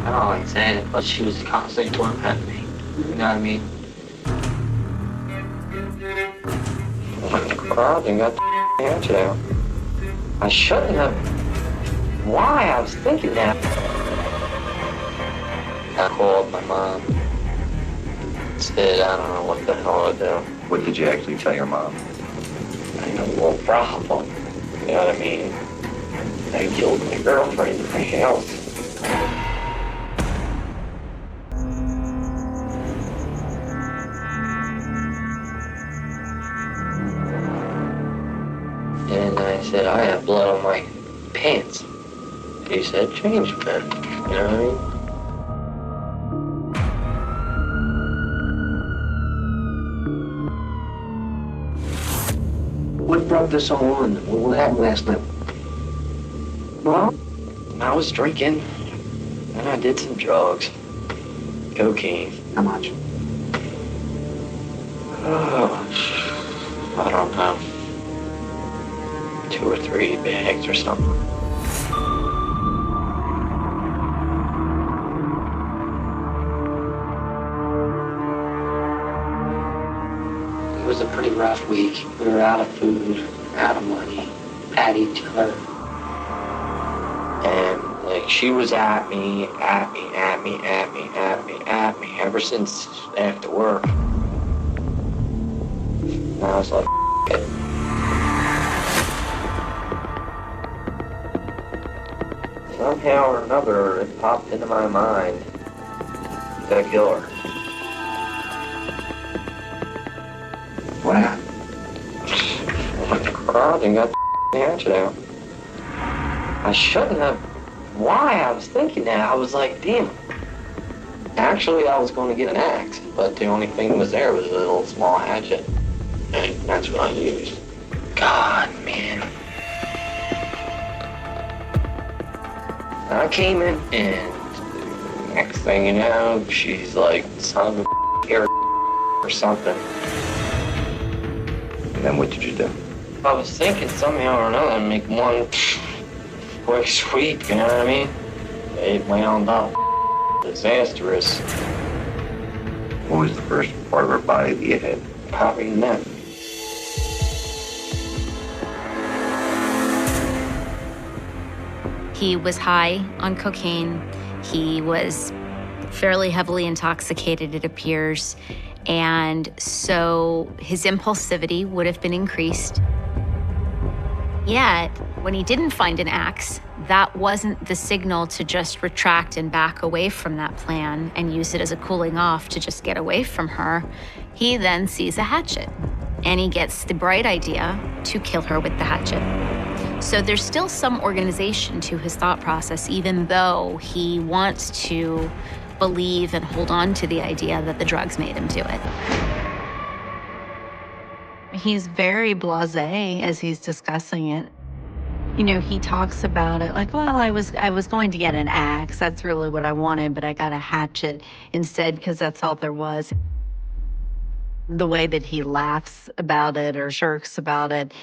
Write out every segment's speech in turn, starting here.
I don't like saying it, but she was constantly tormenting me. You know what I mean? Crowd and got the answer out. I shouldn't have. Why? I was thinking that. I called my mom. Said, I don't know what the hell to do. What did you actually tell your mom? I had a little problem. You know what I mean? I killed my girlfriend in my house. And I said, I have blood on my pants. He said, change them. You know what I mean? What brought this all on? What happened last night? Well, I was drinking, and I did some drugs. Cocaine. How much? Oh, I don't know. 2 or 3 bags or something. It was a pretty rough week. We were out of food, out of money, at each other. And like she was at me ever since after work. And I was like, it. Somehow or another, it popped into my mind to kill her. What happened? I went to crowd and got the hatchet out. I shouldn't have. Why? I was thinking that. I was like, damn. Actually, I was going to get an axe, but the only thing that was there was a little small hatchet. And that's what I used. God, man. I came in, and next thing you know, she's like, son of a or something. And then what did you do? I was thinking somehow or another I'd make one quick sweep, you know what I mean? It wound up disastrous. What was the first part of her body that you hit? Probably the neck. He was high on cocaine. He was fairly heavily intoxicated, it appears. And so his impulsivity would have been increased. Yet, when he didn't find an axe, that wasn't the signal to just retract and back away from that plan and use it as a cooling off to just get away from her. He then sees a hatchet, and he gets the bright idea to kill her with the hatchet. So there's still some organization to his thought process, even though he wants to believe and hold on to the idea that the drugs made him do it. He's very blasé as he's discussing it. You know, he talks about it like, well, I was going to get an axe. That's really what I wanted, but I got a hatchet instead because that's all there was. The way that he laughs about it or shirks about it,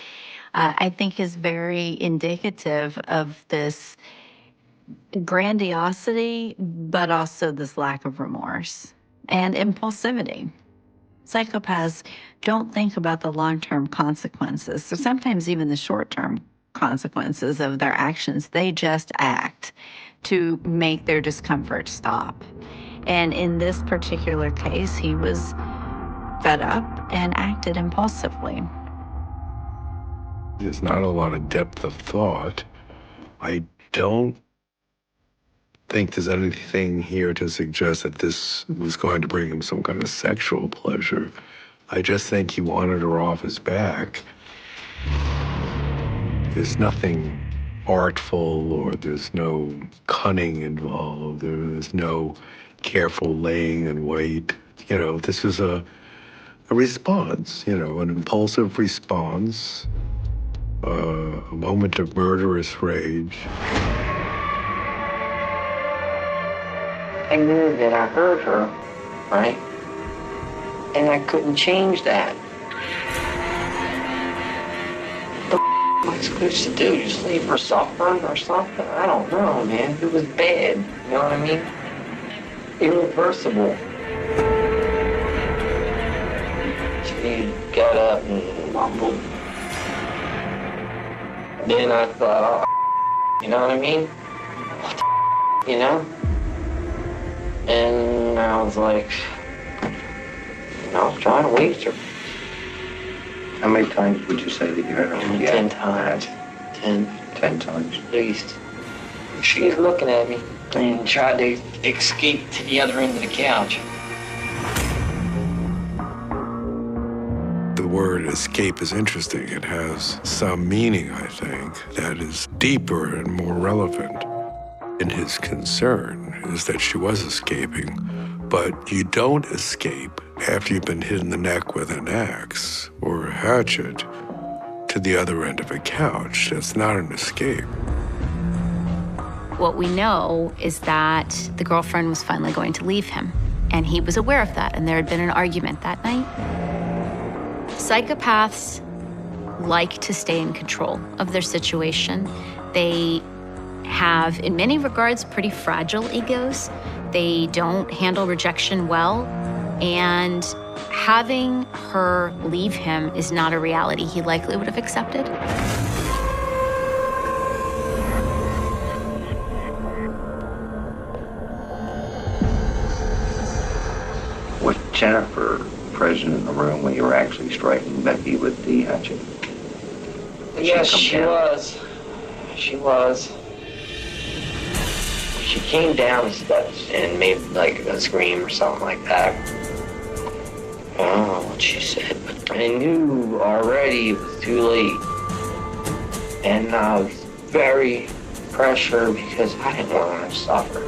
I think is very indicative of this grandiosity, but also this lack of remorse and impulsivity. Psychopaths don't think about the long-term consequences, or sometimes even the short-term consequences of their actions. They just act to make their discomfort stop. And in this particular case, he was fed up and acted impulsively. There's not a lot of depth of thought. I don't think there's anything here to suggest that this was going to bring him some kind of sexual pleasure. I just think he wanted her off his back. There's nothing artful, or there's no cunning involved. There's no careful laying in wait. You know, this is a response, you know, an impulsive response, a moment of murderous rage. I knew that I hurt her, right? And I couldn't change that. What the am I supposed to do? Just leave her suffering or something? I don't know, man. It was bad. You know what I mean? irreversible. She got up and mumbled. Then I thought, oh, you know what I mean? What the, you know? And I was like, I'm trying to waste her. How many times would you say that you heard her? 10 times. 10. 10 times. At least. She's looking at me and tried to escape to the other end of the couch. The word escape is interesting. It has some meaning, I think, that is deeper and more relevant. And his concern is that she was escaping, but you don't escape after you've been hit in the neck with an axe or a hatchet to the other end of a couch. That's not an escape. What we know is that the girlfriend was finally going to leave him, and he was aware of that, and there had been an argument that night. Psychopaths like to stay in control of their situation. They have, in many regards, pretty fragile egos. They don't handle rejection well, and having her leave him is not a reality he likely would have accepted. Was Jennifer present in the room when you were actually striking Becky with the hatchet? Yes, she was. She was. She came down the steps and made like a scream or something like that. I don't know what she said, but I knew already it was too late. And I was very pressured because I didn't want her to suffer.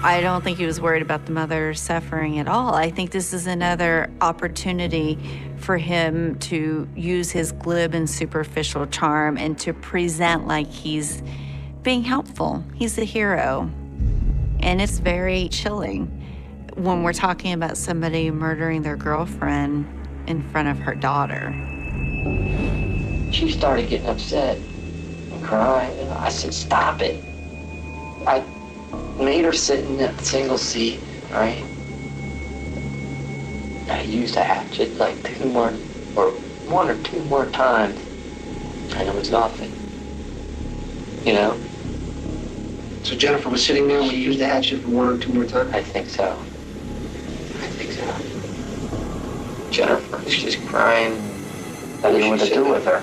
I don't think he was worried about the mother suffering at all. I think this is another opportunity for him to use his glib and superficial charm and to present like he's being helpful. He's a hero. And it's very chilling when we're talking about somebody murdering their girlfriend in front of her daughter. She started getting upset and crying, and I said, stop it. I made her sit in that single seat, right? I used a hatchet like one or two more times, and it was nothing, you know? So Jennifer was sitting there when you used the hatchet for one or two more times? I think so. I think so. Jennifer was just crying. I didn't know what to do with her.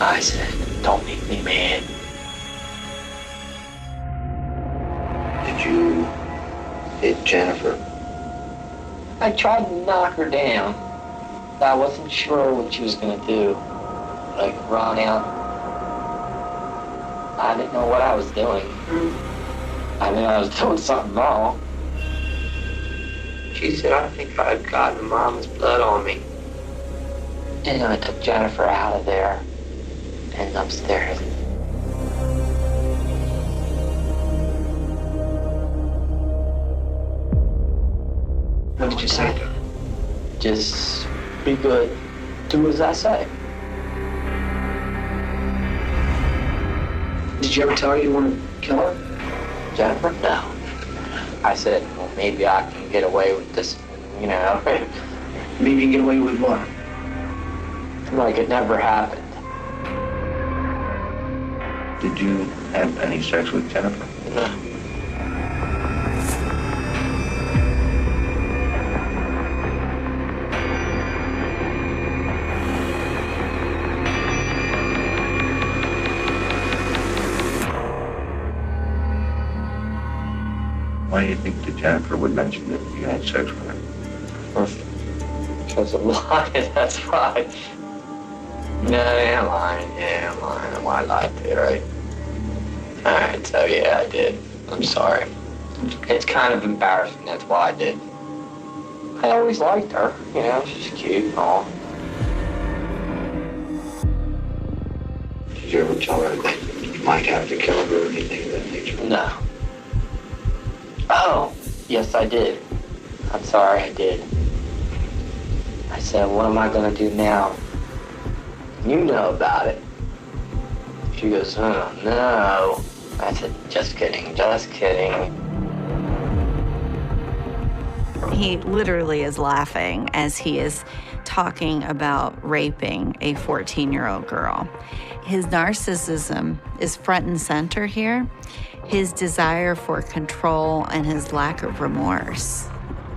I said, don't make me mad. Did you hit Jennifer? I tried to knock her down. I wasn't sure what she was gonna do. Like run out. I didn't know what I was doing. I knew I was doing something wrong. She said, I think I've gotten Mama's blood on me. And I took Jennifer out of there and upstairs. What did you say to her? Just be good. Do as I say. Did you ever tell her you want to kill her? Jennifer? No. I said, well, maybe I can get away with this, you know. Maybe you can get away with what? Like it never happened. Did you have any sex with Jennifer? No. Why do you think that Jennifer would mention that you had sex with her? Because I'm lying, that's why. No, I'm lying. Yeah, I'm lying. Why I lied to you, right? Alright, so yeah, I did. I'm sorry. It's kind of embarrassing, that's why I did. I always liked her, you know, she's cute and all. Did you ever tell her that you might have to kill her or anything of that nature? No. Oh, yes, I did. I'm sorry, I did. I said, what am I gonna do now? You know about it. She goes, oh, no. I said, just kidding, just kidding. He literally is laughing as he is talking about raping a 14-year-old girl. His narcissism is front and center here. His desire for control and his lack of remorse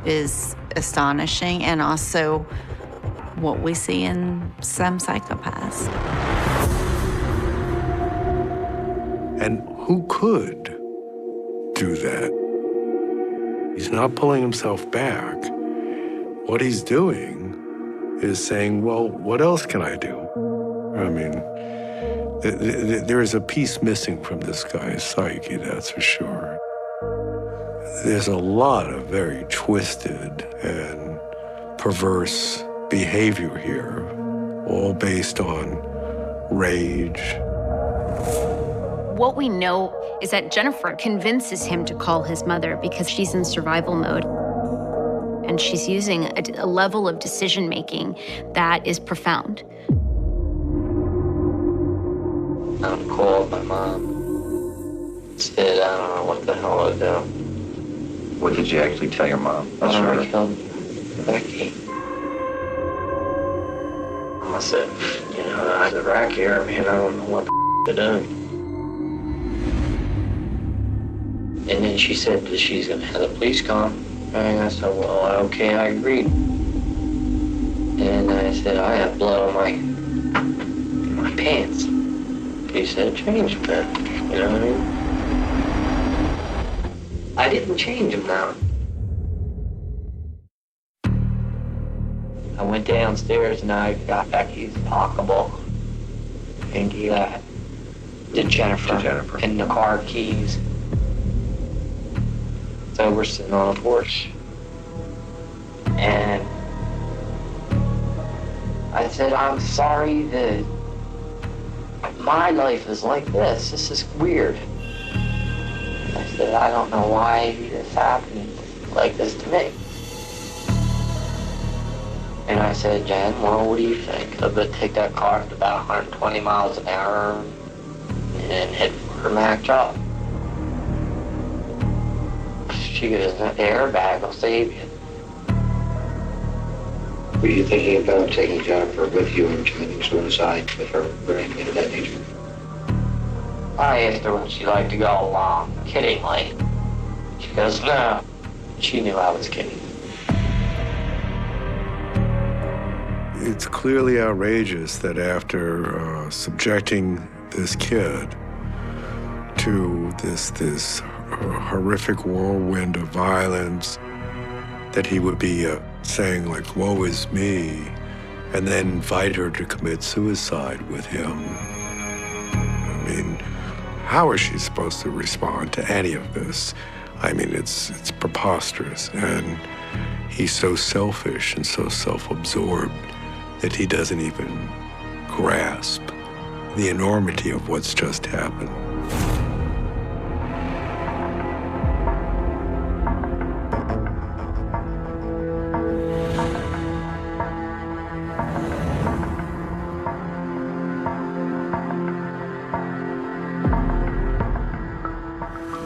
is astonishing, and also what we see in some psychopaths. And who could do that? He's not pulling himself back. What he's doing is saying, well, what else can I do? I mean, there is a piece missing from this guy's psyche, that's for sure. There's a lot of very twisted and perverse behavior here, all based on rage. What we know is that Jennifer convinces him to call his mother because she's in survival mode. And she's using a level of decision-making that is profound. I called my mom. Said, I don't know what the hell to do. What did you actually tell your mom? I killed Becky. I said, you know, I had a rack here. I mean, I don't know what to do. And then she said that she's going to have the police come. And I said, well, okay, I agreed. And I said, I have blood on my pants. He said, change them, you know what I mean? I didn't change them now. I went downstairs and I got Becky's pocketbook and gave that to Jennifer and the car keys. So we're sitting on a porch. And I said, I'm sorry that my life is like this. This is weird. I said, I don't know why this happened like this to me. And I said, Jen, well, what do you think? I'm gonna take that car at about 120 miles an hour and head for her Mac job. She goes, the airbag will save you. Were you thinking about taking Jennifer with you and committing suicide with her or anything of that nature? I asked her would she like to go along, kiddingly. She goes, no. She knew I was kidding. It's clearly outrageous that after subjecting this kid to this horrific whirlwind of violence, that he would be saying, like, woe is me, and then invite her to commit suicide with him. I mean, how is she supposed to respond to any of this? I mean, it's preposterous, and he's so selfish and so self-absorbed that he doesn't even grasp the enormity of what's just happened.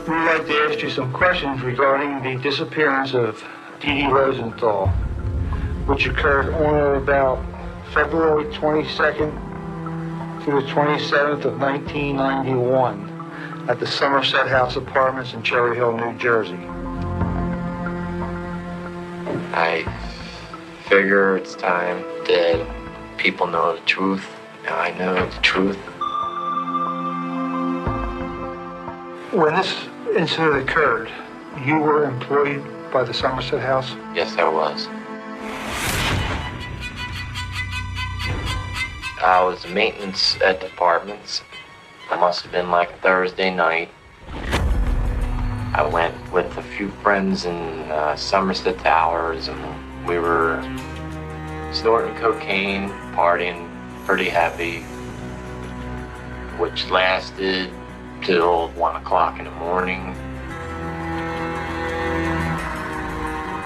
We'd like to ask you some questions regarding the disappearance of Dee Dee Rosenthal, which occurred on or about February 22nd through the 27th of 1991 at the Somerset House Apartments in Cherry Hill, New Jersey. I figure it's time that people know the truth. And I know the truth. When this incident occurred, you were employed by the Somerset House? Yes, I was. I was maintenance at the apartments. It must have been like Thursday night. I went with a few friends in Somerset Towers, and we were snorting cocaine, partying pretty heavy, which lasted till 1 o'clock in the morning.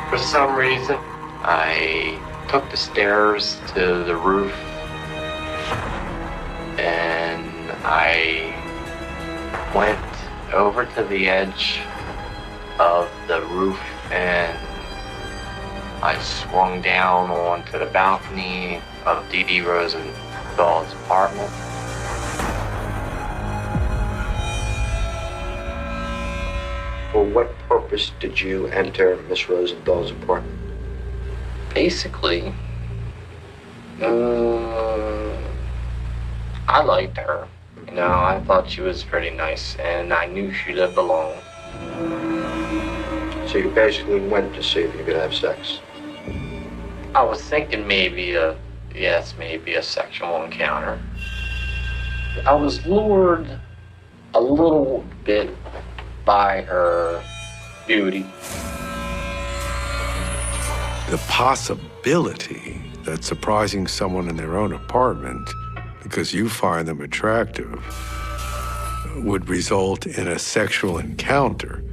For some reason, I took the stairs to the roof and I went over to the edge of the roof and I swung down onto the balcony of Dee Rosenthal's apartment. For what purpose did you enter Miss Rosenthal's apartment? Basically, I liked her. You know, I thought she was pretty nice, and I knew she lived alone. So you basically went to see if you could have sex? I was thinking maybe a sexual encounter. I was lured a little bit by her beauty. The possibility that surprising someone in their own apartment because you find them attractive would result in a sexual encounter,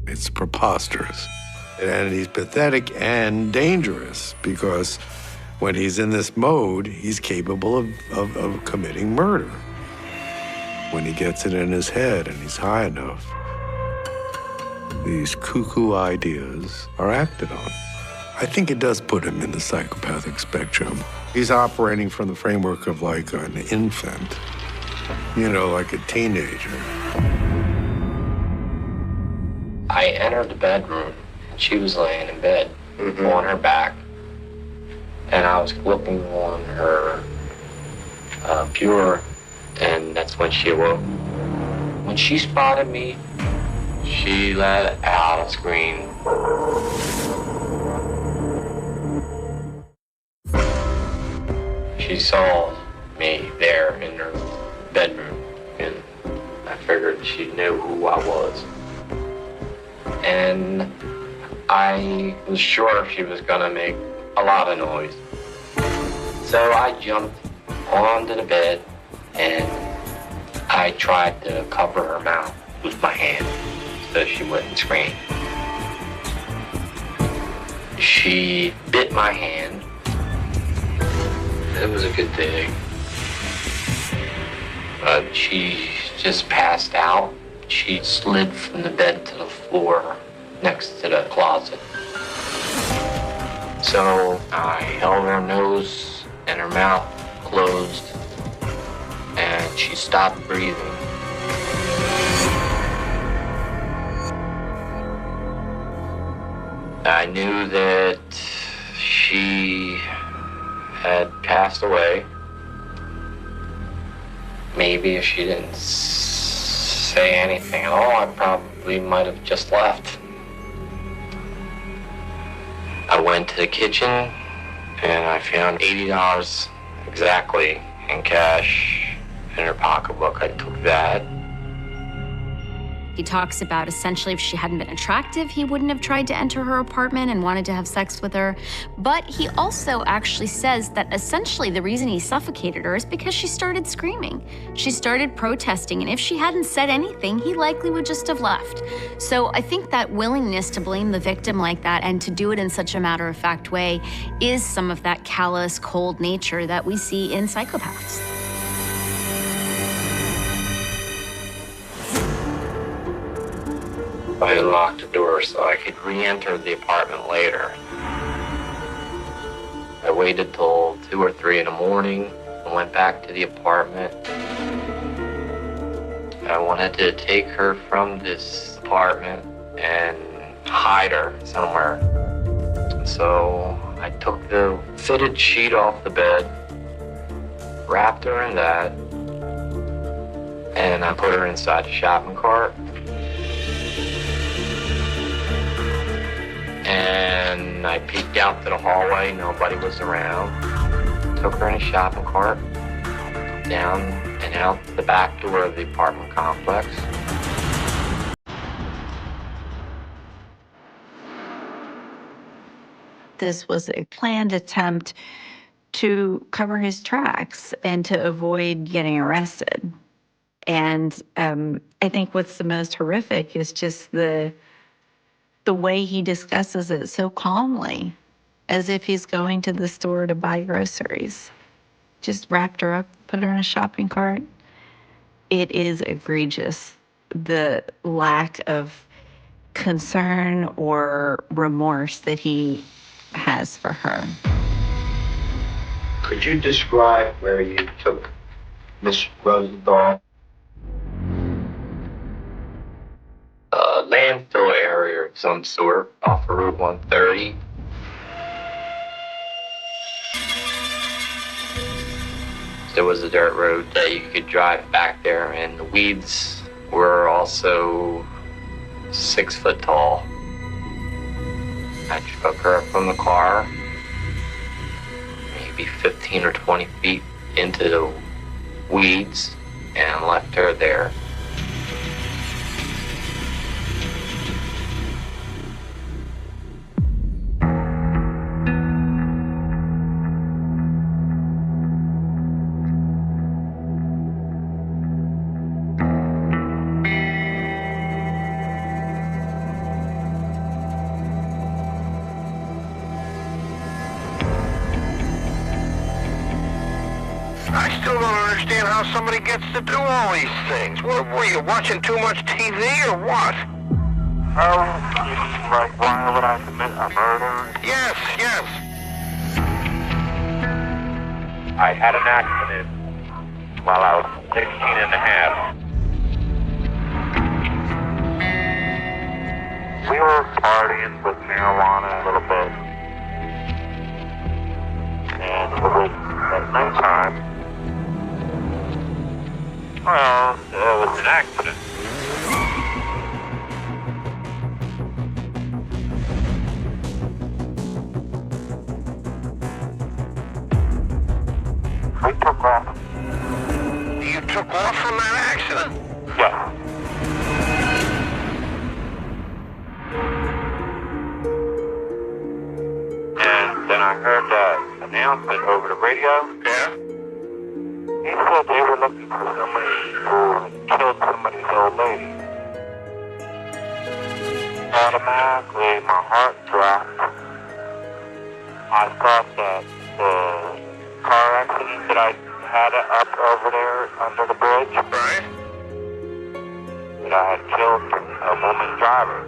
it's preposterous. And he's pathetic and dangerous because when he's in this mode, he's capable of committing murder. When he gets it in his head and he's high enough, these cuckoo ideas are acted on. I think it does put him in the psychopathic spectrum. He's operating from the framework of like an infant, you know, like a teenager. I entered the bedroom, and she was laying in bed on her back, and I was flipping on her pure, and that's when she awoke. When she spotted me, she let out a scream. She saw me there in her bedroom, and I figured she knew who I was. And I was sure she was gonna make a lot of noise. So I jumped onto the bed and I tried to cover her mouth with my hand so she wouldn't scream. She bit my hand. It was a good thing. But she just passed out. She slid from the bed to the floor next to the closet. So I held her nose and her mouth closed, and she stopped breathing. I knew that she had passed away. Maybe if she didn't say anything at all, I probably might have just left. I went to the kitchen and I found $80 exactly in cash in her pocketbook. I took that. He talks about essentially if she hadn't been attractive, he wouldn't have tried to enter her apartment and wanted to have sex with her. But he also actually says that essentially the reason he suffocated her is because she started screaming. She started protesting, and if she hadn't said anything, he likely would just have left. So I think that willingness to blame the victim like that and to do it in such a matter-of-fact way is some of that callous, cold nature that we see in psychopaths. I locked the door so I could re-enter the apartment later. I waited till 2 or 3 in the morning and went back to the apartment. I wanted to take her from this apartment and hide her somewhere. So I took the fitted sheet off the bed, wrapped her in that, and I put her inside the shopping cart. And I peeked out to the hallway, nobody was around. Took her in a shopping cart, down and out the back door of the apartment complex. This was a planned attempt to cover his tracks and to avoid getting arrested. And I think what's the most horrific is just the way he discusses it so calmly, as if he's going to the store to buy groceries. Just wrapped her up, put her in a shopping cart. It is egregious the lack of concern or remorse that he has for her. Could you describe where you took Miss Rosenthal? A landfill area of some sort off of Route 130. There was a dirt road that you could drive back there, and the weeds were also 6 foot tall. I took her from the car, maybe 15 or 20 feet into the weeds, and left her there. I still don't understand how somebody gets to do all these things. What, were you watching too much TV or what? Like, why would I commit a murder? Yes, yes. I had an accident while I was 16 and a half. We were partying with marijuana a little bit. And it was at nighttime. Well, it was an accident. We took off. You took off from that accident? Yeah. And then I heard that announcement over the radio. Yeah? He said they were looking for somebody who killed somebody's old lady. Automatically, my heart dropped. I thought that the car accident that I had up over there under the bridge, Right? that I had killed a woman driver.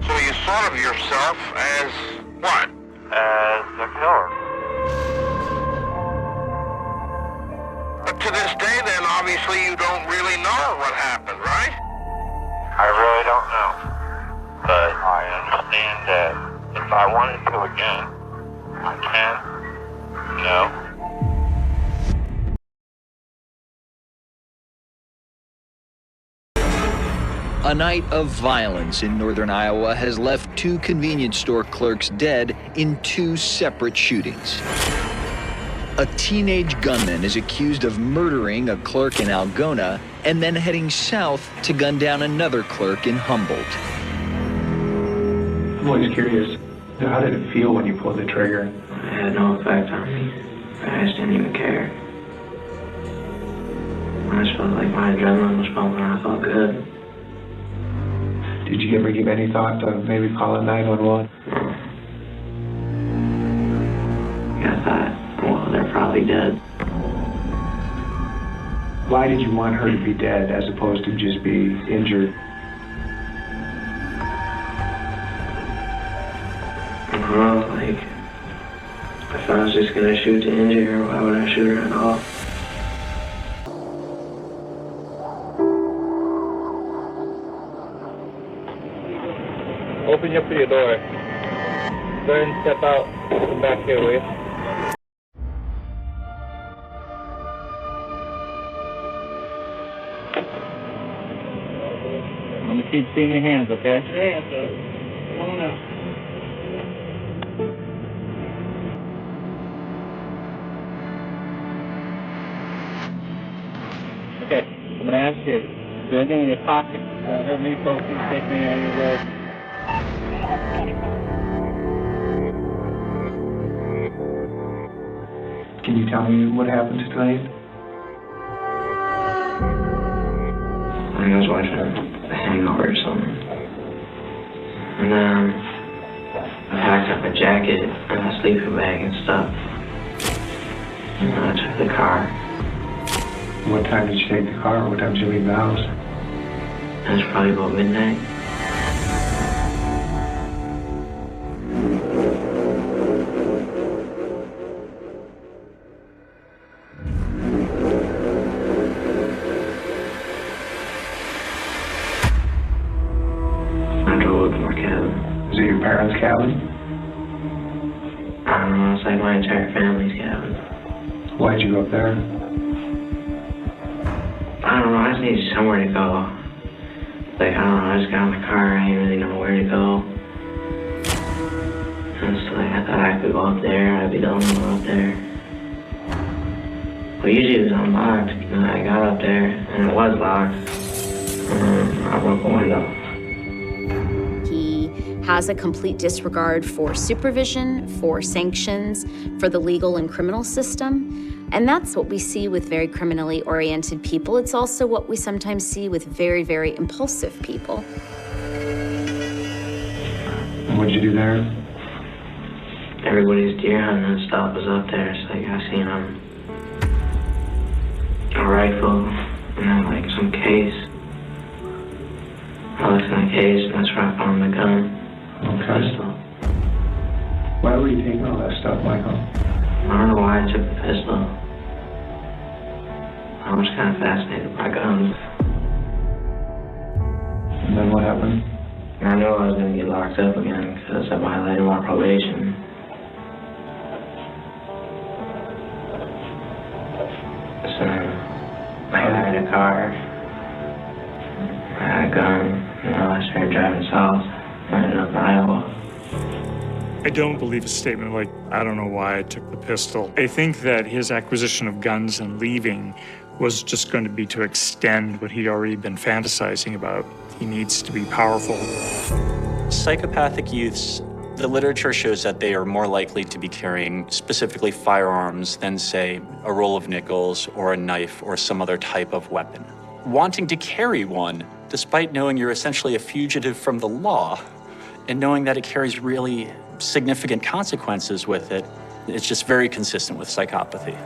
So you thought of yourself as what? As the killer. But to this day then, obviously you don't really know what happened, right? I really don't know. But I understand that if I wanted to again, I can, you know? A night of violence in northern Iowa has left 2 convenience store clerks dead in 2 separate shootings. A teenage gunman is accused of murdering a clerk in Algona and then heading south to gun down another clerk in Humboldt. I'm always curious, how did it feel when you pulled the trigger? It had no effect on me. I just didn't even care. I just felt like my adrenaline was pumping. I felt good. Did you ever give any thought to maybe calling 911? I thought, well, they're probably dead. Why did you want her to be dead as opposed to just be injured? I don't know, like, if I was just gonna shoot to injure her, why would I shoot her at all? Open up your door. Go ahead and step out. Come back here, will you? Let me keep seeing your hands, okay? Yeah, sir. Come on out. Okay, I'm gonna ask you, is there anything in your pocket? Let me focus, take me on your road. Can you tell me what happened tonight? I think I was watching a hangover or something. And then I packed up a jacket and a sleeping bag and stuff. I took the car. What time did you take the car? What time did you leave the house? It was probably about midnight. I drove up to our cabin. Is it your parents' cabin? I don't know, it's like my entire family's cabin. Why'd you go up there? I don't know, I just needed somewhere to go. Like, I don't know, I just got in the car, I didn't really know where to go. And so like, I thought I could go up there, I'd be the only one up there. Well, usually it was unlocked, and I got up there, and it was locked. I broke a window. He has a complete disregard for supervision, for sanctions, for the legal and criminal system. And that's what we see with very criminally oriented people. It's also what we sometimes see with very, very impulsive people. What'd you do there? Everybody's deer hunting and stuff was up there, so like, I seen a rifle, and then like some case. I looked in the case, and that's where I found the gun. Okay. Pistol. Why were you taking all that stuff, Michael? I don't know why I took the pistol. I was kind of fascinated by guns. And then what happened? I knew I was going to get locked up again because I violated my probation. So I hired a car. I had a gun. I started driving south. I ended up in Iowa. I don't believe a statement like, I don't know why I took the pistol. I think that his acquisition of guns and leaving was just going to be to extend what he'd already been fantasizing about. He needs to be powerful. Psychopathic youths, the literature shows that they are more likely to be carrying specifically firearms than, say, a roll of nickels or a knife or some other type of weapon. Wanting to carry one, despite knowing you're essentially a fugitive from the law, and knowing that it carries really significant consequences with it, it's just very consistent with psychopathy.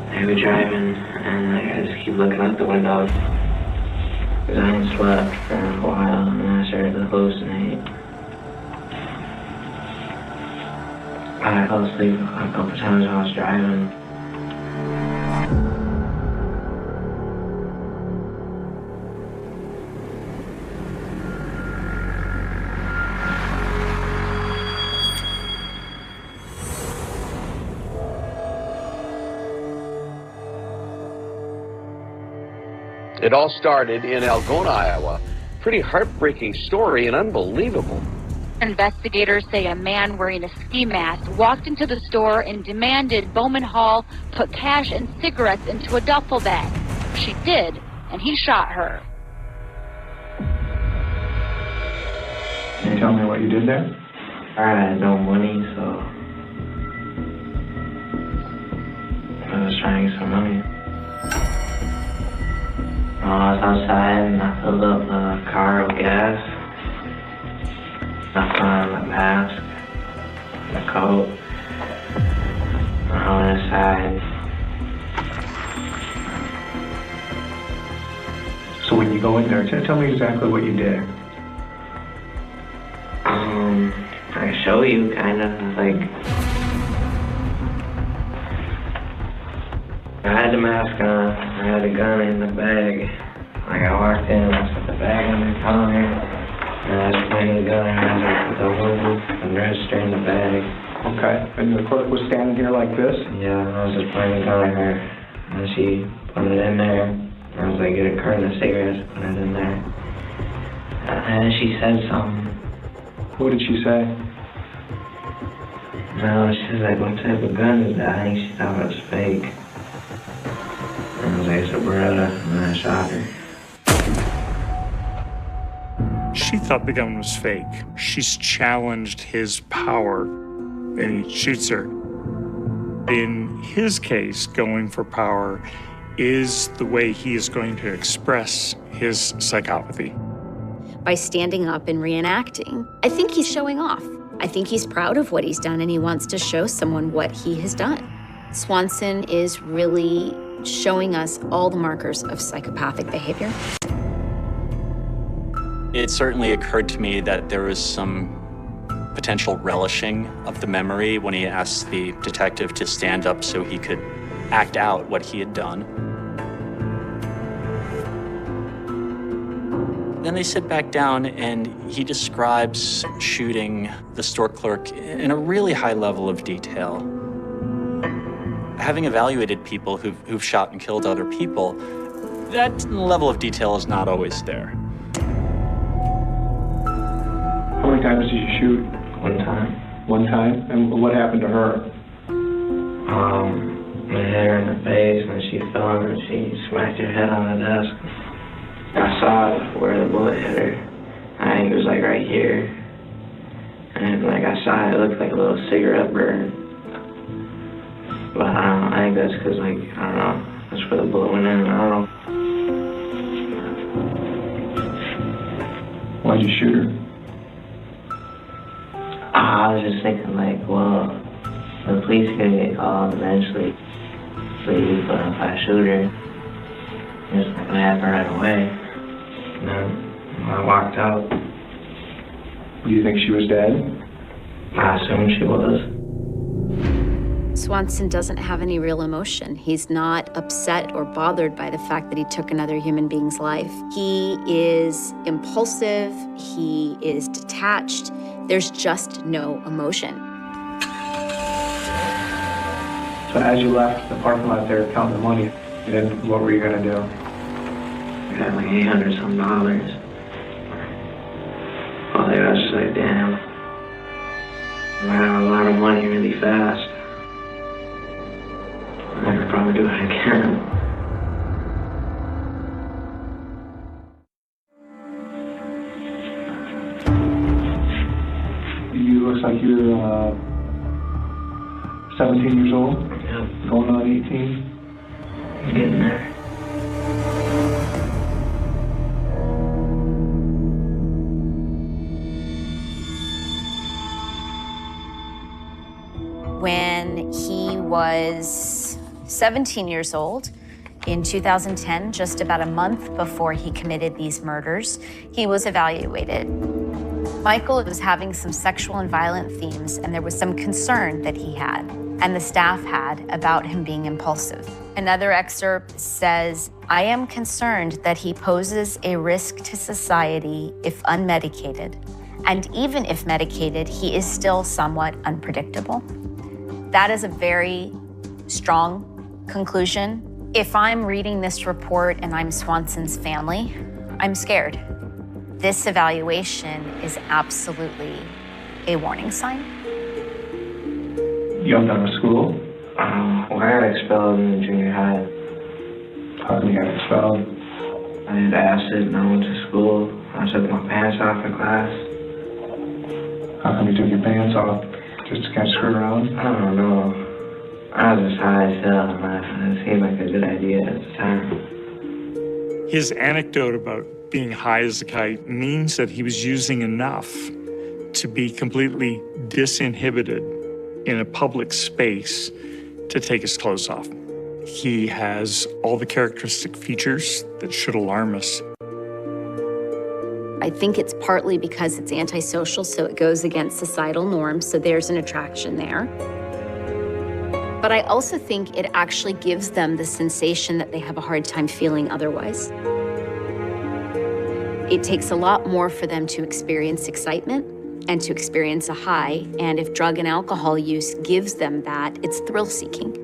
I was driving, and I just keep looking out the window. Because I hadn't slept for a while, and I started to hallucinate. I fell asleep a couple times while I was driving. It all started in Algona, Iowa. Pretty heartbreaking story and unbelievable. Investigators say a man wearing a ski mask walked into the store and demanded Bowman Hall put cash and cigarettes into a duffel bag. She did, and he shot her. Can you tell me what you did there? I had no money, so I was trying to get some money. I was outside and I filled up the car with gas. I found the mask, the coat, and I went inside. So when you go in there, tell me exactly what you did. I can show you, kind of, like, I had the mask on, I had a gun in the bag. Like, I walked in, I put the bag on the counter, and I was pointing the gun at the woman and registering the bag. Okay, and the clerk was standing here like this? Yeah, I was just pointing the gun at her, and she put it in there. I was like, get a carton of cigarettes, put it in there. And then she said something. What did she say? No, she was like, what type of gun is that? I think she thought it was fake. And I was like, it's a Beretta, and then I shot her. She thought the gun was fake. She's challenged his power, and he shoots her. In his case, going for power is the way he is going to express his psychopathy. By standing up and reenacting, I think he's showing off. I think he's proud of what he's done, and he wants to show someone what he has done. Swanson is really showing us all the markers of psychopathic behavior. It certainly occurred to me that there was some potential relishing of the memory when he asked the detective to stand up so he could act out what he had done. Then they sit back down and he describes shooting the store clerk in a really high level of detail. Having evaluated people who've shot and killed other people, that level of detail is not always there. How many times did you shoot? One time. One time? And what happened to her? I hit her in the face and she fell and she smacked her head on the desk. I saw where the bullet hit her. I think it was like right here. And like I saw it looked like a little cigarette burn. But I don't know, I think that's because like, I don't know, that's where the bullet went in, I don't know. Why'd you shoot her? I was just thinking like, well, the police could get called eventually. Please, but if I shoot her, it's not gonna happen right away. And then I walked out. Do you think she was dead? I assumed she was. Swanson doesn't have any real emotion. He's not upset or bothered by the fact that he took another human being's life. He is impulsive, he is detached. There's just no emotion. So as you left the parking lot there counting the money, then what were you gonna do? I got like $800-some. Well, I was just like, damn. I have a lot of money really fast. I could probably do what I can. You looks like you're 17 years old? Yeah. Going on 18? Getting there. When he was 17 years old, in 2010, just about a month before he committed these murders, he was evaluated. Michael was having some sexual and violent themes, and there was some concern that he had, and the staff had, about him being impulsive. Another excerpt says, "I am concerned that he poses a risk to society if unmedicated, and even if medicated, he is still somewhat unpredictable." That is a very strong conclusion. If I'm reading this report and I'm Swanson's family, I'm scared. This evaluation is absolutely a warning sign. You got done with school? Well, I got expelled in junior high. How come you got expelled? I did acid and I went to school. I took my pants off in class. How come you took your pants off? Just to kind of screw around? I don't know. I was just high as hell and it seemed like a good idea at the time. His anecdote about being high as a kite means that he was using enough to be completely disinhibited in a public space to take his clothes off. He has all the characteristic features that should alarm us. I think it's partly because it's antisocial, so it goes against societal norms, so there's an attraction there. But I also think it actually gives them the sensation that they have a hard time feeling otherwise. It takes a lot more for them to experience excitement and to experience a high, and if drug and alcohol use gives them that, it's thrill-seeking.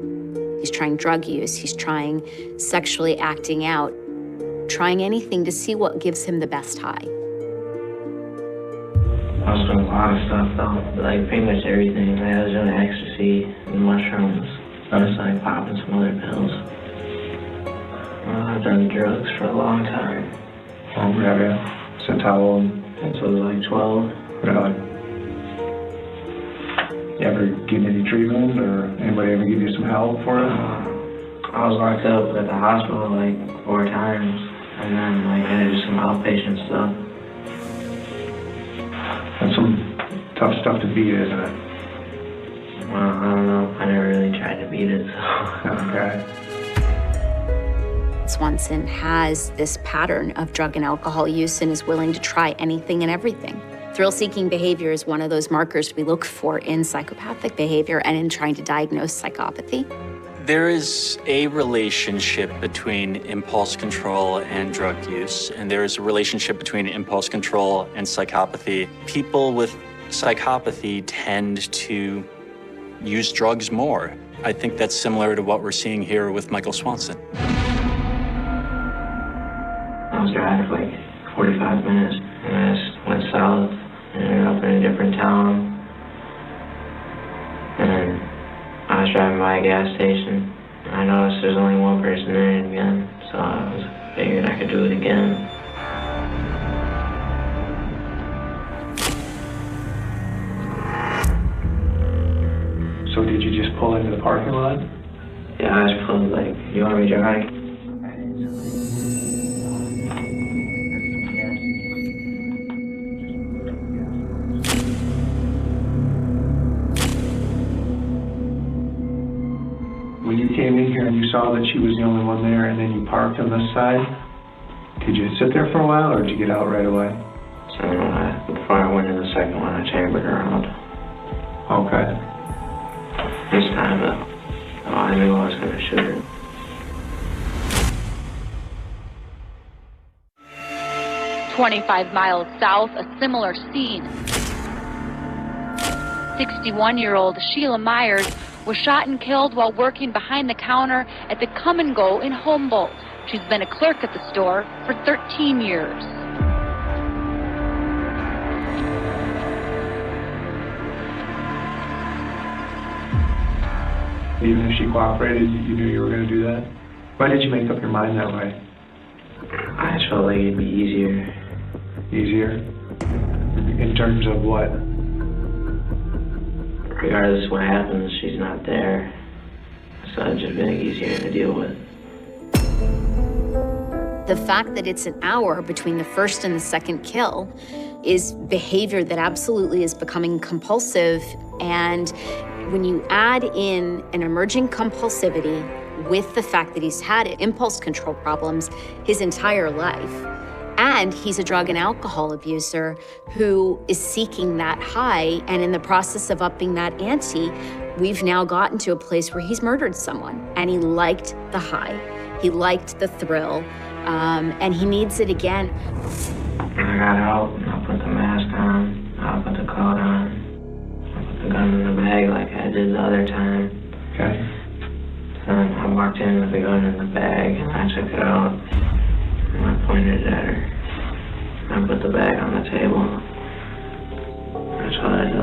He's trying drug use, he's trying sexually acting out, trying anything to see what gives him the best high. I was doing a lot of stuff though, like pretty much everything. I was doing ecstasy and mushrooms. I was like popping some other pills. I've done drugs for a long time. Oh, yeah. Since how old? Since I was like 12. Really? You ever get any treatment or anybody ever give you some help for it? I was locked up at the hospital like 4 times. And then like I did some outpatient stuff. That's some tough stuff to beat, isn't it? Well, I don't know. I never really tried to beat it, so. Okay. Swanson has this pattern of drug and alcohol use and is willing to try anything and everything. Thrill-seeking behavior is one of those markers we look for in psychopathic behavior and in trying to diagnose psychopathy. There is a relationship between impulse control and drug use, and there is a relationship between impulse control and psychopathy. People with psychopathy tend to use drugs more. I think that's similar to what we're seeing here with Michael Swanson. I was driving for like 45 minutes, and I just went south, and ended up in a different town. And I was driving by a gas station, and I noticed there's only one person there again, so I figured I could do it again. So did you just pull into the parking lot? Yeah, I just pulled like, you want me to drive? When you came in here and you saw that she was the only one there and then you parked on this side, did you sit there for a while or did you get out right away? So before I went in the second one, I chambered around. Okay. This time, I knew I was going to shoot her. "25 miles south, a similar scene. 61-year-old Sheila Myers was shot and killed while working behind the counter at the Come and Go in Humboldt. She's been a clerk at the store for 13 years. Even if she cooperated, you knew you were going to do that? Why did you make up your mind that way? I just felt like it'd be easier. Easier? In terms of what? Regardless of what happens, she's not there. So it's just been easier to deal with. The fact that it's an hour between the first and the second kill is behavior that absolutely is becoming compulsive. And when you add in an emerging compulsivity with the fact that he's had impulse control problems his entire life, and he's a drug and alcohol abuser who is seeking that high, and in the process of upping that ante, we've now gotten to a place where he's murdered someone, and he liked the high. He liked the thrill, and he needs it again. I got out, and I put the mask on, I put the coat on, I put the gun in the bag like I did the other time. Okay. And I walked in with the gun in the bag, and I took it out, and I pointed at her. I put the bag on the table. That's what I did.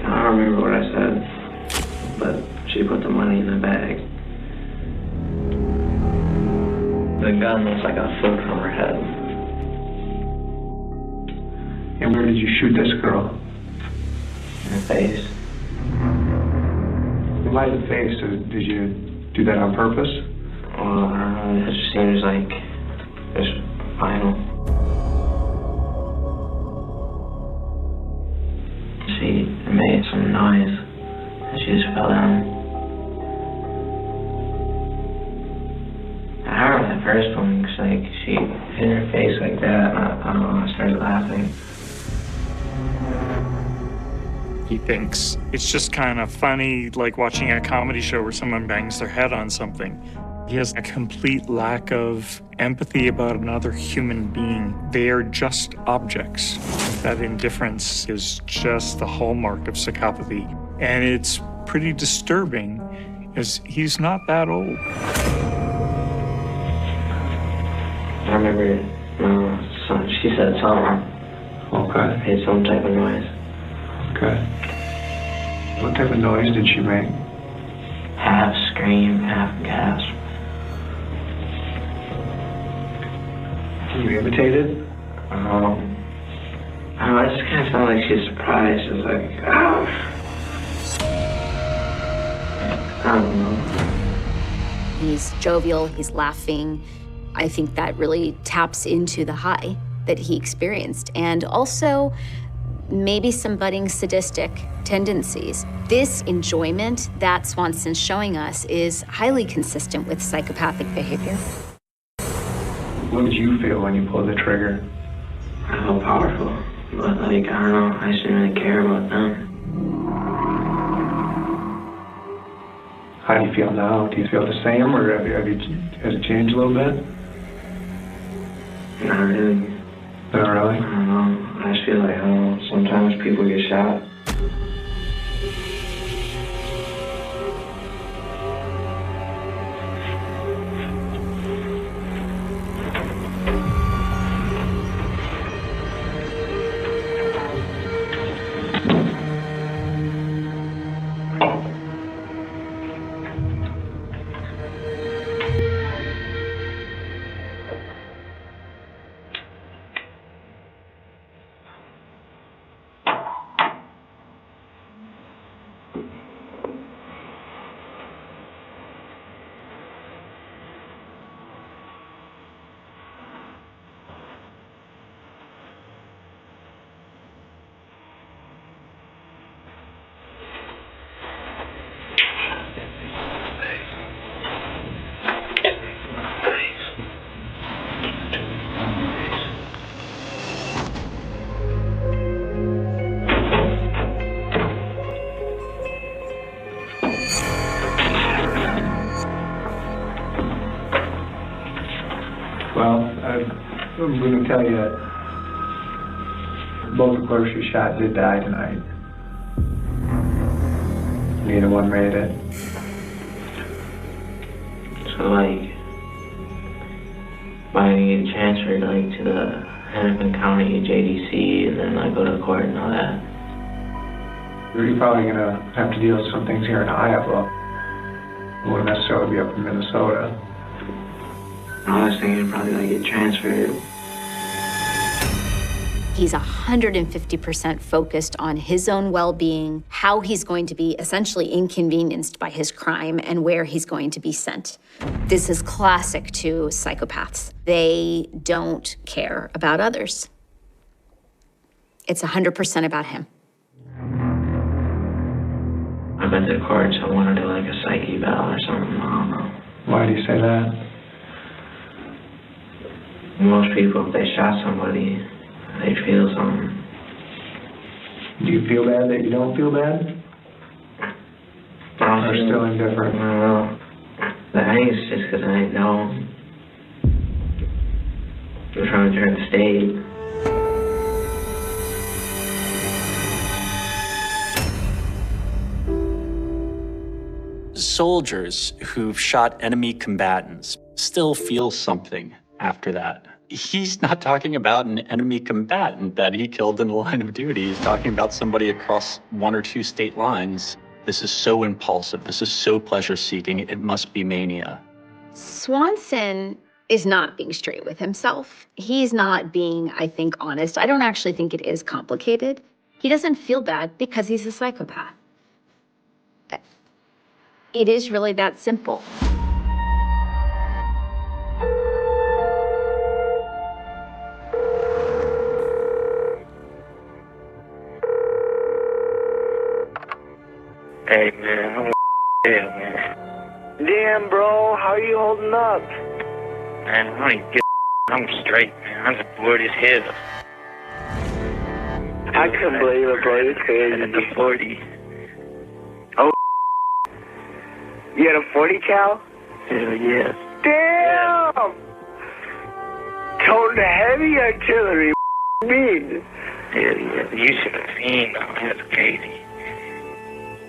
I don't remember what I said, but she put the money in the bag. The gun was like a foot from her head. And where did you shoot this girl? In the face. Why the face? Did you do that on purpose? Well, I don't know. It just seems like it's final. She made some noise and she just fell down. I remember that first one, cause like she hit her face like that, and I don't know, I started laughing. He thinks it's just kind of funny, like watching a comedy show where someone bangs their head on something. He has a complete lack of empathy about another human being. They are just objects. That indifference is just the hallmark of psychopathy. And it's pretty disturbing, as he's not that old. I remember, she said something. Okay. Made some type of noise. Okay. What type of noise did she make? Half scream, half gasp. You imitated? I don't know, it just kind of sounded like she's surprised. It was like, oh. I don't know. He's jovial, he's laughing. I think that really taps into the high that he experienced. And also maybe some budding sadistic tendencies. This enjoyment that Swanson's showing us is highly consistent with psychopathic behavior. What did you feel when you pulled the trigger? I felt powerful, but like, I don't know, I just didn't really care about them. How do you feel now? Do you feel the same, or has it changed a little bit? Not really. Not really? I don't know. I just feel like, I don't know, sometimes people get shot. Well, I'm going to tell you, both the clerks who shot did die tonight. Neither one made it. So, like, why didn't you get transferred, like, to the Hennepin County JDC and then, like, go to court and all that? You're probably going to have to deal with some things here in Iowa. It won't necessarily be up in Minnesota. I was thinking probably, like, get transferred. He's 150% focused on his own well-being, how he's going to be essentially inconvenienced by his crime, and where he's going to be sent. This is classic to psychopaths. They don't care about others. It's 100% about him. I bet the courts will want to do, like, a psych eval or something. I don't know. Why do you say that? Most people, if they shot somebody, they feel something. Do you feel bad that you don't feel bad? Or still indifferent? I don't know. I think it's just because I know. I'm trying to turn the state. Soldiers who've shot enemy combatants still feel something after that. He's not talking about an enemy combatant that he killed in the line of duty. He's talking about somebody across 1 or 2 state lines. This is so impulsive. This is so pleasure-seeking. It must be mania. Swanson is not being straight with himself. He's not being, I think, honest. I don't actually think it is complicated. He doesn't feel bad because he's a psychopath. It is really that simple. Hey, man, I'm dead, man. Damn, bro, how are you holding up? Man, I ain't get. I'm straight, man. I'm just bored as hell. I couldn't believe it, bro. You're crazy. At the 40. Oh, you had a 40 cal? Hell yeah. Damn! Toting the heavy artillery, mean. Hell yeah. You should have seen, though. That's crazy.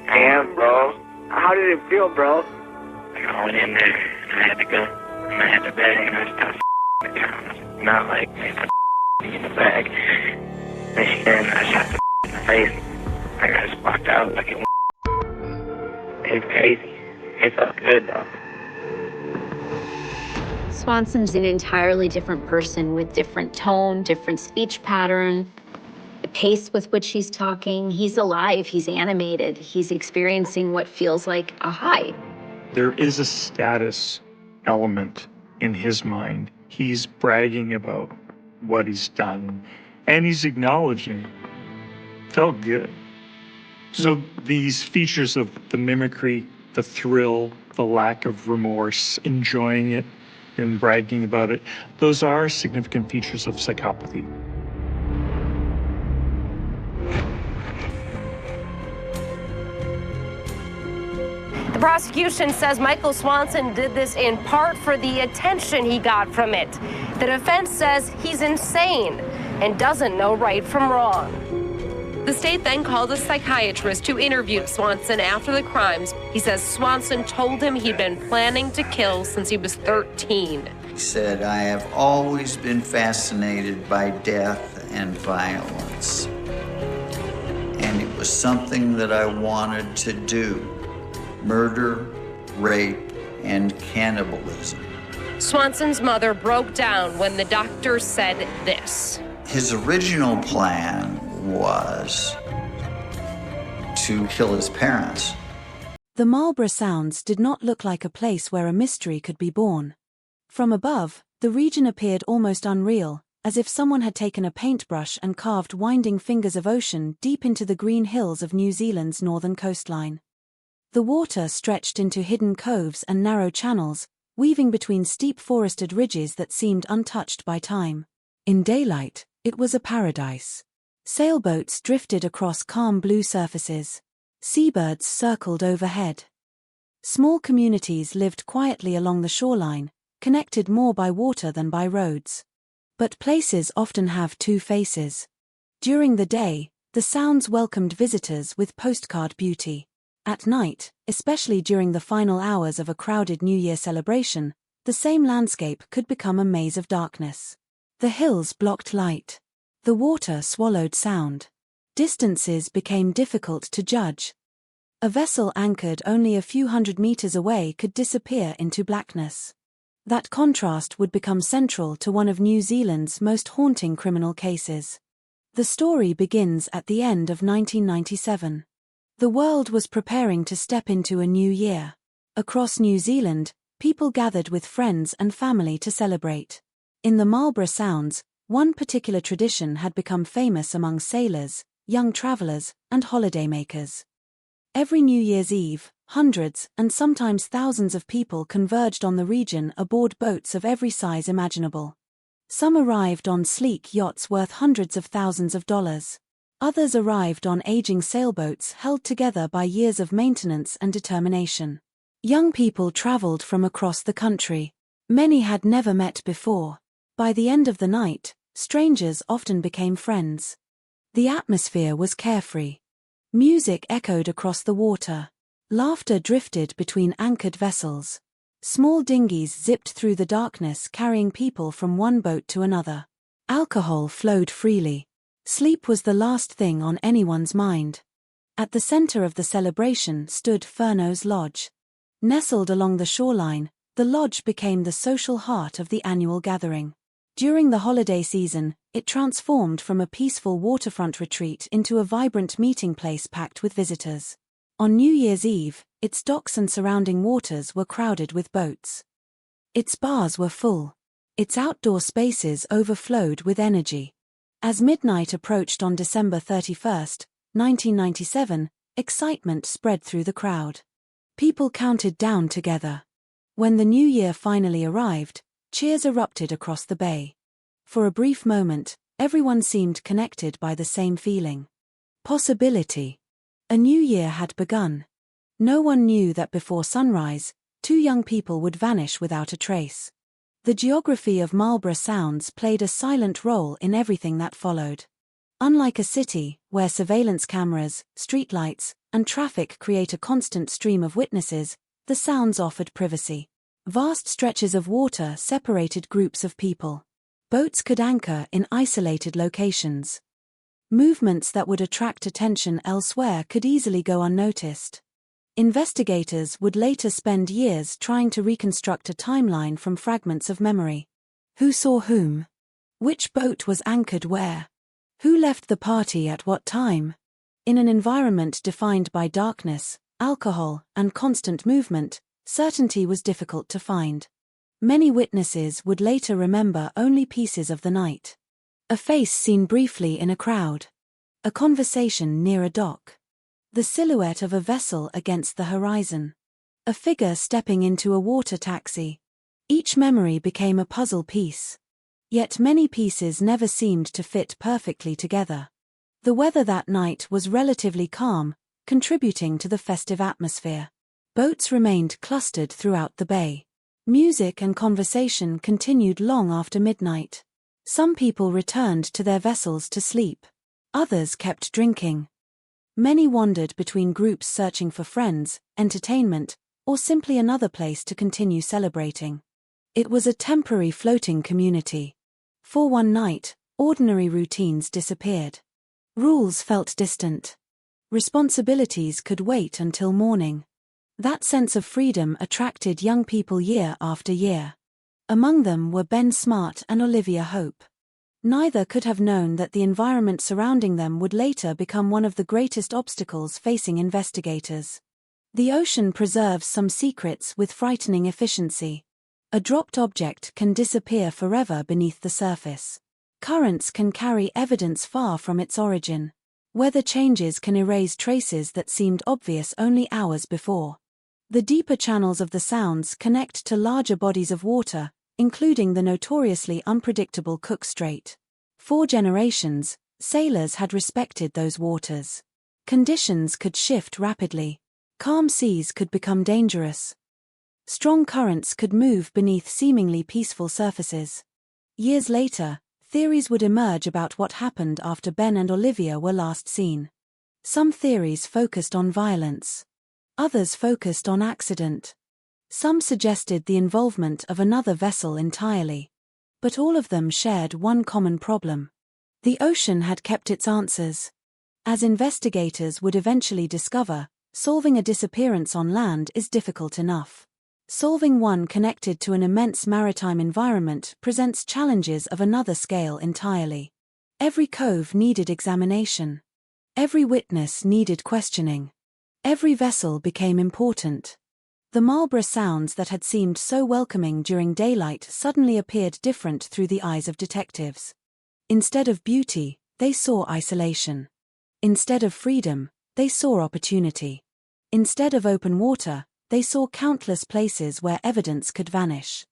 Damn, bro. How did it feel, bro? I went in there, and I had the gun, and I had the bag, and I just tossed the gun. Not like, man, put in the bag. And I shot the in the face. I just walked out like it was. It's crazy. It felt good, though. Swanson's an entirely different person with different tone, different speech pattern. The pace with which he's talking, he's alive, he's animated, he's experiencing what feels like a high. There is a status element in his mind. He's bragging about what he's done, and he's acknowledging felt good. So these features of the mimicry, the thrill, the lack of remorse, enjoying it and bragging about it, those are significant features of psychopathy. The prosecution says Michael Swanson did this in part for the attention he got from it. The defense says he's insane and doesn't know right from wrong. The state then called a psychiatrist who interviewed Swanson after the crimes. He says Swanson told him he'd been planning to kill since he was 13. He said, "I have always been fascinated by death and violence. And it was something that I wanted to do. Murder, rape, and cannibalism." Swanson's mother broke down when the doctor said this. His original plan was to kill his parents. The Marlborough Sounds did not look like a place where a mystery could be born. From above, the region appeared almost unreal, as if someone had taken a paintbrush and carved winding fingers of ocean deep into the green hills of New Zealand's northern coastline. The water stretched into hidden coves and narrow channels, weaving between steep forested ridges that seemed untouched by time. In daylight, it was a paradise. Sailboats drifted across calm blue surfaces. Seabirds circled overhead. Small communities lived quietly along the shoreline, connected more by water than by roads. But places often have two faces. During the day, the Sounds welcomed visitors with postcard beauty. At night, especially during the final hours of a crowded New Year celebration, the same landscape could become a maze of darkness. The hills blocked light. The water swallowed sound. Distances became difficult to judge. A vessel anchored only a few hundred meters away could disappear into blackness. That contrast would become central to one of New Zealand's most haunting criminal cases. The story begins at the end of 1997. The world was preparing to step into a new year. Across New Zealand, people gathered with friends and family to celebrate. In the Marlborough Sounds, one particular tradition had become famous among sailors, young travelers, and holidaymakers. Every New Year's Eve, hundreds and sometimes thousands of people converged on the region aboard boats of every size imaginable. Some arrived on sleek yachts worth hundreds of thousands of dollars. Others arrived on aging sailboats held together by years of maintenance and determination. Young people traveled from across the country. Many had never met before. By the end of the night, strangers often became friends. The atmosphere was carefree. Music echoed across the water. Laughter drifted between anchored vessels. Small dinghies zipped through the darkness carrying people from one boat to another. Alcohol flowed freely. Sleep was the last thing on anyone's mind. At the center of the celebration stood Furneaux's Lodge. Nestled along the shoreline, the lodge became the social heart of the annual gathering. During the holiday season, it transformed from a peaceful waterfront retreat into a vibrant meeting place packed with visitors. On New Year's Eve, its docks and surrounding waters were crowded with boats. Its bars were full. Its outdoor spaces overflowed with energy. As midnight approached on December 31st, 1997, excitement spread through the crowd. People counted down together. When the new year finally arrived, cheers erupted across the bay. For a brief moment, everyone seemed connected by the same feeling. Possibility. A new year had begun. No one knew that before sunrise, two young people would vanish without a trace. The geography of Marlborough Sounds played a silent role in everything that followed. Unlike a city, where surveillance cameras, streetlights, and traffic create a constant stream of witnesses, the Sounds offered privacy. Vast stretches of water separated groups of people. Boats could anchor in isolated locations. Movements that would attract attention elsewhere could easily go unnoticed. Investigators would later spend years trying to reconstruct a timeline from fragments of memory. Who saw whom? Which boat was anchored where? Who left the party at what time? In an environment defined by darkness, alcohol, and constant movement, certainty was difficult to find. Many witnesses would later remember only pieces of the night. A face seen briefly in a crowd. A conversation near a dock. The silhouette of a vessel against the horizon. A figure stepping into a water taxi. Each memory became a puzzle piece. Yet many pieces never seemed to fit perfectly together. The weather that night was relatively calm, contributing to the festive atmosphere. Boats remained clustered throughout the bay. Music and conversation continued long after midnight. Some people returned to their vessels to sleep. Others kept drinking. Many wandered between groups searching for friends, entertainment, or simply another place to continue celebrating. It was a temporary floating community. For one night, ordinary routines disappeared. Rules felt distant. Responsibilities could wait until morning. That sense of freedom attracted young people year after year. Among them were Ben Smart and Olivia Hope. Neither could have known that the environment surrounding them would later become one of the greatest obstacles facing investigators. The ocean preserves some secrets with frightening efficiency. A dropped object can disappear forever beneath the surface. Currents can carry evidence far from its origin. Weather changes can erase traces that seemed obvious only hours before. The deeper channels of the sounds connect to larger bodies of water, including the notoriously unpredictable Cook Strait. For generations, sailors had respected those waters. Conditions could shift rapidly. Calm seas could become dangerous. Strong currents could move beneath seemingly peaceful surfaces. Years later, theories would emerge about what happened after Ben and Olivia were last seen. Some theories focused on violence. Others focused on accident. Some suggested the involvement of another vessel entirely. But all of them shared one common problem. The ocean had kept its answers. As investigators would eventually discover, solving a disappearance on land is difficult enough. Solving one connected to an immense maritime environment presents challenges of another scale entirely. Every cove needed examination. Every witness needed questioning. Every vessel became important. The Marlborough Sounds that had seemed so welcoming during daylight suddenly appeared different through the eyes of detectives. Instead of beauty, they saw isolation. Instead of freedom, they saw opportunity. Instead of open water, they saw countless places where evidence could vanish.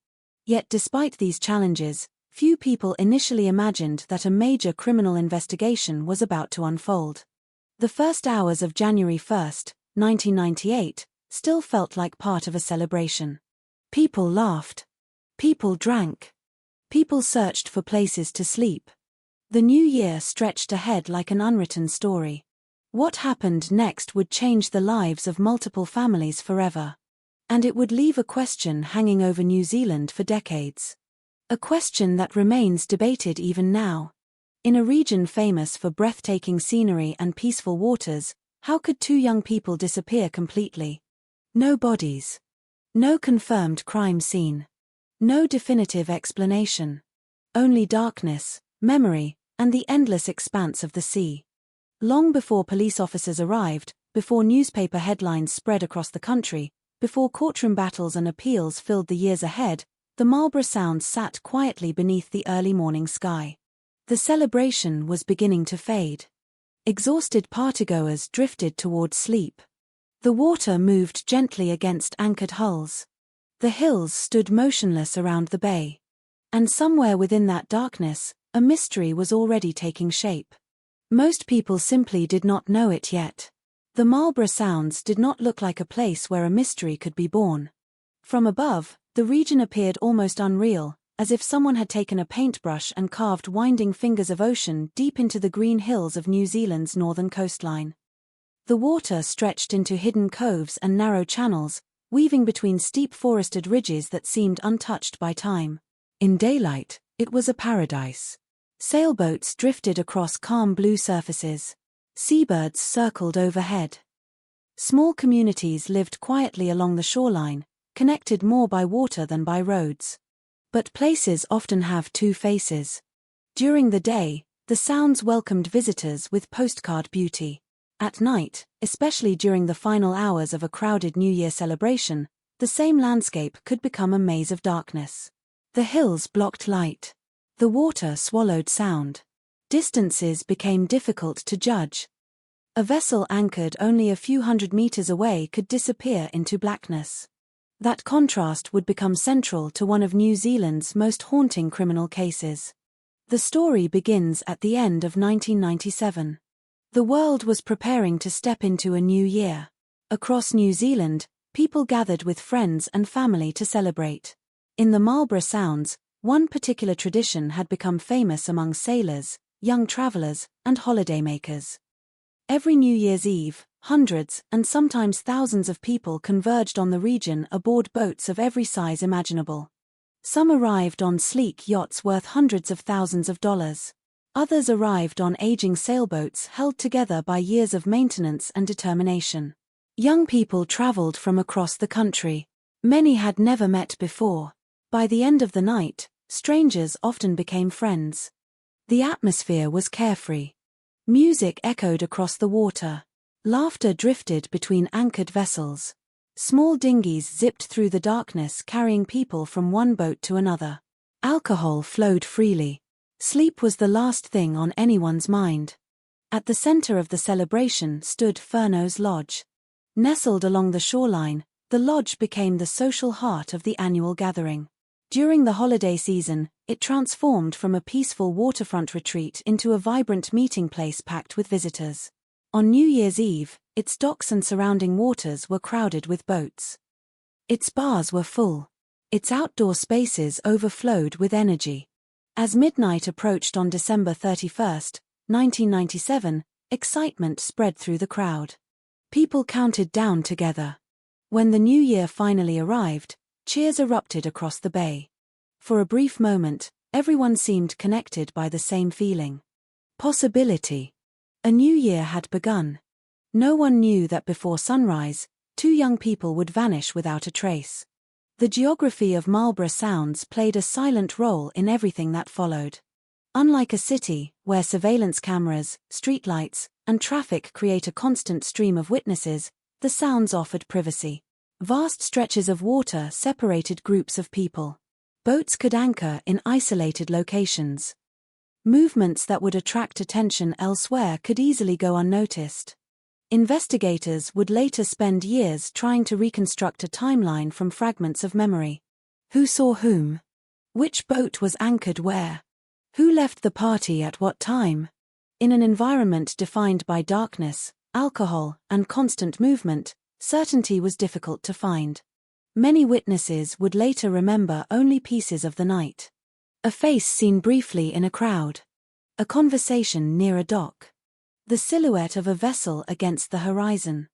Yet despite these challenges, few people initially imagined that a major criminal investigation was about to unfold. The first hours of January 1, 1998, still felt like part of a celebration. People laughed. People drank. People searched for places to sleep. The new year stretched ahead like an unwritten story. What happened next would change the lives of multiple families forever. And it would leave a question hanging over New Zealand for decades. A question that remains debated even now. In a region famous for breathtaking scenery and peaceful waters, how could two young people disappear completely? No bodies. No confirmed crime scene. No definitive explanation. Only darkness, memory, and the endless expanse of the sea. Long before police officers arrived, before newspaper headlines spread across the country, before courtroom battles and appeals filled the years ahead, the Marlborough Sounds sat quietly beneath the early morning sky. The celebration was beginning to fade. Exhausted partygoers drifted toward sleep. The water moved gently against anchored hulls. The hills stood motionless around the bay. And somewhere within that darkness, a mystery was already taking shape. Most people simply did not know it yet. The Marlborough Sounds did not look like a place where a mystery could be born. From above, the region appeared almost unreal, as if someone had taken a paintbrush and carved winding fingers of ocean deep into the green hills of New Zealand's northern coastline. The water stretched into hidden coves and narrow channels, weaving between steep forested ridges that seemed untouched by time. In daylight, it was a paradise. Sailboats drifted across calm blue surfaces. Seabirds circled overhead. Small communities lived quietly along the shoreline, connected more by water than by roads. But places often have two faces. During the day, the Sounds welcomed visitors with postcard beauty. At night, especially during the final hours of a crowded New Year celebration, the same landscape could become a maze of darkness. The hills blocked light. The water swallowed sound. Distances became difficult to judge. A vessel anchored only a few hundred meters away could disappear into blackness. That contrast would become central to one of New Zealand's most haunting criminal cases. The story begins at the end of 1997. The world was preparing to step into a new year. Across New Zealand, people gathered with friends and family to celebrate. In the Marlborough Sounds, one particular tradition had become famous among sailors, young travelers, and holidaymakers. Every New Year's Eve, hundreds and sometimes thousands of people converged on the region aboard boats of every size imaginable. Some arrived on sleek yachts worth hundreds of thousands of dollars. Others arrived on aging sailboats held together by years of maintenance and determination. Young people traveled from across the country. Many had never met before. By the end of the night, strangers often became friends. The atmosphere was carefree. Music echoed across the water. Laughter drifted between anchored vessels. Small dinghies zipped through the darkness carrying people from one boat to another. Alcohol flowed freely. Sleep was the last thing on anyone's mind. At the center of the celebration stood Furneaux's Lodge. Nestled along the shoreline, the lodge became the social heart of the annual gathering. During the holiday season, it transformed from a peaceful waterfront retreat into a vibrant meeting place packed with visitors. On New Year's Eve, its docks and surrounding waters were crowded with boats. Its bars were full. Its outdoor spaces overflowed with energy. As midnight approached on December 31st, 1997, excitement spread through the crowd. People counted down together. When the new year finally arrived, cheers erupted across the bay. For a brief moment, everyone seemed connected by the same feeling. Possibility. A new year had begun. No one knew that before sunrise, two young people would vanish without a trace. The geography of Marlborough Sounds played a silent role in everything that followed. Unlike a city, where surveillance cameras, streetlights, and traffic create a constant stream of witnesses, the Sounds offered privacy. Vast stretches of water separated groups of people. Boats could anchor in isolated locations. Movements that would attract attention elsewhere could easily go unnoticed. Investigators would later spend years trying to reconstruct a timeline from fragments of memory. Who saw whom? Which boat was anchored where? Who left the party at what time? In an environment defined by darkness, alcohol, and constant movement, certainty was difficult to find. Many witnesses would later remember only pieces of the night. A face seen briefly in a crowd. A conversation near a dock. The silhouette of a vessel against the horizon.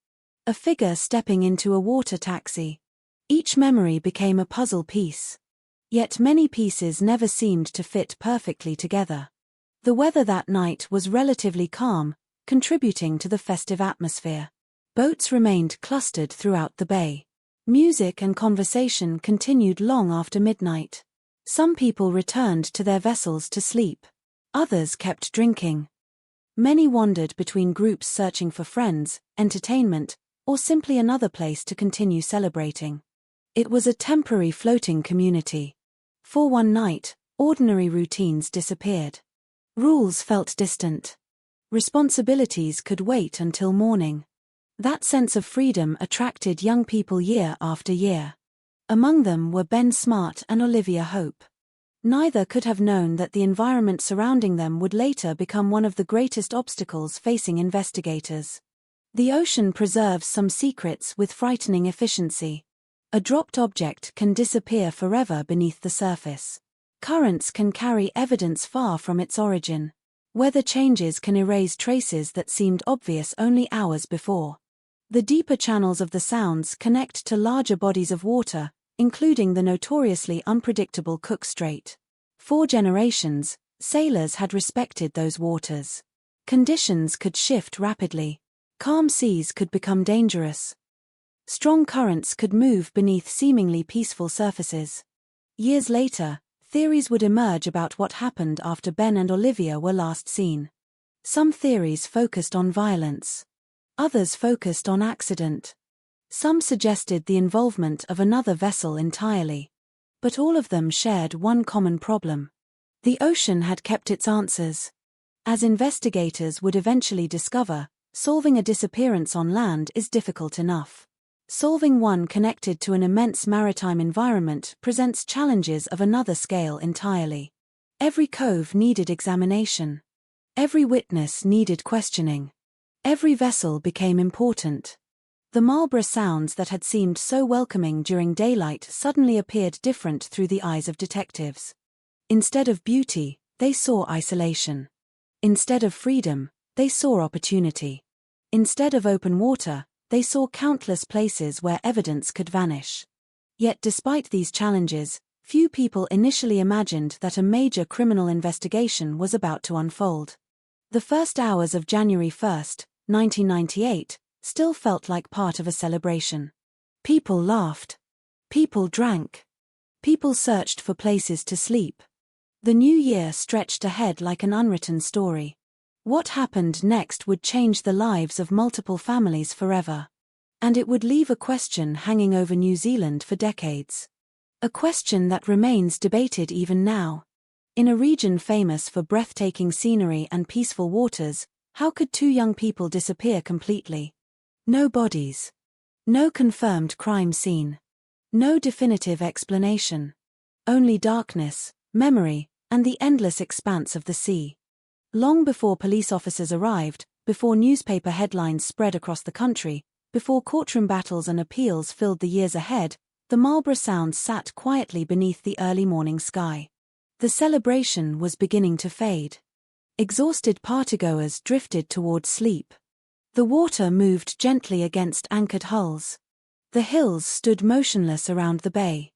A figure stepping into a water taxi. Each memory became a puzzle piece. Yet many pieces never seemed to fit perfectly together. The weather that night was relatively calm, contributing to the festive atmosphere. Boats remained clustered throughout the bay. Music and conversation continued long after midnight. Some people returned to their vessels to sleep. Others kept drinking. Many wandered between groups searching for friends, entertainment, or simply another place to continue celebrating. It was a temporary floating community. For one night, ordinary routines disappeared. Rules felt distant. Responsibilities could wait until morning. That sense of freedom attracted young people year after year. Among them were Ben Smart and Olivia Hope. Neither could have known that the environment surrounding them would later become one of the greatest obstacles facing investigators. The ocean preserves some secrets with frightening efficiency. A dropped object can disappear forever beneath the surface. Currents can carry evidence far from its origin. Weather changes can erase traces that seemed obvious only hours before. The deeper channels of the Sounds connect to larger bodies of water, including the notoriously unpredictable Cook Strait. For generations, sailors had respected those waters. Conditions could shift rapidly. Calm seas could become dangerous. Strong currents could move beneath seemingly peaceful surfaces. Years later, theories would emerge about what happened after Ben and Olivia were last seen. Some theories focused on violence. Others focused on accident. Some suggested the involvement of another vessel entirely. But all of them shared one common problem. The ocean had kept its answers. As investigators would eventually discover, solving a disappearance on land is difficult enough. Solving one connected to an immense maritime environment presents challenges of another scale entirely. Every cove needed examination. Every witness needed questioning. Every vessel became important. The Marlborough Sounds that had seemed so welcoming during daylight suddenly appeared different through the eyes of detectives. Instead of beauty, they saw isolation. Instead of freedom, they saw opportunity. Instead of open water, they saw countless places where evidence could vanish. Yet despite these challenges, few people initially imagined that a major criminal investigation was about to unfold. The first hours of January 1, 1998, still felt like part of a celebration. People laughed. People drank. People searched for places to sleep. The new year stretched ahead like an unwritten story. What happened next would change the lives of multiple families forever. And it would leave a question hanging over New Zealand for decades. A question that remains debated even now. In a region famous for breathtaking scenery and peaceful waters, how could two young people disappear completely? No bodies. No confirmed crime scene. No definitive explanation. Only darkness, memory, and the endless expanse of the sea. Long before police officers arrived, before newspaper headlines spread across the country, before courtroom battles and appeals filled the years ahead, the Marlborough Sounds sat quietly beneath the early morning sky. The celebration was beginning to fade. Exhausted partygoers drifted toward sleep. The water moved gently against anchored hulls. The hills stood motionless around the bay.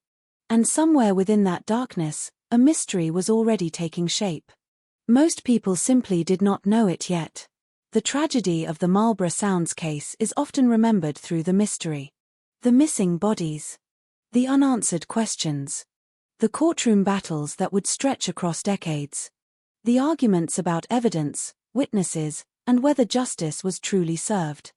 And somewhere within that darkness, a mystery was already taking shape. Most people simply did not know it yet. The tragedy of the Marlborough Sounds case is often remembered through the mystery. The missing bodies. The unanswered questions. The courtroom battles that would stretch across decades. The arguments about evidence, witnesses, and whether justice was truly served.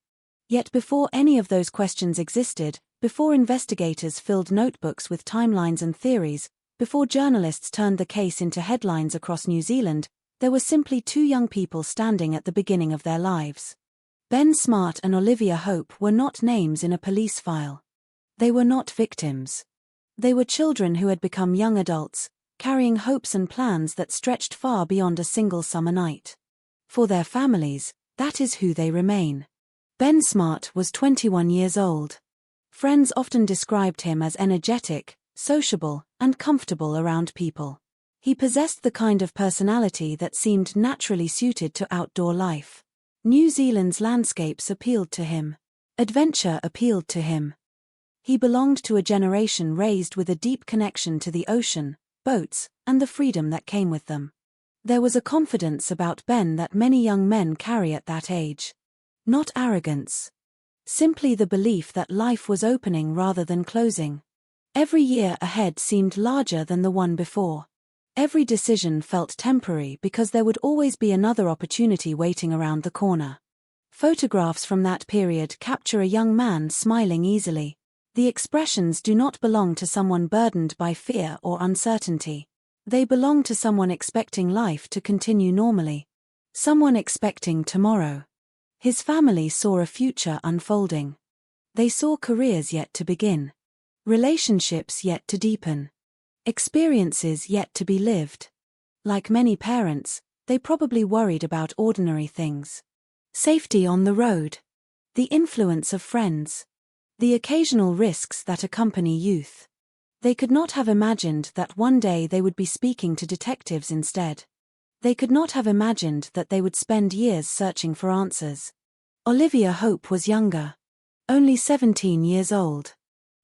Yet before any of those questions existed, before investigators filled notebooks with timelines and theories, before journalists turned the case into headlines across New Zealand, there were simply two young people standing at the beginning of their lives. Ben Smart and Olivia Hope were not names in a police file. They were not victims. They were children who had become young adults, carrying hopes and plans that stretched far beyond a single summer night. For their families, that is who they remain. Ben Smart was 21 years old. Friends often described him as energetic, sociable, and comfortable around people. He possessed the kind of personality that seemed naturally suited to outdoor life. New Zealand's landscapes appealed to him. Adventure appealed to him. He belonged to a generation raised with a deep connection to the ocean, boats, and the freedom that came with them. There was a confidence about Ben that many young men carry at that age. Not arrogance. Simply the belief that life was opening rather than closing. Every year ahead seemed larger than the one before. Every decision felt temporary because there would always be another opportunity waiting around the corner. Photographs from that period capture a young man smiling easily. The expressions do not belong to someone burdened by fear or uncertainty. They belong to someone expecting life to continue normally. Someone expecting tomorrow. His family saw a future unfolding. They saw careers yet to begin. Relationships yet to deepen. Experiences yet to be lived. Like many parents, they probably worried about ordinary things. Safety on the road. The influence of friends. The occasional risks that accompany youth. They could not have imagined that one day they would be speaking to detectives instead. They could not have imagined that they would spend years searching for answers. Olivia Hope was younger. Only 17 years old.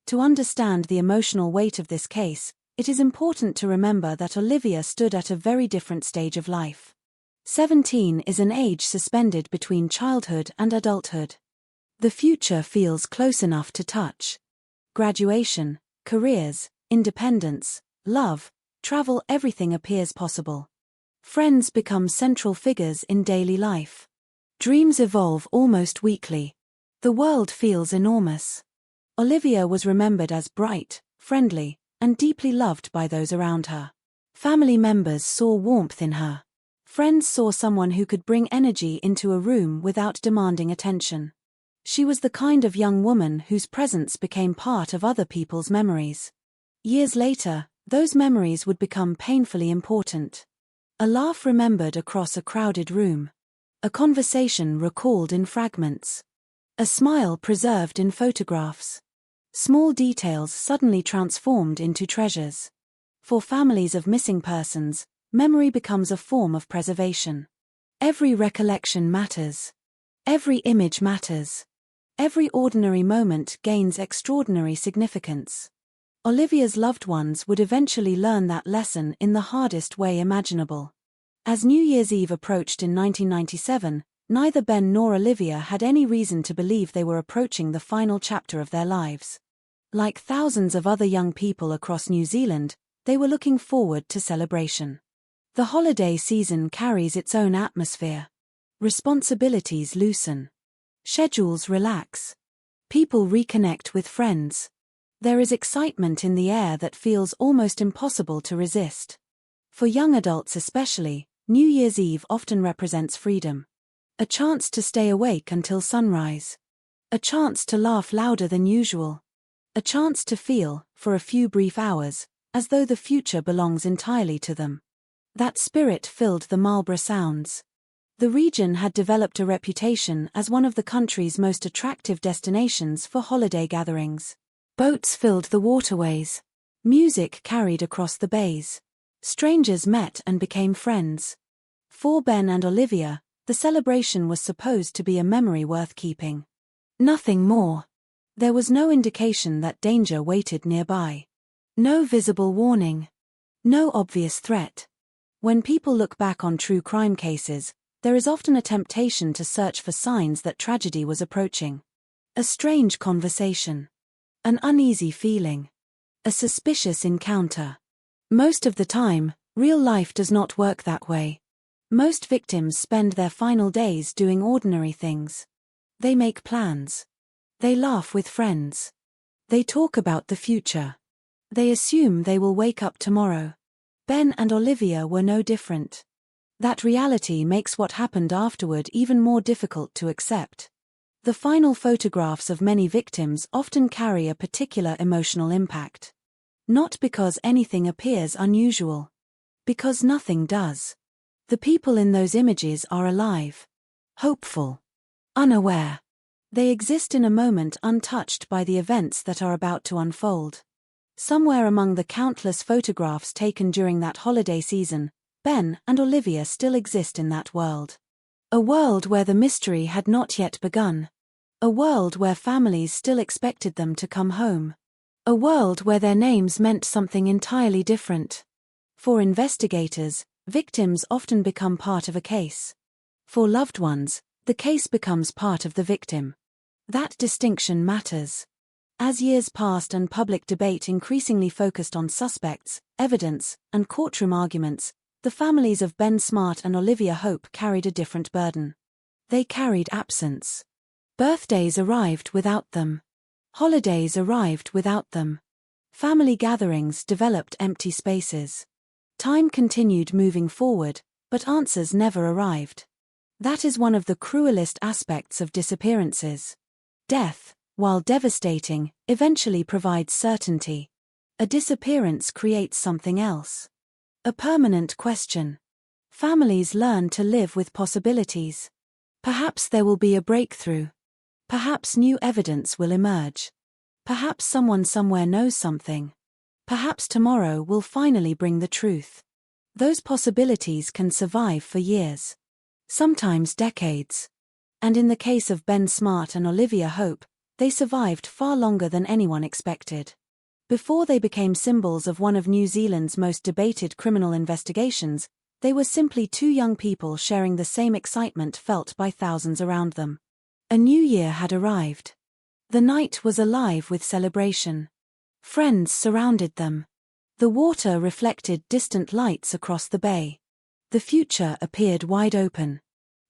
To understand the emotional weight of this case, it is important to remember that Olivia stood at a very different stage of life. 17 is an age suspended between childhood and adulthood. The future feels close enough to touch. Graduation, careers, independence, love, travel, everything appears possible. Friends become central figures in daily life. Dreams evolve almost weekly. The world feels enormous. Olivia was remembered as bright, friendly, and deeply loved by those around her. Family members saw warmth in her. Friends saw someone who could bring energy into a room without demanding attention. She was the kind of young woman whose presence became part of other people's memories. Years later, those memories would become painfully important. A laugh remembered across a crowded room. A conversation recalled in fragments. A smile preserved in photographs. Small details suddenly transformed into treasures. For families of missing persons, memory becomes a form of preservation. Every recollection matters. Every image matters. Every ordinary moment gains extraordinary significance. Olivia's loved ones would eventually learn that lesson in the hardest way imaginable. As New Year's Eve approached in 1997, neither Ben nor Olivia had any reason to believe they were approaching the final chapter of their lives. Like thousands of other young people across New Zealand, they were looking forward to celebration. The holiday season carries its own atmosphere. Responsibilities loosen. Schedules relax. People reconnect with friends. There is excitement in the air that feels almost impossible to resist. For young adults especially, New Year's Eve often represents freedom. A chance to stay awake until sunrise. A chance to laugh louder than usual. A chance to feel, for a few brief hours, as though the future belongs entirely to them. That spirit filled the Marlborough Sounds. The region had developed a reputation as one of the country's most attractive destinations for holiday gatherings. Boats filled the waterways. Music carried across the bays. Strangers met and became friends. For Ben and Olivia, the celebration was supposed to be a memory worth keeping. Nothing more. There was no indication that danger waited nearby. No visible warning. No obvious threat. When people look back on true crime cases, there is often a temptation to search for signs that tragedy was approaching. A strange conversation. An uneasy feeling. A suspicious encounter. Most of the time, real life does not work that way. Most victims spend their final days doing ordinary things. They make plans. They laugh with friends. They talk about the future. They assume they will wake up tomorrow. Ben and Olivia were no different. That reality makes what happened afterward even more difficult to accept. The final photographs of many victims often carry a particular emotional impact. Not because anything appears unusual. Because nothing does. The people in those images are alive. Hopeful. Unaware. They exist in a moment untouched by the events that are about to unfold. Somewhere among the countless photographs taken during that holiday season, Ben and Olivia still exist in that world. A world where the mystery had not yet begun. A world where families still expected them to come home. A world where their names meant something entirely different. For investigators, victims often become part of a case. For loved ones, the case becomes part of the victim. That distinction matters. As years passed and public debate increasingly focused on suspects, evidence, and courtroom arguments, the families of Ben Smart and Olivia Hope carried a different burden. They carried absence. Birthdays arrived without them. Holidays arrived without them. Family gatherings developed empty spaces. Time continued moving forward, but answers never arrived. That is one of the cruelest aspects of disappearances. Death, while devastating, eventually provides certainty. A disappearance creates something else. A permanent question. Families learn to live with possibilities. Perhaps there will be a breakthrough. Perhaps new evidence will emerge. Perhaps someone somewhere knows something. Perhaps tomorrow will finally bring the truth. Those possibilities can survive for years. Sometimes decades. And in the case of Ben Smart and Olivia Hope, they survived far longer than anyone expected. Before they became symbols of one of New Zealand's most debated criminal investigations, they were simply two young people sharing the same excitement felt by thousands around them. A new year had arrived. The night was alive with celebration. Friends surrounded them. The water reflected distant lights across the bay. The future appeared wide open.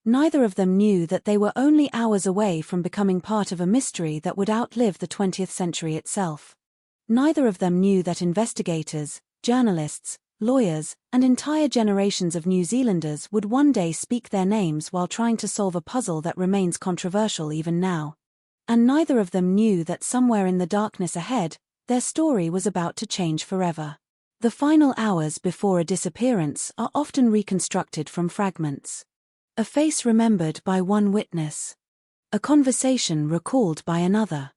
Neither of them knew that they were only hours away from becoming part of a mystery that would outlive the 20th century itself. Neither of them knew that investigators, journalists, lawyers, and entire generations of New Zealanders would one day speak their names while trying to solve a puzzle that remains controversial even now. And neither of them knew that somewhere in the darkness ahead, their story was about to change forever. The final hours before a disappearance are often reconstructed from fragments. A face remembered by one witness. A conversation recalled by another.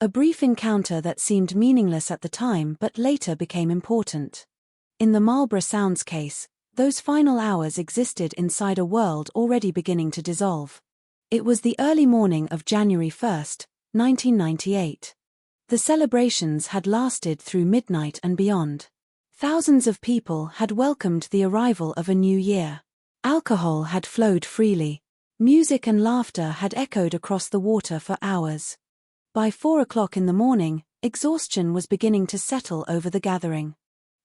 A brief encounter that seemed meaningless at the time but later became important. In the Marlborough Sounds case, those final hours existed inside a world already beginning to dissolve. It was the early morning of January 1, 1998. The celebrations had lasted through midnight and beyond. Thousands of people had welcomed the arrival of a new year. Alcohol had flowed freely. Music and laughter had echoed across the water for hours. By 4 o'clock in the morning, exhaustion was beginning to settle over the gathering.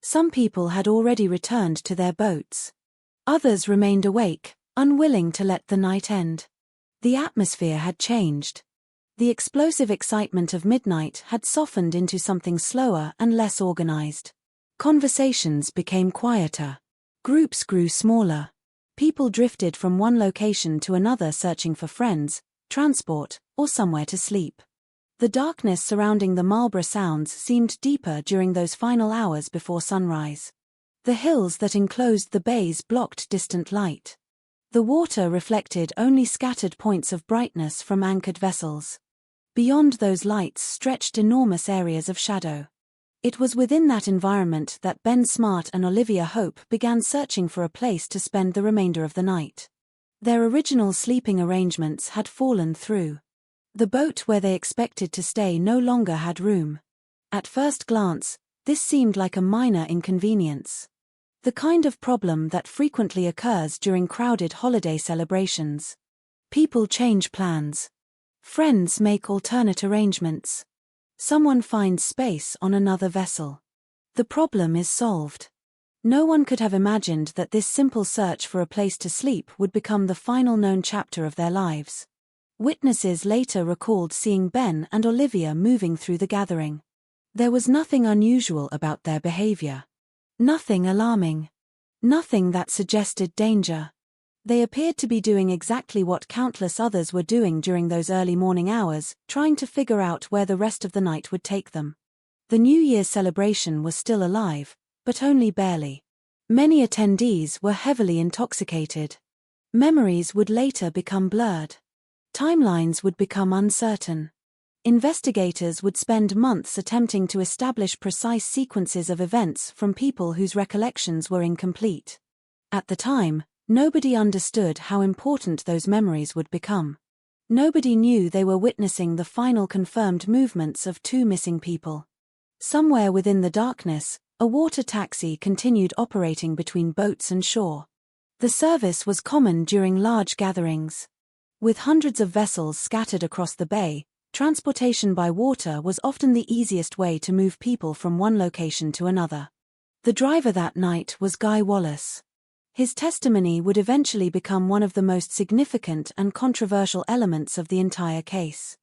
Some people had already returned to their boats. Others remained awake, unwilling to let the night end. The atmosphere had changed. The explosive excitement of midnight had softened into something slower and less organized. Conversations became quieter. Groups grew smaller. People drifted from one location to another searching for friends, transport, or somewhere to sleep. The darkness surrounding the Marlborough Sounds seemed deeper during those final hours before sunrise. The hills that enclosed the bays blocked distant light. The water reflected only scattered points of brightness from anchored vessels. Beyond those lights stretched enormous areas of shadow. It was within that environment that Ben Smart and Olivia Hope began searching for a place to spend the remainder of the night. Their original sleeping arrangements had fallen through. The boat where they expected to stay no longer had room. At first glance, this seemed like a minor inconvenience. The kind of problem that frequently occurs during crowded holiday celebrations. People change plans. Friends make alternate arrangements. Someone finds space on another vessel. The problem is solved. No one could have imagined that this simple search for a place to sleep would become the final known chapter of their lives. Witnesses later recalled seeing Ben and Olivia moving through the gathering. There was nothing unusual about their behavior. Nothing alarming. Nothing that suggested danger. They appeared to be doing exactly what countless others were doing during those early morning hours, trying to figure out where the rest of the night would take them. The New Year's celebration was still alive, but only barely. Many attendees were heavily intoxicated. Memories would later become blurred. Timelines would become uncertain. Investigators would spend months attempting to establish precise sequences of events from people whose recollections were incomplete. At the time, nobody understood how important those memories would become. Nobody knew they were witnessing the final confirmed movements of two missing people. Somewhere within the darkness, a water taxi continued operating between boats and shore. The service was common during large gatherings. With hundreds of vessels scattered across the bay, transportation by water was often the easiest way to move people from one location to another. The driver that night was Guy Wallace. His testimony would eventually become one of the most significant and controversial elements of the entire case.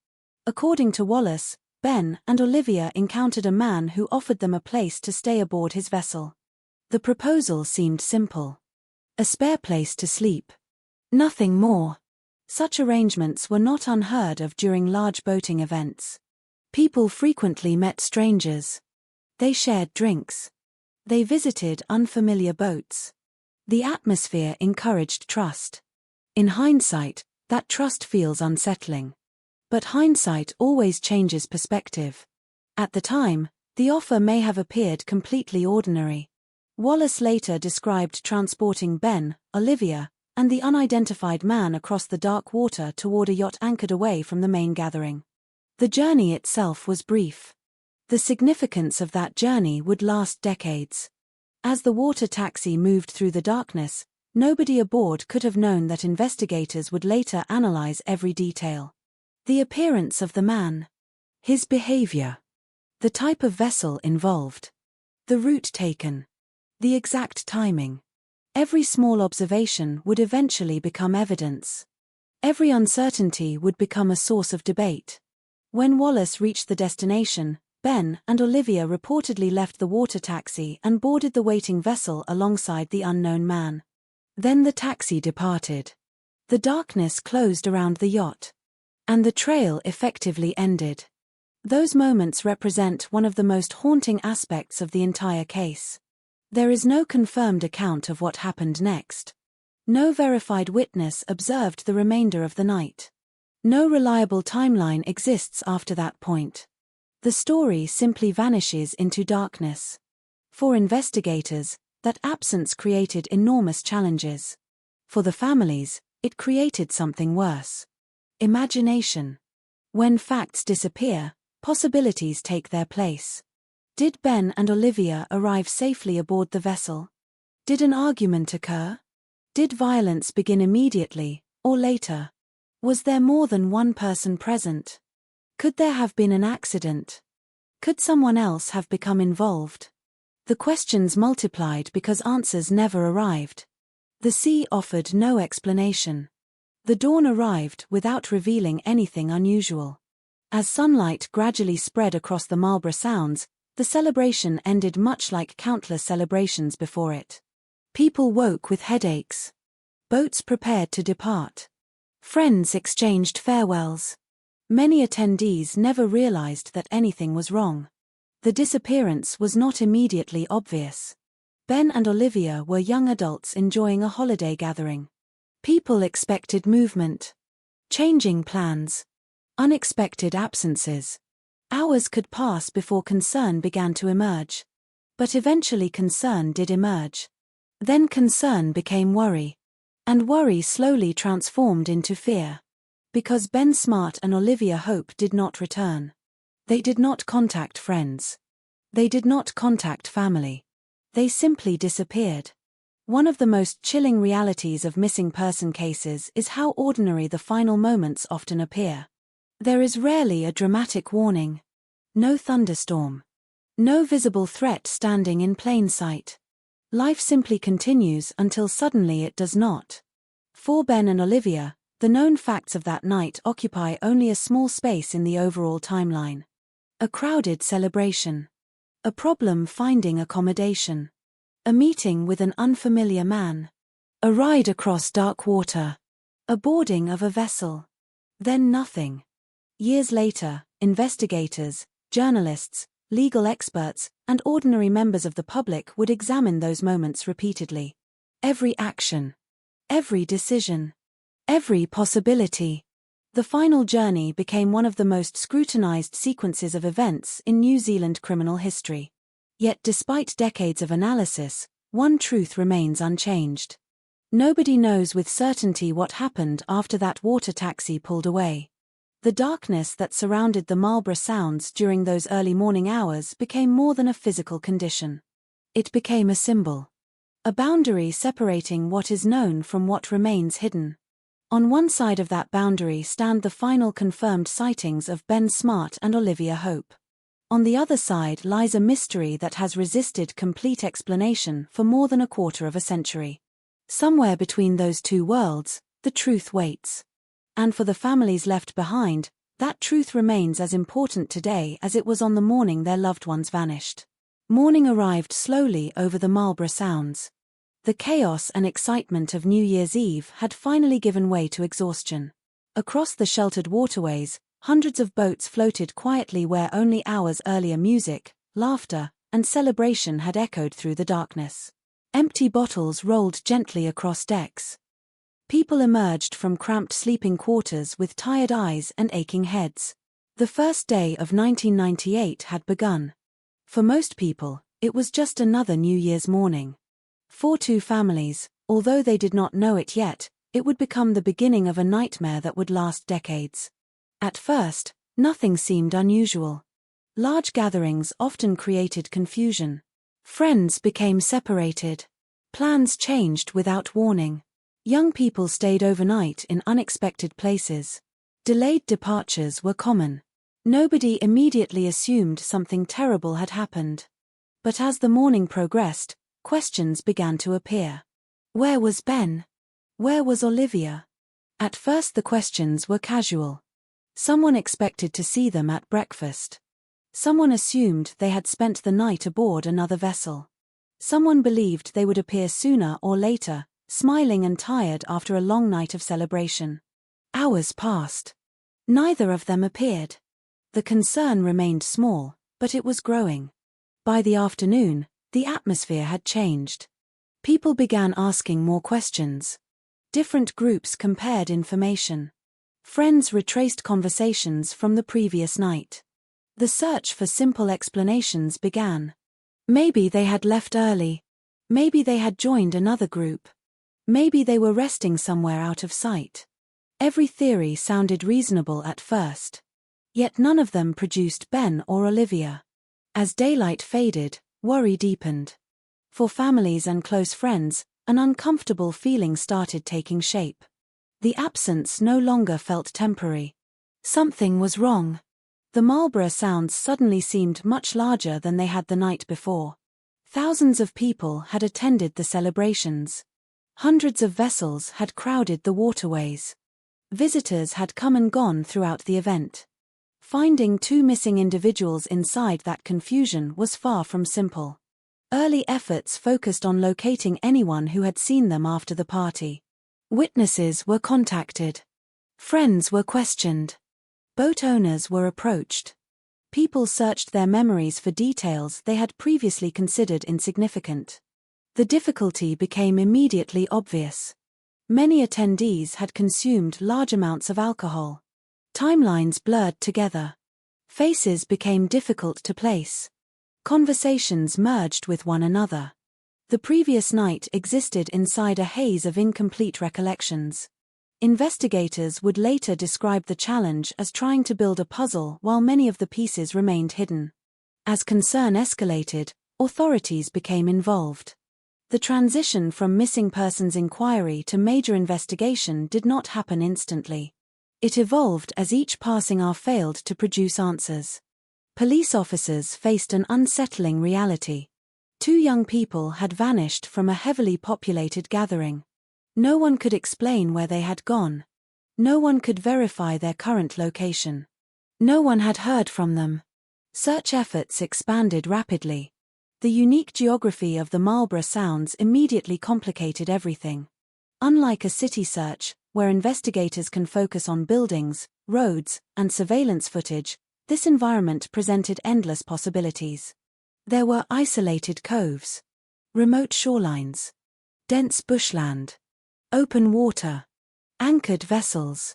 According to Wallace, Ben and Olivia encountered a man who offered them a place to stay aboard his vessel. The proposal seemed simple. A spare place to sleep. Nothing more. Such arrangements were not unheard of during large boating events. People frequently met strangers. They shared drinks. They visited unfamiliar boats. The atmosphere encouraged trust. In hindsight, that trust feels unsettling. But hindsight always changes perspective. At the time, the offer may have appeared completely ordinary. Wallace later described transporting Ben, Olivia, and the unidentified man across the dark water toward a yacht anchored away from the main gathering. The journey itself was brief. The significance of that journey would last decades. As the water taxi moved through the darkness, nobody aboard could have known that investigators would later analyze every detail. The appearance of the man. His behavior. The type of vessel involved. The route taken. The exact timing. Every small observation would eventually become evidence. Every uncertainty would become a source of debate. When Wallace reached the destination, Ben and Olivia reportedly left the water taxi and boarded the waiting vessel alongside the unknown man. Then the taxi departed. The darkness closed around the yacht. And the trail effectively ended. Those moments represent one of the most haunting aspects of the entire case. There is no confirmed account of what happened next. No verified witness observed the remainder of the night. No reliable timeline exists after that point. The story simply vanishes into darkness. For investigators, that absence created enormous challenges. For the families, it created something worse. Imagination. When facts disappear, possibilities take their place. Did Ben and Olivia arrive safely aboard the vessel? Did an argument occur? Did violence begin immediately, or later? Was there more than one person present? Could there have been an accident? Could someone else have become involved? The questions multiplied because answers never arrived. The sea offered no explanation. The dawn arrived without revealing anything unusual. As sunlight gradually spread across the Marlborough Sounds, the celebration ended much like countless celebrations before it. People woke with headaches. Boats prepared to depart. Friends exchanged farewells. Many attendees never realized that anything was wrong. The disappearance was not immediately obvious. Ben and Olivia were young adults enjoying a holiday gathering. People expected movement. Changing plans. Unexpected absences. Hours could pass before concern began to emerge. But eventually concern did emerge. Then concern became worry. And worry slowly transformed into fear. Because Ben Smart and Olivia Hope did not return. They did not contact friends. They did not contact family. They simply disappeared. One of the most chilling realities of missing person cases is how ordinary the final moments often appear. There is rarely a dramatic warning. No thunderstorm. No visible threat standing in plain sight. Life simply continues until suddenly it does not. For Ben and Olivia, the known facts of that night occupy only a small space in the overall timeline. A crowded celebration. A problem finding accommodation. A meeting with an unfamiliar man. A ride across dark water. A boarding of a vessel. Then nothing. Years later, investigators, journalists, legal experts, and ordinary members of the public would examine those moments repeatedly. Every action. Every decision. Every possibility. The final journey became one of the most scrutinized sequences of events in New Zealand criminal history. Yet despite decades of analysis, one truth remains unchanged. Nobody knows with certainty what happened after that water taxi pulled away. The darkness that surrounded the Marlborough Sounds during those early morning hours became more than a physical condition. It became a symbol. A boundary separating what is known from what remains hidden. On one side of that boundary stand the final confirmed sightings of Ben Smart and Olivia Hope. On the other side lies a mystery that has resisted complete explanation for more than a quarter of a century. Somewhere between those two worlds, the truth waits. And for the families left behind, that truth remains as important today as it was on the morning their loved ones vanished. Morning arrived slowly over the Marlborough Sounds. The chaos and excitement of New Year's Eve had finally given way to exhaustion. Across the sheltered waterways, hundreds of boats floated quietly where only hours earlier music, laughter, and celebration had echoed through the darkness. Empty bottles rolled gently across decks. People emerged from cramped sleeping quarters with tired eyes and aching heads. The first day of 1998 had begun. For most people, it was just another New Year's morning. For two families, although they did not know it yet, it would become the beginning of a nightmare that would last decades. At first, nothing seemed unusual. Large gatherings often created confusion. Friends became separated. Plans changed without warning. Young people stayed overnight in unexpected places. Delayed departures were common. Nobody immediately assumed something terrible had happened. But as the morning progressed, questions began to appear. Where was Ben? Where was Olivia? At first the questions were casual. Someone expected to see them at breakfast. Someone assumed they had spent the night aboard another vessel. Someone believed they would appear sooner or later, smiling and tired after a long night of celebration. Hours passed. Neither of them appeared. The concern remained small, but it was growing. By the afternoon, the atmosphere had changed. People began asking more questions. Different groups compared information. Friends retraced conversations from the previous night. The search for simple explanations began. Maybe they had left early. Maybe they had joined another group. Maybe they were resting somewhere out of sight. Every theory sounded reasonable at first. Yet none of them produced Ben or Olivia. As daylight faded, worry deepened. For families and close friends, an uncomfortable feeling started taking shape. The absence no longer felt temporary. Something was wrong. The Marlborough Sounds suddenly seemed much larger than they had the night before. Thousands of people had attended the celebrations. Hundreds of vessels had crowded the waterways. Visitors had come and gone throughout the event. Finding two missing individuals inside that confusion was far from simple. Early efforts focused on locating anyone who had seen them after the party. Witnesses were contacted. Friends were questioned. Boat owners were approached. People searched their memories for details they had previously considered insignificant. The difficulty became immediately obvious. Many attendees had consumed large amounts of alcohol. Timelines blurred together. Faces became difficult to place. Conversations merged with one another. The previous night existed inside a haze of incomplete recollections. Investigators would later describe the challenge as trying to build a puzzle while many of the pieces remained hidden. As concern escalated, authorities became involved. The transition from missing persons inquiry to major investigation did not happen instantly. It evolved as each passing hour failed to produce answers. Police officers faced an unsettling reality. Two young people had vanished from a heavily populated gathering. No one could explain where they had gone. No one could verify their current location. No one had heard from them. Search efforts expanded rapidly. The unique geography of the Marlborough Sounds immediately complicated everything. Unlike a city search, where investigators can focus on buildings, roads, and surveillance footage, this environment presented endless possibilities. There were isolated coves, remote shorelines, dense bushland, open water, anchored vessels,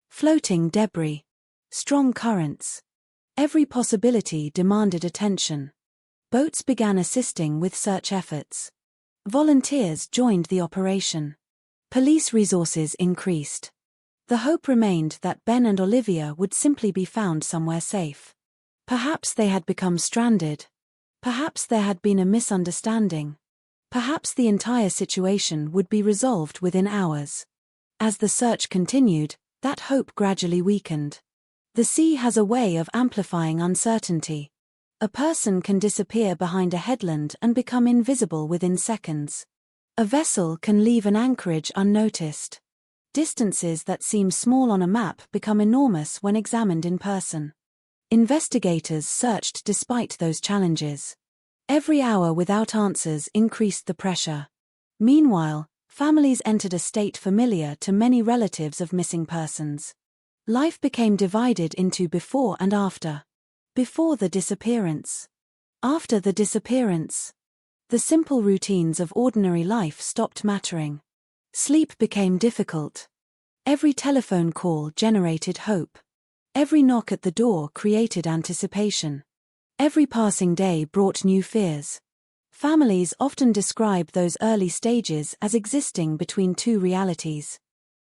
floating debris, strong currents. Every possibility demanded attention. Boats began assisting with search efforts. Volunteers joined the operation. Police resources increased. The hope remained that Ben and Olivia would simply be found somewhere safe. Perhaps they had become stranded. Perhaps there had been a misunderstanding. Perhaps the entire situation would be resolved within hours. As the search continued, that hope gradually weakened. The sea has a way of amplifying uncertainty. A person can disappear behind a headland and become invisible within seconds. A vessel can leave an anchorage unnoticed. Distances that seem small on a map become enormous when examined in person. Investigators searched despite those challenges. Every hour without answers increased the pressure. Meanwhile, families entered a state familiar to many relatives of missing persons. Life became divided into before and after. Before the disappearance. After the disappearance. The simple routines of ordinary life stopped mattering. Sleep became difficult. Every telephone call generated hope. Every knock at the door created anticipation. Every passing day brought new fears. Families often describe those early stages as existing between two realities.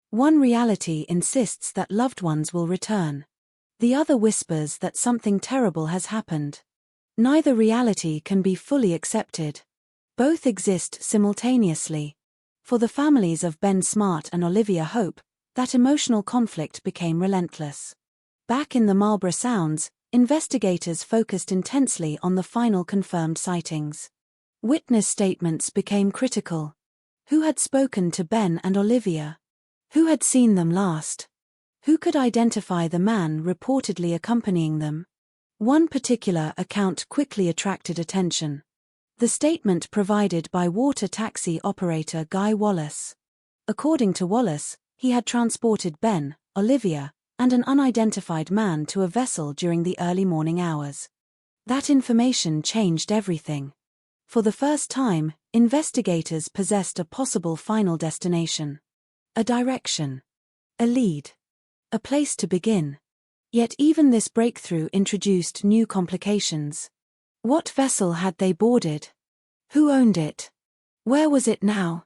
One reality insists that loved ones will return. The other whispers that something terrible has happened. Neither reality can be fully accepted. Both exist simultaneously. For the families of Ben Smart and Olivia Hope, that emotional conflict became relentless. Back in the Marlborough Sounds, investigators focused intensely on the final confirmed sightings. Witness statements became critical. Who had spoken to Ben and Olivia? Who had seen them last? Who could identify the man reportedly accompanying them? One particular account quickly attracted attention. The statement provided by water taxi operator Guy Wallace. According to Wallace, he had transported Ben, Olivia, and an unidentified man to a vessel during the early morning hours. That information changed everything. For the first time, investigators possessed a possible final destination. A direction. A lead. A place to begin. Yet even this breakthrough introduced new complications. What vessel had they boarded? Who owned it? Where was it now?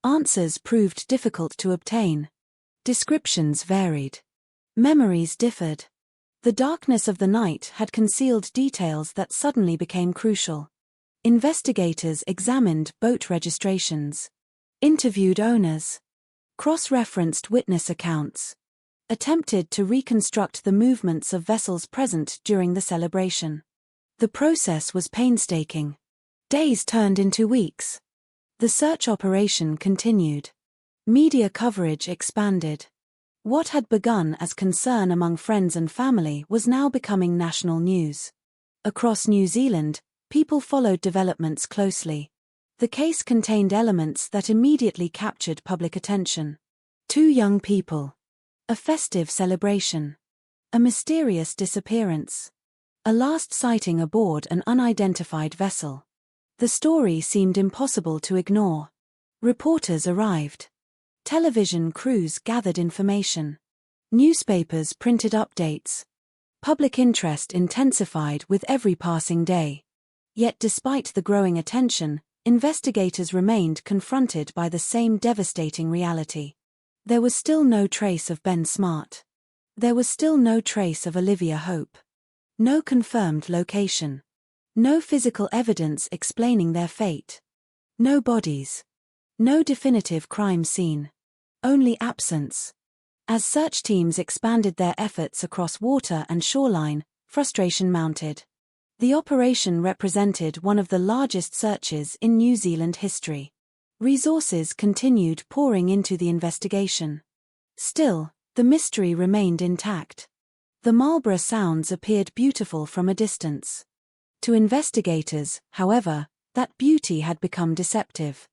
Answers proved difficult to obtain. Descriptions varied. Memories differed. The darkness of the night had concealed details that suddenly became crucial. Investigators examined boat registrations, interviewed owners, cross-referenced witness accounts, attempted to reconstruct the movements of vessels present during the celebration. The process was painstaking. Days turned into weeks. The search operation continued. Media coverage expanded. What had begun as concern among friends and family was now becoming national news. Across New Zealand, people followed developments closely. The case contained elements that immediately captured public attention. 2 young people. A festive celebration. A mysterious disappearance. A last sighting aboard an unidentified vessel. The story seemed impossible to ignore. Reporters arrived. Television crews gathered information. Newspapers printed updates. Public interest intensified with every passing day. Yet despite the growing attention, investigators remained confronted by the same devastating reality. There was still no trace of Ben Smart. There was still no trace of Olivia Hope. No confirmed location. No physical evidence explaining their fate. No bodies. No definitive crime scene. Only absence. As search teams expanded their efforts across water and shoreline, frustration mounted. The operation represented one of the largest searches in New Zealand history. Resources continued pouring into the investigation. Still, the mystery remained intact. The Marlborough Sounds appeared beautiful from a distance. To investigators, however, that beauty had become deceptive.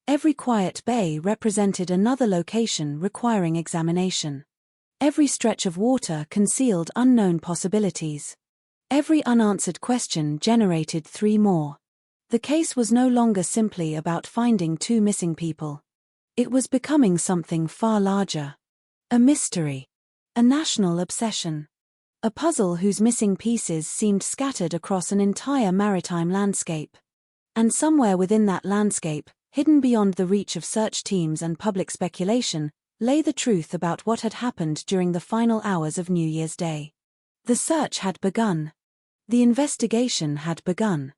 Every quiet bay represented another location requiring examination. Every stretch of water concealed unknown possibilities. Every unanswered question generated 3 more. The case was no longer simply about finding 2 missing people. It was becoming something far larger. A mystery. A national obsession. A puzzle whose missing pieces seemed scattered across an entire maritime landscape. And somewhere within that landscape, hidden beyond the reach of search teams and public speculation, lay the truth about what had happened during the final hours of New Year's Day. The search had begun. The investigation had begun.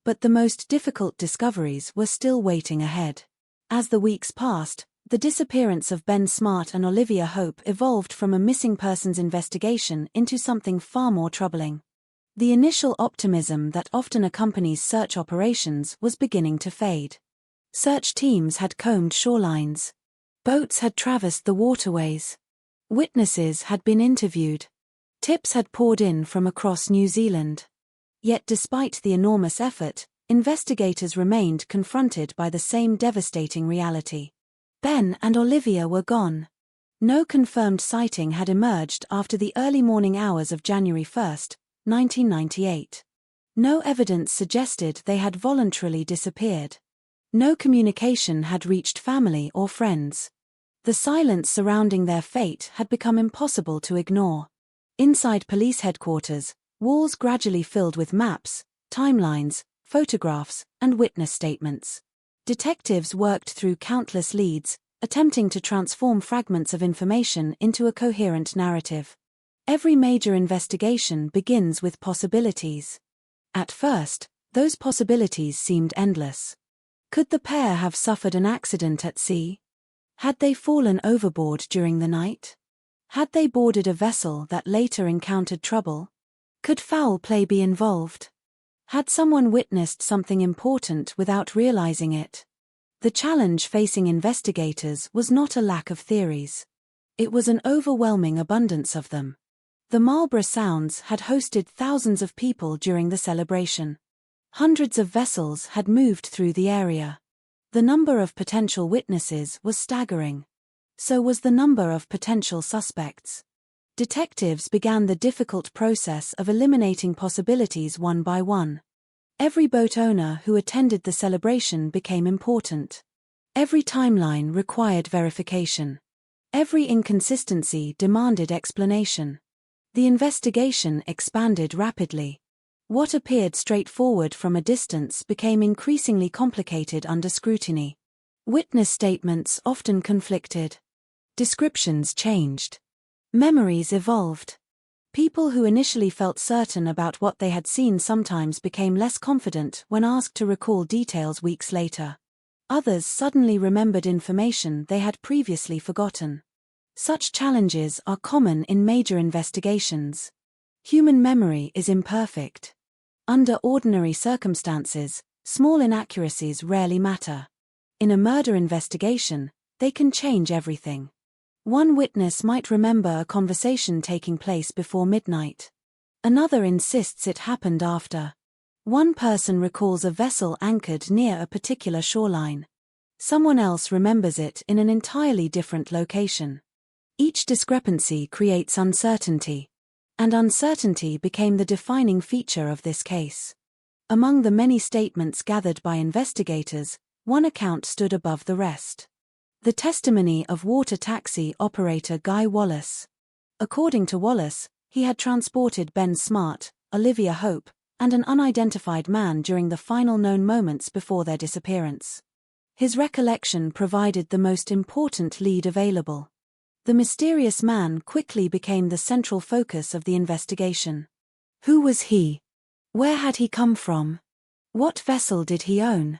But the most difficult discoveries were still waiting ahead. As the weeks passed, the disappearance of Ben Smart and Olivia Hope evolved from a missing persons investigation into something far more troubling. The initial optimism that often accompanies search operations was beginning to fade. Search teams had combed shorelines. Boats had traversed the waterways. Witnesses had been interviewed. Tips had poured in from across New Zealand. Yet despite the enormous effort, investigators remained confronted by the same devastating reality. Ben and Olivia were gone. No confirmed sighting had emerged after the early morning hours of January 1, 1998. No evidence suggested they had voluntarily disappeared. No communication had reached family or friends. The silence surrounding their fate had become impossible to ignore. Inside police headquarters, walls gradually filled with maps, timelines, photographs, and witness statements. Detectives worked through countless leads, attempting to transform fragments of information into a coherent narrative. Every major investigation begins with possibilities. At first, those possibilities seemed endless. Could the pair have suffered an accident at sea? Had they fallen overboard during the night? Had they boarded a vessel that later encountered trouble? Could foul play be involved? Had someone witnessed something important without realizing it? The challenge facing investigators was not a lack of theories. It was an overwhelming abundance of them. The Marlborough Sounds had hosted thousands of people during the celebration. Hundreds of vessels had moved through the area. The number of potential witnesses was staggering. So was the number of potential suspects. Detectives began the difficult process of eliminating possibilities one by one. Every boat owner who attended the celebration became important. Every timeline required verification. Every inconsistency demanded explanation. The investigation expanded rapidly. What appeared straightforward from a distance became increasingly complicated under scrutiny. Witness statements often conflicted. Descriptions changed. Memories evolved. People who initially felt certain about what they had seen sometimes became less confident when asked to recall details weeks later. Others suddenly remembered information they had previously forgotten. Such challenges are common in major investigations. Human memory is imperfect. Under ordinary circumstances, small inaccuracies rarely matter. In a murder investigation, they can change everything. One witness might remember a conversation taking place before midnight. Another insists it happened after. One person recalls a vessel anchored near a particular shoreline. Someone else remembers it in an entirely different location. Each discrepancy creates uncertainty. And uncertainty became the defining feature of this case. Among the many statements gathered by investigators, one account stood above the rest. The testimony of water taxi operator Guy Wallace. According to Wallace, he had transported Ben Smart, Olivia Hope, and an unidentified man during the final known moments before their disappearance. His recollection provided the most important lead available. The mysterious man quickly became the central focus of the investigation. Who was he? Where had he come from? What vessel did he own?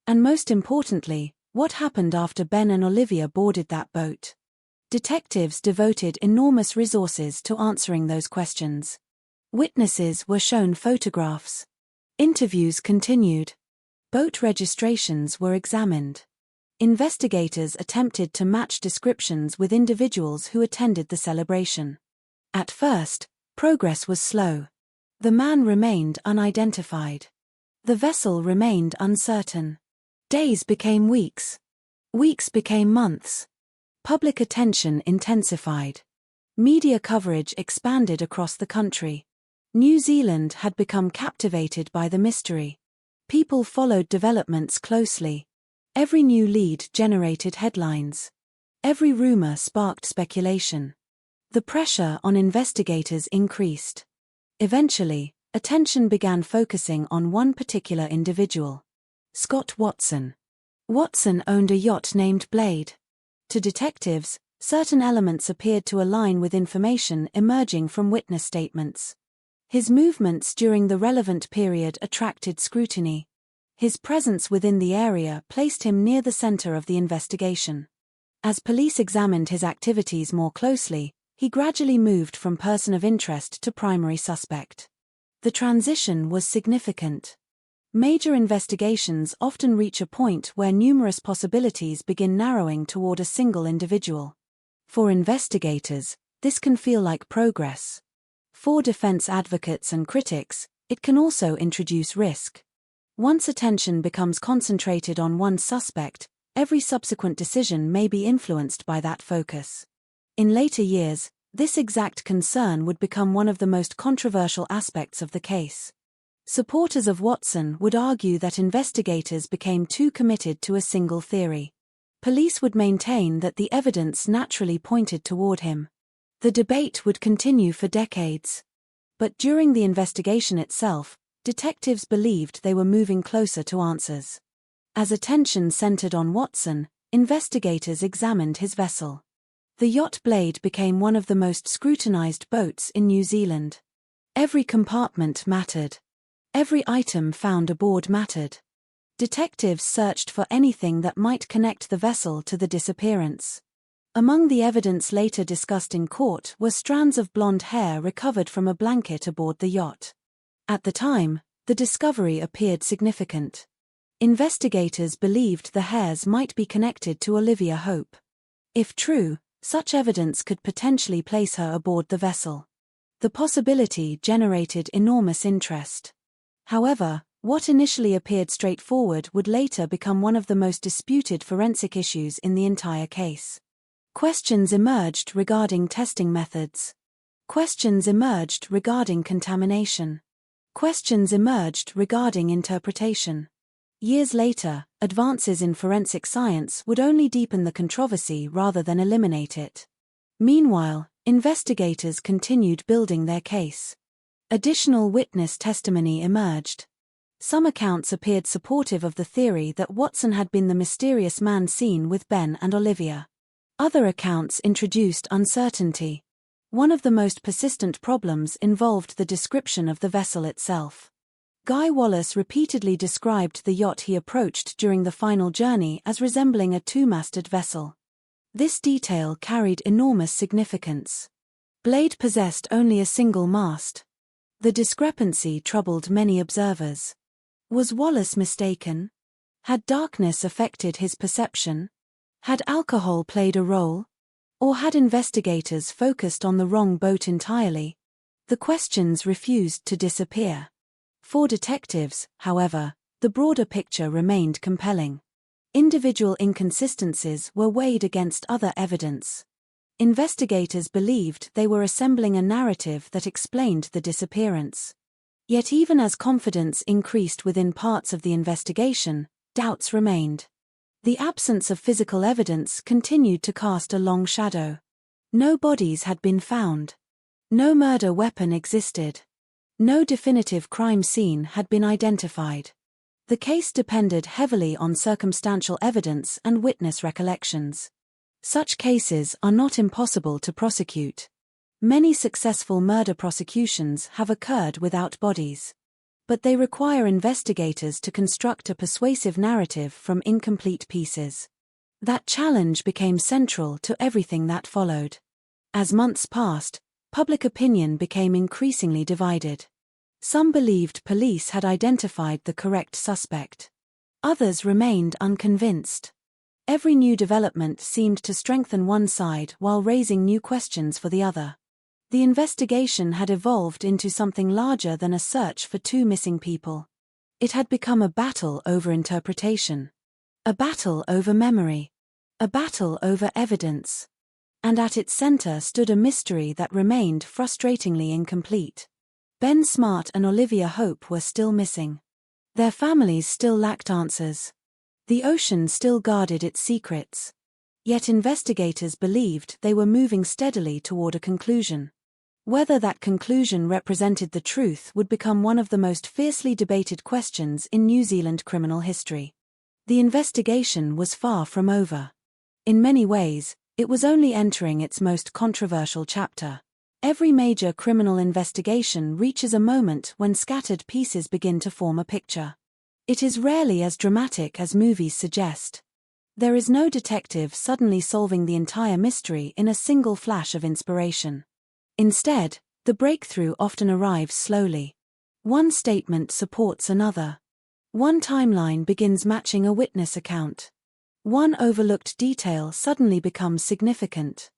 And most importantly, what happened after Ben and Olivia boarded that boat? Detectives devoted enormous resources to answering those questions. Witnesses were shown photographs. Interviews continued. Boat registrations were examined. Investigators attempted to match descriptions with individuals who attended the celebration. At first, progress was slow. The man remained unidentified. The vessel remained uncertain. Days became weeks. Weeks became months. Public attention intensified. Media coverage expanded across the country. New Zealand had become captivated by the mystery. People followed developments closely. Every new lead generated headlines. Every rumor sparked speculation. The pressure on investigators increased. Eventually, attention began focusing on one particular individual. Scott Watson. Watson owned a yacht named Blade. To detectives, certain elements appeared to align with information emerging from witness statements. His movements during the relevant period attracted scrutiny. His presence within the area placed him near the center of the investigation. As police examined his activities more closely, he gradually moved from person of interest to primary suspect. The transition was significant. Major investigations often reach a point where numerous possibilities begin narrowing toward a single individual. For investigators, this can feel like progress. For defense advocates and critics, it can also introduce risk. Once attention becomes concentrated on one suspect, every subsequent decision may be influenced by that focus. In later years, this exact concern would become one of the most controversial aspects of the case. Supporters of Watson would argue that investigators became too committed to a single theory. Police would maintain that the evidence naturally pointed toward him. The debate would continue for decades. But during the investigation itself, detectives believed they were moving closer to answers. As attention centered on Watson, investigators examined his vessel. The yacht Blade became one of the most scrutinized boats in New Zealand. Every compartment mattered. Every item found aboard mattered. Detectives searched for anything that might connect the vessel to the disappearance. Among the evidence later discussed in court were strands of blonde hair recovered from a blanket aboard the yacht. At the time, the discovery appeared significant. Investigators believed the hairs might be connected to Olivia Hope. If true, such evidence could potentially place her aboard the vessel. The possibility generated enormous interest. However, what initially appeared straightforward would later become one of the most disputed forensic issues in the entire case. Questions emerged regarding testing methods. Questions emerged regarding contamination. Questions emerged regarding interpretation. Years later, advances in forensic science would only deepen the controversy rather than eliminate it. Meanwhile, investigators continued building their case. Additional witness testimony emerged. Some accounts appeared supportive of the theory that Watson had been the mysterious man seen with Ben and Olivia. Other accounts introduced uncertainty. One of the most persistent problems involved the description of the vessel itself. Guy Wallace repeatedly described the yacht he approached during the final journey as resembling a two-masted vessel. This detail carried enormous significance. Blade possessed only a single mast. The discrepancy troubled many observers. Was Wallace mistaken? Had darkness affected his perception? Had alcohol played a role? Or had investigators focused on the wrong boat entirely? The questions refused to disappear. For detectives, however, the broader picture remained compelling. Individual inconsistencies were weighed against other evidence. Investigators believed they were assembling a narrative that explained the disappearance. Yet even as confidence increased within parts of the investigation, doubts remained. The absence of physical evidence continued to cast a long shadow. No bodies had been found. No murder weapon existed. No definitive crime scene had been identified. The case depended heavily on circumstantial evidence and witness recollections. Such cases are not impossible to prosecute. Many successful murder prosecutions have occurred without bodies. But they require investigators to construct a persuasive narrative from incomplete pieces. That challenge became central to everything that followed. As months passed, public opinion became increasingly divided. Some believed police had identified the correct suspect. Others remained unconvinced. Every new development seemed to strengthen one side while raising new questions for the other. The investigation had evolved into something larger than a search for two missing people. It had become a battle over interpretation. A battle over memory. A battle over evidence. And at its center stood a mystery that remained frustratingly incomplete. Ben Smart and Olivia Hope were still missing. Their families still lacked answers. The ocean still guarded its secrets. Yet investigators believed they were moving steadily toward a conclusion. Whether that conclusion represented the truth would become one of the most fiercely debated questions in New Zealand criminal history. The investigation was far from over. In many ways, it was only entering its most controversial chapter. Every major criminal investigation reaches a moment when scattered pieces begin to form a picture. It is rarely as dramatic as movies suggest. There is no detective suddenly solving the entire mystery in a single flash of inspiration. Instead, the breakthrough often arrives slowly. One statement supports another. One timeline begins matching a witness account. One overlooked detail suddenly becomes significant.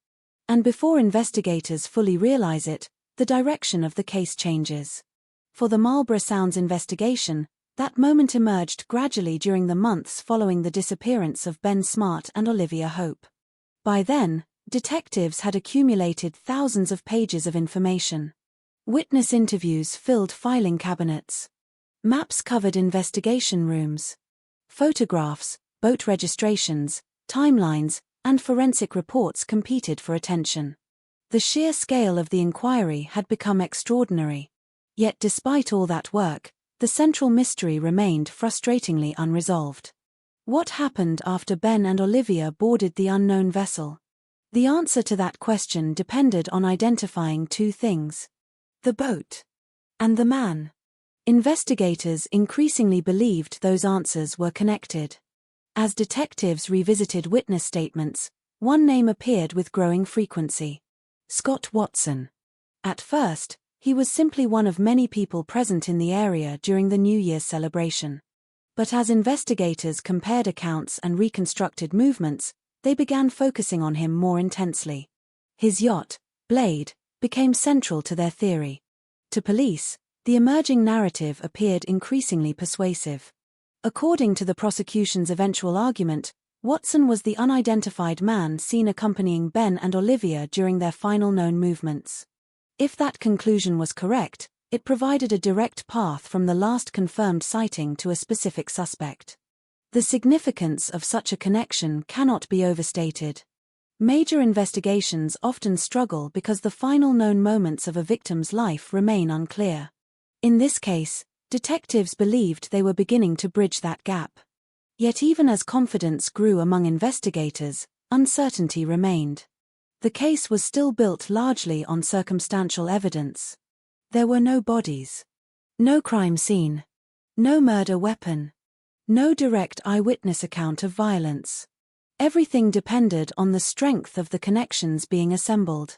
And before investigators fully realize it, the direction of the case changes. For the Marlborough Sounds investigation, that moment emerged gradually during the months following the disappearance of Ben Smart and Olivia Hope. By then, detectives had accumulated thousands of pages of information. Witness interviews filled filing cabinets. Maps covered investigation rooms. Photographs, boat registrations, timelines, and forensic reports competed for attention. The sheer scale of the inquiry had become extraordinary. Yet despite all that work, the central mystery remained frustratingly unresolved. What happened after Ben and Olivia boarded the unknown vessel? The answer to that question depended on identifying two things: the boat and the man. Investigators increasingly believed those answers were connected. As detectives revisited witness statements, one name appeared with growing frequency: Scott Watson. At first, he was simply one of many people present in the area during the New Year's celebration. But as investigators compared accounts and reconstructed movements, they began focusing on him more intensely. His yacht, Blade, became central to their theory. To police, the emerging narrative appeared increasingly persuasive. According to the prosecution's eventual argument, Watson was the unidentified man seen accompanying Ben and Olivia during their final known movements. If that conclusion was correct, it provided a direct path from the last confirmed sighting to a specific suspect. The significance of such a connection cannot be overstated. Major investigations often struggle because the final known moments of a victim's life remain unclear. In this case, detectives believed they were beginning to bridge that gap. Yet even as confidence grew among investigators, uncertainty remained. The case was still built largely on circumstantial evidence. There were no bodies, no crime scene, no murder weapon, no direct eyewitness account of violence. Everything depended on the strength of the connections being assembled.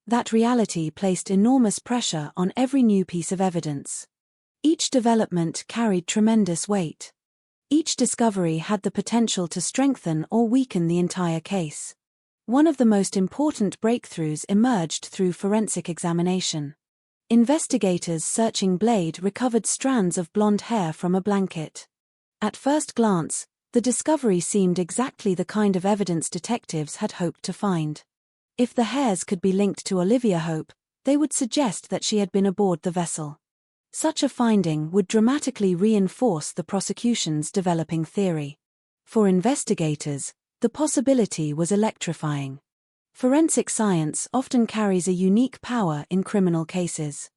That reality placed enormous pressure on every new piece of evidence. Each development carried tremendous weight. Each discovery had the potential to strengthen or weaken the entire case. One of the most important breakthroughs emerged through forensic examination. Investigators searching Blade recovered strands of blonde hair from a blanket. At first glance, the discovery seemed exactly the kind of evidence detectives had hoped to find. If the hairs could be linked to Olivia Hope, they would suggest that she had been aboard the vessel. Such a finding would dramatically reinforce the prosecution's developing theory. For investigators, the possibility was electrifying. Forensic science often carries a unique power in criminal cases.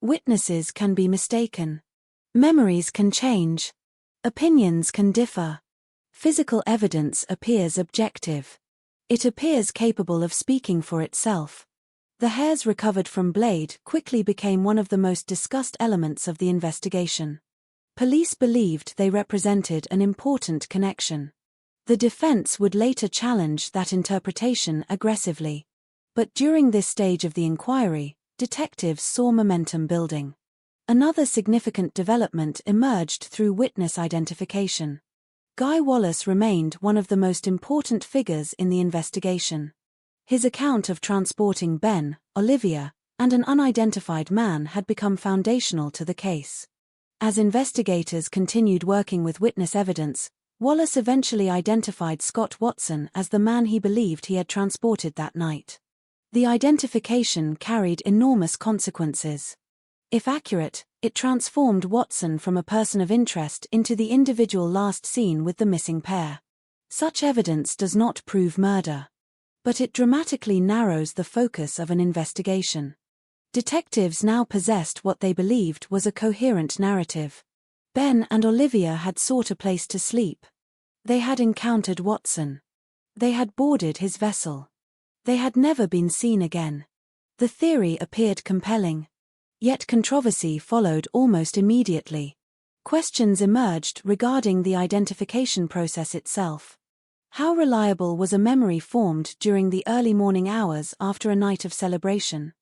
Witnesses can be mistaken. Memories can change. Opinions can differ. Physical evidence appears objective. It appears capable of speaking for itself. The hairs recovered from Blade quickly became one of the most discussed elements of the investigation. Police believed they represented an important connection. The defense would later challenge that interpretation aggressively. But during this stage of the inquiry, detectives saw momentum building. Another significant development emerged through witness identification. Guy Wallace remained one of the most important figures in the investigation. His account of transporting Ben, Olivia, and an unidentified man had become foundational to the case. As investigators continued working with witness evidence, Wallace eventually identified Scott Watson as the man he believed he had transported that night. The identification carried enormous consequences. If accurate, it transformed Watson from a person of interest into the individual last seen with the missing pair. Such evidence does not prove murder. But it dramatically narrows the focus of an investigation. Detectives now possessed what they believed was a coherent narrative. Ben and Olivia had sought a place to sleep. They had encountered Watson. They had boarded his vessel. They had never been seen again. The theory appeared compelling. Yet controversy followed almost immediately. Questions emerged regarding the identification process itself. How reliable was a memory formed during the early morning hours after a night of celebration?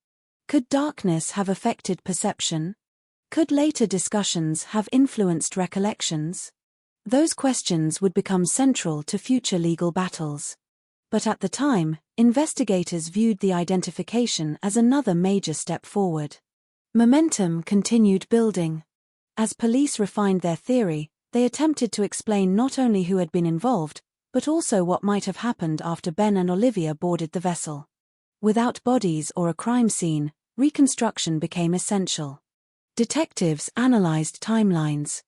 Could darkness have affected perception? Could later discussions have influenced recollections? Those questions would become central to future legal battles. But at the time, investigators viewed the identification as another major step forward. Momentum continued building. As police refined their theory, they attempted to explain not only who had been involved, but also what might have happened after Ben and Olivia boarded the vessel. Without bodies or a crime scene, reconstruction became essential. Detectives analyzed timelines,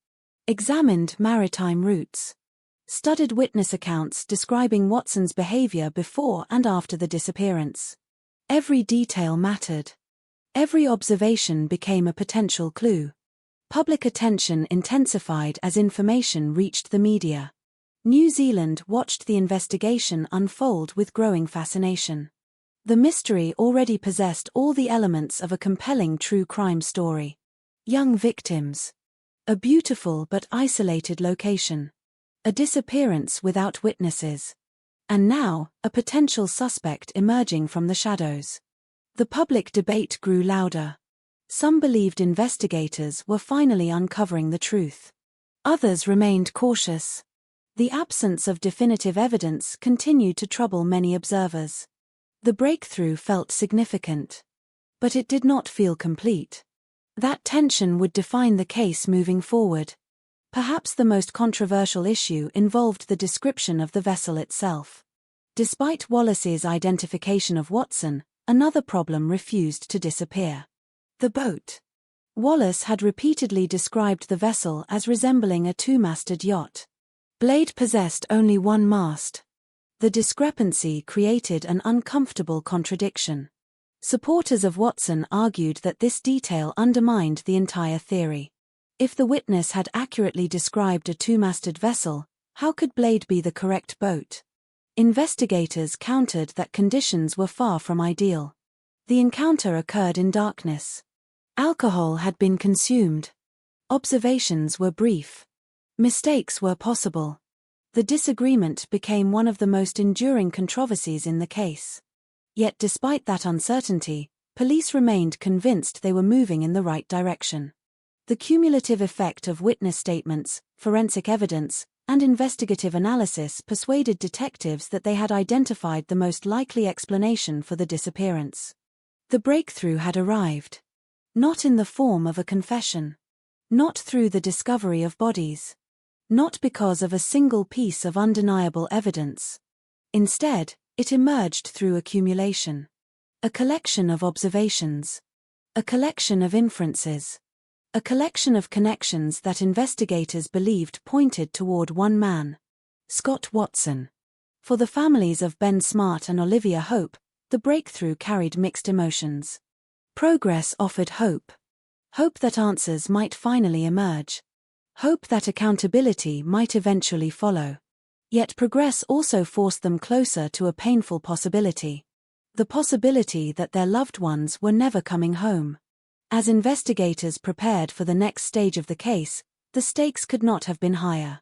examined maritime routes, studied witness accounts describing Watson's behavior before and after the disappearance. Every detail mattered. Every observation became a potential clue. Public attention intensified as information reached the media. New Zealand watched the investigation unfold with growing fascination. The mystery already possessed all the elements of a compelling true crime story. Young victims. A beautiful but isolated location. A disappearance without witnesses. And now, a potential suspect emerging from the shadows. The public debate grew louder. Some believed investigators were finally uncovering the truth. Others remained cautious. The absence of definitive evidence continued to trouble many observers. The breakthrough felt significant. But it did not feel complete. That tension would define the case moving forward. Perhaps the most controversial issue involved the description of the vessel itself. Despite Wallace's identification of Watson, another problem refused to disappear. The boat. Wallace had repeatedly described the vessel as resembling a two-masted yacht. Blade possessed only one mast. The discrepancy created an uncomfortable contradiction. Supporters of Watson argued that this detail undermined the entire theory. If the witness had accurately described a two-masted vessel, how could Blade be the correct boat? Investigators countered that conditions were far from ideal. The encounter occurred in darkness. Alcohol had been consumed. Observations were brief. Mistakes were possible. The disagreement became one of the most enduring controversies in the case. Yet despite that uncertainty, police remained convinced they were moving in the right direction. The cumulative effect of witness statements, forensic evidence, and investigative analysis persuaded detectives that they had identified the most likely explanation for the disappearance. The breakthrough had arrived. Not in the form of a confession. Not through the discovery of bodies. Not because of a single piece of undeniable evidence. Instead, it emerged through accumulation. A collection of observations. A collection of inferences. A collection of connections that investigators believed pointed toward one man. Scott Watson. For the families of Ben Smart and Olivia Hope, the breakthrough carried mixed emotions. Progress offered hope. Hope that answers might finally emerge. Hope that accountability might eventually follow. Yet progress also forced them closer to a painful possibility. The possibility that their loved ones were never coming home. As investigators prepared for the next stage of the case, the stakes could not have been higher.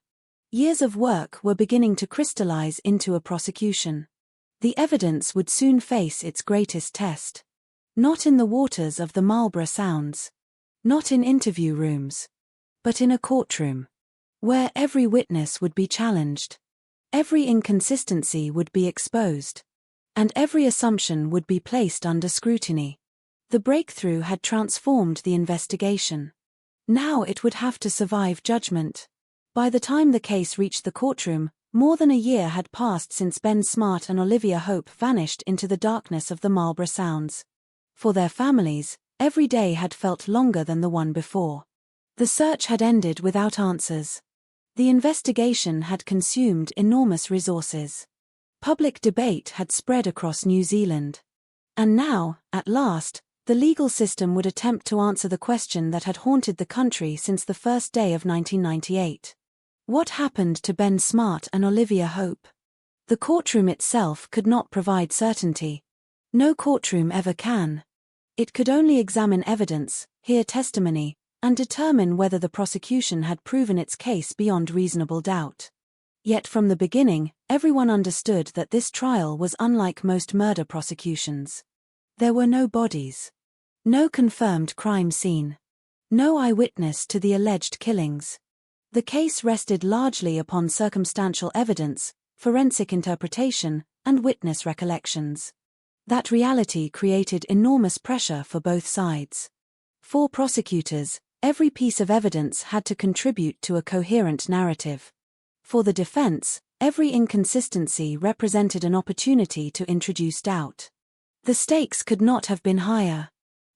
Years of work were beginning to crystallize into a prosecution. The evidence would soon face its greatest test. Not in the waters of the Marlborough Sounds. Not in interview rooms. But in a courtroom. Where every witness would be challenged. Every inconsistency would be exposed. And every assumption would be placed under scrutiny. The breakthrough had transformed the investigation. Now it would have to survive judgment. By the time the case reached the courtroom, more than a year had passed since Ben Smart and Olivia Hope vanished into the darkness of the Marlborough Sounds. For their families, every day had felt longer than the one before. The search had ended without answers. The investigation had consumed enormous resources. Public debate had spread across New Zealand. And now, at last, the legal system would attempt to answer the question that had haunted the country since the first day of 1998. What happened to Ben Smart and Olivia Hope? The courtroom itself could not provide certainty. No courtroom ever can. It could only examine evidence, hear testimony, and determine whether the prosecution had proven its case beyond reasonable doubt. Yet from the beginning, everyone understood that this trial was unlike most murder prosecutions. There were no bodies. No confirmed crime scene. No eyewitness to the alleged killings. The case rested largely upon circumstantial evidence, forensic interpretation, and witness recollections. That reality created enormous pressure for both sides. For prosecutors, every piece of evidence had to contribute to a coherent narrative. For the defense, every inconsistency represented an opportunity to introduce doubt. The stakes could not have been higher.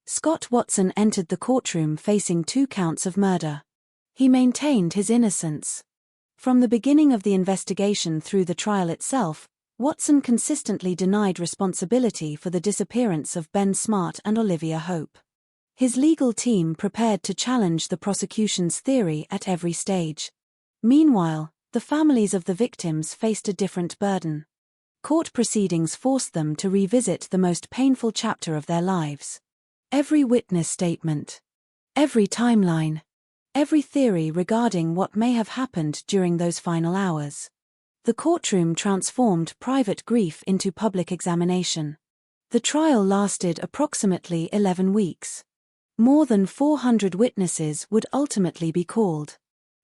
Scott Watson entered the courtroom facing 2 counts of murder. He maintained his innocence. From the beginning of the investigation through the trial itself, Watson consistently denied responsibility for the disappearance of Ben Smart and Olivia Hope. His legal team prepared to challenge the prosecution's theory at every stage. Meanwhile, the families of the victims faced a different burden. Court proceedings forced them to revisit the most painful chapter of their lives. Every witness statement. Every timeline. Every theory regarding what may have happened during those final hours. The courtroom transformed private grief into public examination. The trial lasted approximately 11 weeks. More than 400 witnesses would ultimately be called.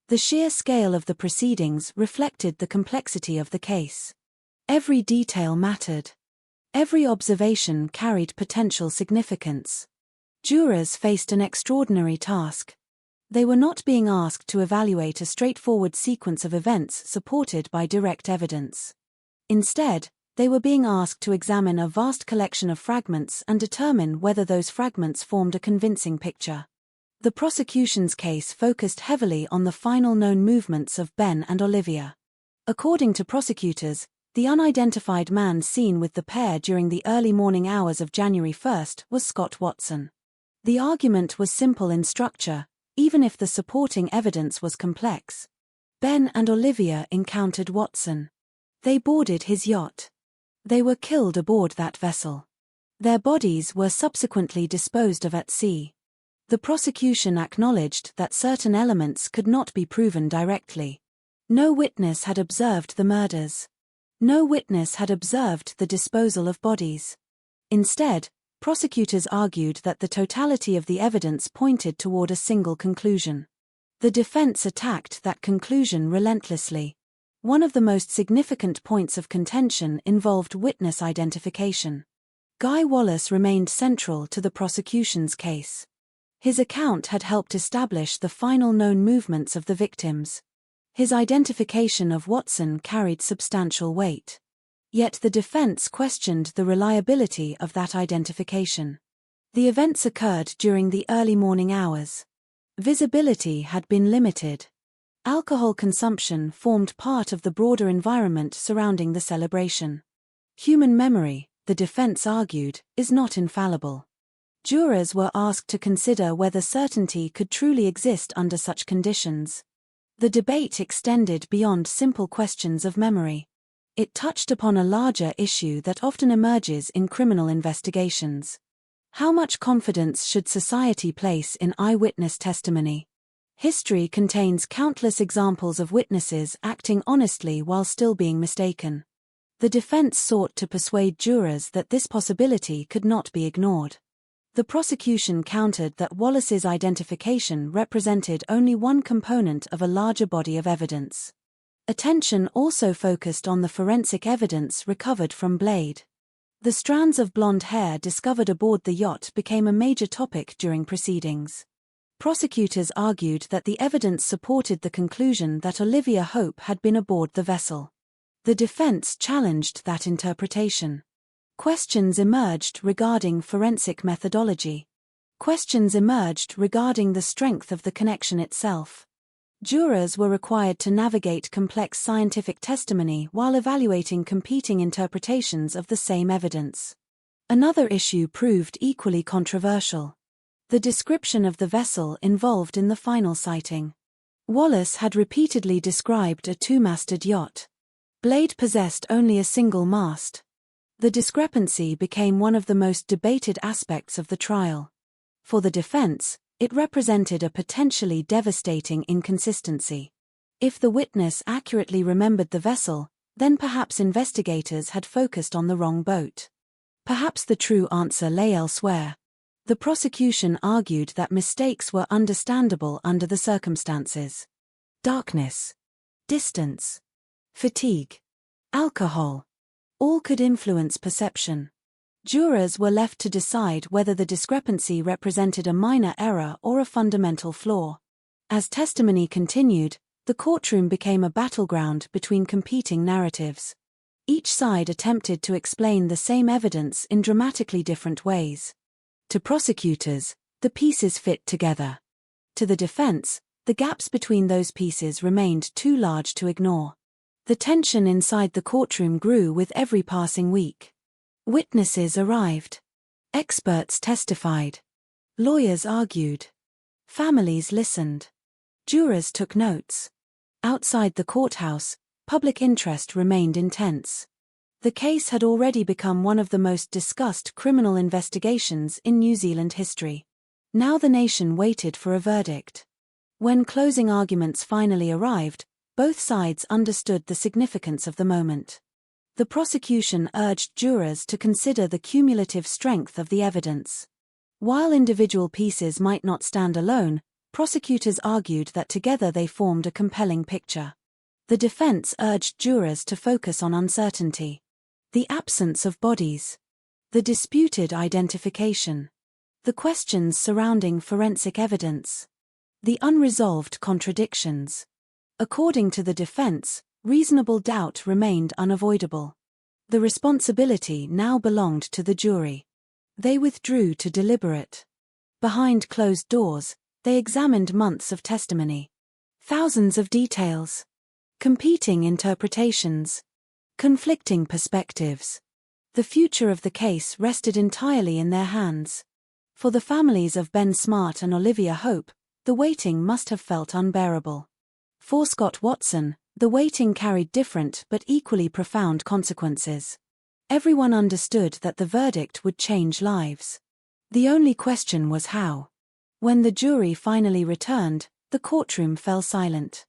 The sheer scale of the proceedings reflected the complexity of the case. Every detail mattered. Every observation carried potential significance. Jurors faced an extraordinary task. They were not being asked to evaluate a straightforward sequence of events supported by direct evidence. Instead, they were being asked to examine a vast collection of fragments and determine whether those fragments formed a convincing picture. The prosecution's case focused heavily on the final known movements of Ben and Olivia. According to prosecutors, the unidentified man seen with the pair during the early morning hours of January 1st was Scott Watson. The argument was simple in structure, even if the supporting evidence was complex. Ben and Olivia encountered Watson. They boarded his yacht. They were killed aboard that vessel. Their bodies were subsequently disposed of at sea. The prosecution acknowledged that certain elements could not be proven directly. No witness had observed the murders. No witness had observed the disposal of bodies. Instead, prosecutors argued that the totality of the evidence pointed toward a single conclusion. The defense attacked that conclusion relentlessly. One of the most significant points of contention involved witness identification. Guy Wallace remained central to the prosecution's case. His account had helped establish the final known movements of the victims. His identification of Watson carried substantial weight. Yet the defense questioned the reliability of that identification. The events occurred during the early morning hours. Visibility had been limited. Alcohol consumption formed part of the broader environment surrounding the celebration. Human memory, the defense argued, is not infallible. Jurors were asked to consider whether certainty could truly exist under such conditions. The debate extended beyond simple questions of memory. It touched upon a larger issue that often emerges in criminal investigations. How much confidence should society place in eyewitness testimony? History contains countless examples of witnesses acting honestly while still being mistaken. The defense sought to persuade jurors that this possibility could not be ignored. The prosecution countered that Wallace's identification represented only one component of a larger body of evidence. Attention also focused on the forensic evidence recovered from Blade. The strands of blonde hair discovered aboard the yacht became a major topic during proceedings. Prosecutors argued that the evidence supported the conclusion that Olivia Hope had been aboard the vessel. The defense challenged that interpretation. Questions emerged regarding forensic methodology. Questions emerged regarding the strength of the connection itself. Jurors were required to navigate complex scientific testimony while evaluating competing interpretations of the same evidence. Another issue proved equally controversial: the description of the vessel involved in the final sighting. Wallace had repeatedly described a two-masted yacht. Blade possessed only a single mast. The discrepancy became one of the most debated aspects of the trial. For the defense, it represented a potentially devastating inconsistency. If the witness accurately remembered the vessel, then perhaps investigators had focused on the wrong boat. Perhaps the true answer lay elsewhere. The prosecution argued that mistakes were understandable under the circumstances. Darkness, distance, fatigue, alcohol, all could influence perception. Jurors were left to decide whether the discrepancy represented a minor error or a fundamental flaw. As testimony continued, the courtroom became a battleground between competing narratives. Each side attempted to explain the same evidence in dramatically different ways. To prosecutors, the pieces fit together. To the defense, the gaps between those pieces remained too large to ignore. The tension inside the courtroom grew with every passing week. Witnesses arrived. Experts testified. Lawyers argued. Families listened. Jurors took notes. Outside the courthouse, public interest remained intense. The case had already become one of the most discussed criminal investigations in New Zealand history. Now the nation waited for a verdict. When closing arguments finally arrived, both sides understood the significance of the moment. The prosecution urged jurors to consider the cumulative strength of the evidence. While individual pieces might not stand alone, prosecutors argued that together they formed a compelling picture. The defense urged jurors to focus on uncertainty. The absence of bodies. The disputed identification. The questions surrounding forensic evidence. The unresolved contradictions. According to the defense, reasonable doubt remained unavoidable. The responsibility now belonged to the jury. They withdrew to deliberate. Behind closed doors, they examined months of testimony. Thousands of details. Competing interpretations. Conflicting perspectives. The future of the case rested entirely in their hands. For the families of Ben Smart and Olivia Hope, the waiting must have felt unbearable. For Scott Watson, the waiting carried different but equally profound consequences. Everyone understood that the verdict would change lives. The only question was how. When the jury finally returned, the courtroom fell silent.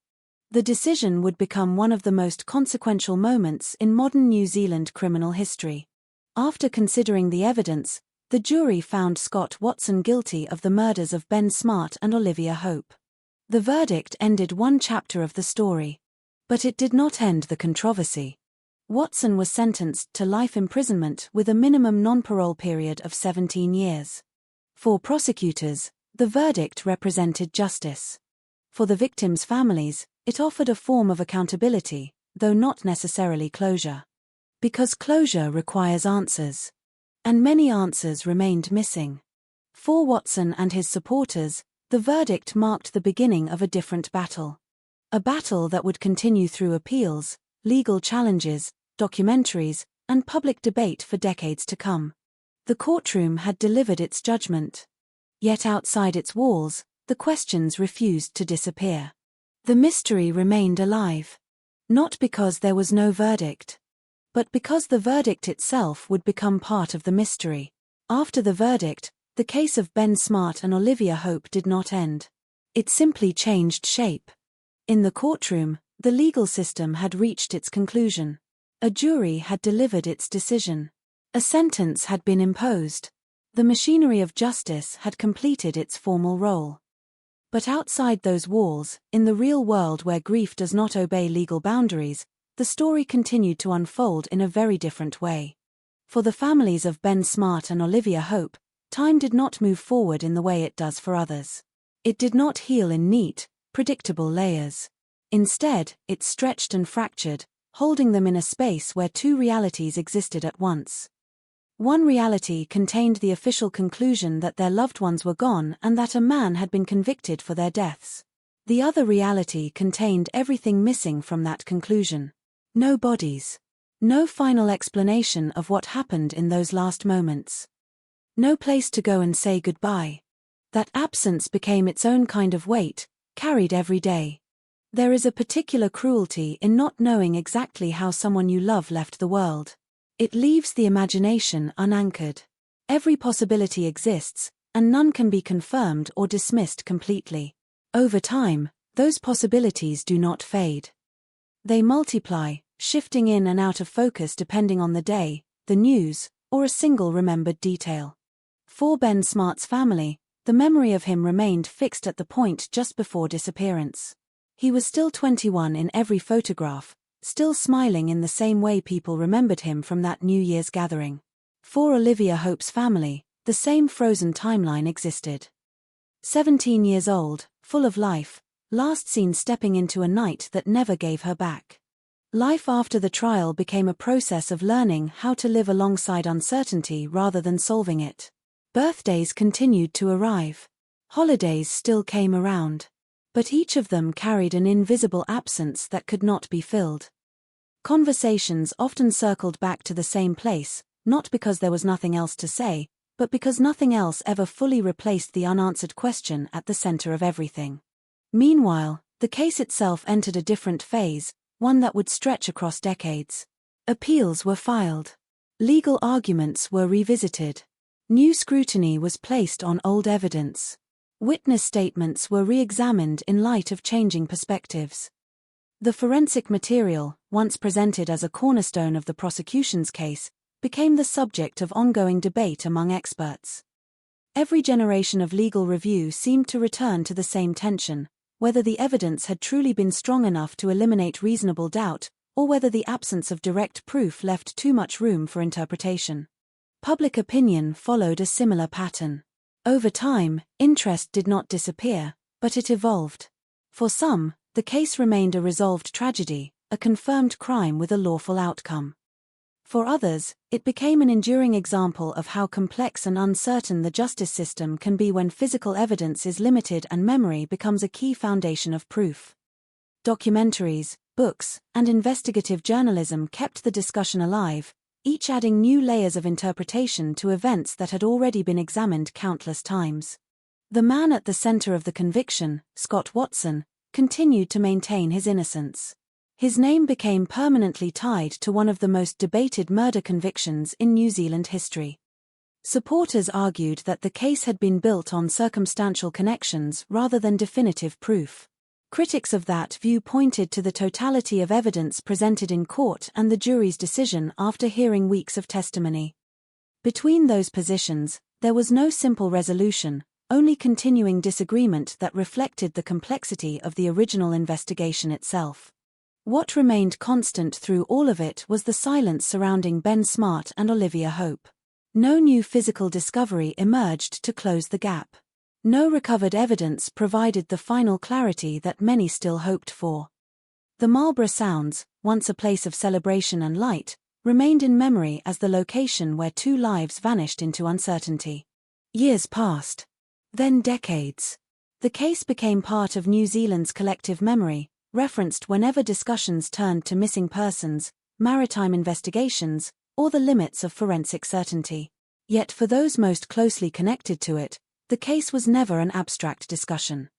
The decision would become one of the most consequential moments in modern New Zealand criminal history. After considering the evidence, the jury found Scott Watson guilty of the murders of Ben Smart and Olivia Hope. The verdict ended one chapter of the story. But it did not end the controversy. Watson was sentenced to life imprisonment with a minimum non-parole period of 17 years. For prosecutors, the verdict represented justice. For the victims' families, it offered a form of accountability, though not necessarily closure. Because closure requires answers. And many answers remained missing. For Watson and his supporters, the verdict marked the beginning of a different battle. A battle that would continue through appeals, legal challenges, documentaries, and public debate for decades to come. The courtroom had delivered its judgment. Yet outside its walls, the questions refused to disappear. The mystery remained alive. Not because there was no verdict, but because the verdict itself would become part of the mystery. After the verdict, the case of Ben Smart and Olivia Hope did not end. It simply changed shape. In the courtroom, the legal system had reached its conclusion. A jury had delivered its decision. A sentence had been imposed. The machinery of justice had completed its formal role. But outside those walls, in the real world where grief does not obey legal boundaries, the story continued to unfold in a very different way. For the families of Ben Smart and Olivia Hope, time did not move forward in the way it does for others. It did not heal in neat, predictable layers. Instead, it stretched and fractured, holding them in a space where two realities existed at once. One reality contained the official conclusion that their loved ones were gone and that a man had been convicted for their deaths. The other reality contained everything missing from that conclusion. No bodies. No final explanation of what happened in those last moments. No place to go and say goodbye. That absence became its own kind of weight, carried every day. There is a particular cruelty in not knowing exactly how someone you love left the world. It leaves the imagination unanchored. Every possibility exists, and none can be confirmed or dismissed completely. Over time, those possibilities do not fade. They multiply, shifting in and out of focus depending on the day, the news, or a single remembered detail. For Ben Smart's family, the memory of him remained fixed at the point just before disappearance. He was still 21 in every photograph, still smiling in the same way people remembered him from that New Year's gathering. For Olivia Hope's family, the same frozen timeline existed. 17 years old, full of life, last seen stepping into a night that never gave her back. Life after the trial became a process of learning how to live alongside uncertainty rather than solving it. Birthdays continued to arrive. Holidays still came around. But each of them carried an invisible absence that could not be filled. Conversations often circled back to the same place, not because there was nothing else to say, but because nothing else ever fully replaced the unanswered question at the center of everything. Meanwhile, the case itself entered a different phase, one that would stretch across decades. Appeals were filed. Legal arguments were revisited. New scrutiny was placed on old evidence. Witness statements were re-examined in light of changing perspectives. The forensic material, once presented as a cornerstone of the prosecution's case, became the subject of ongoing debate among experts. Every generation of legal review seemed to return to the same tension, whether the evidence had truly been strong enough to eliminate reasonable doubt, or whether the absence of direct proof left too much room for interpretation. Public opinion followed a similar pattern. Over time, interest did not disappear, but it evolved. For some, the case remained a resolved tragedy, a confirmed crime with a lawful outcome. For others, it became an enduring example of how complex and uncertain the justice system can be when physical evidence is limited and memory becomes a key foundation of proof. Documentaries, books, and investigative journalism kept the discussion alive, each adding new layers of interpretation to events that had already been examined countless times. The man at the center of the conviction, Scott Watson, continued to maintain his innocence. His name became permanently tied to one of the most debated murder convictions in New Zealand history. Supporters argued that the case had been built on circumstantial connections rather than definitive proof. Critics of that view pointed to the totality of evidence presented in court and the jury's decision after hearing weeks of testimony. Between those positions, there was no simple resolution, only continuing disagreement that reflected the complexity of the original investigation itself. What remained constant through all of it was the silence surrounding Ben Smart and Olivia Hope. No new physical discovery emerged to close the gap. No recovered evidence provided the final clarity that many still hoped for. The Marlborough Sounds, once a place of celebration and light, remained in memory as the location where 2 lives vanished into uncertainty. Years passed. Then decades. The case became part of New Zealand's collective memory, referenced whenever discussions turned to missing persons, maritime investigations, or the limits of forensic certainty. Yet for those most closely connected to it, the case was never an abstract discussion.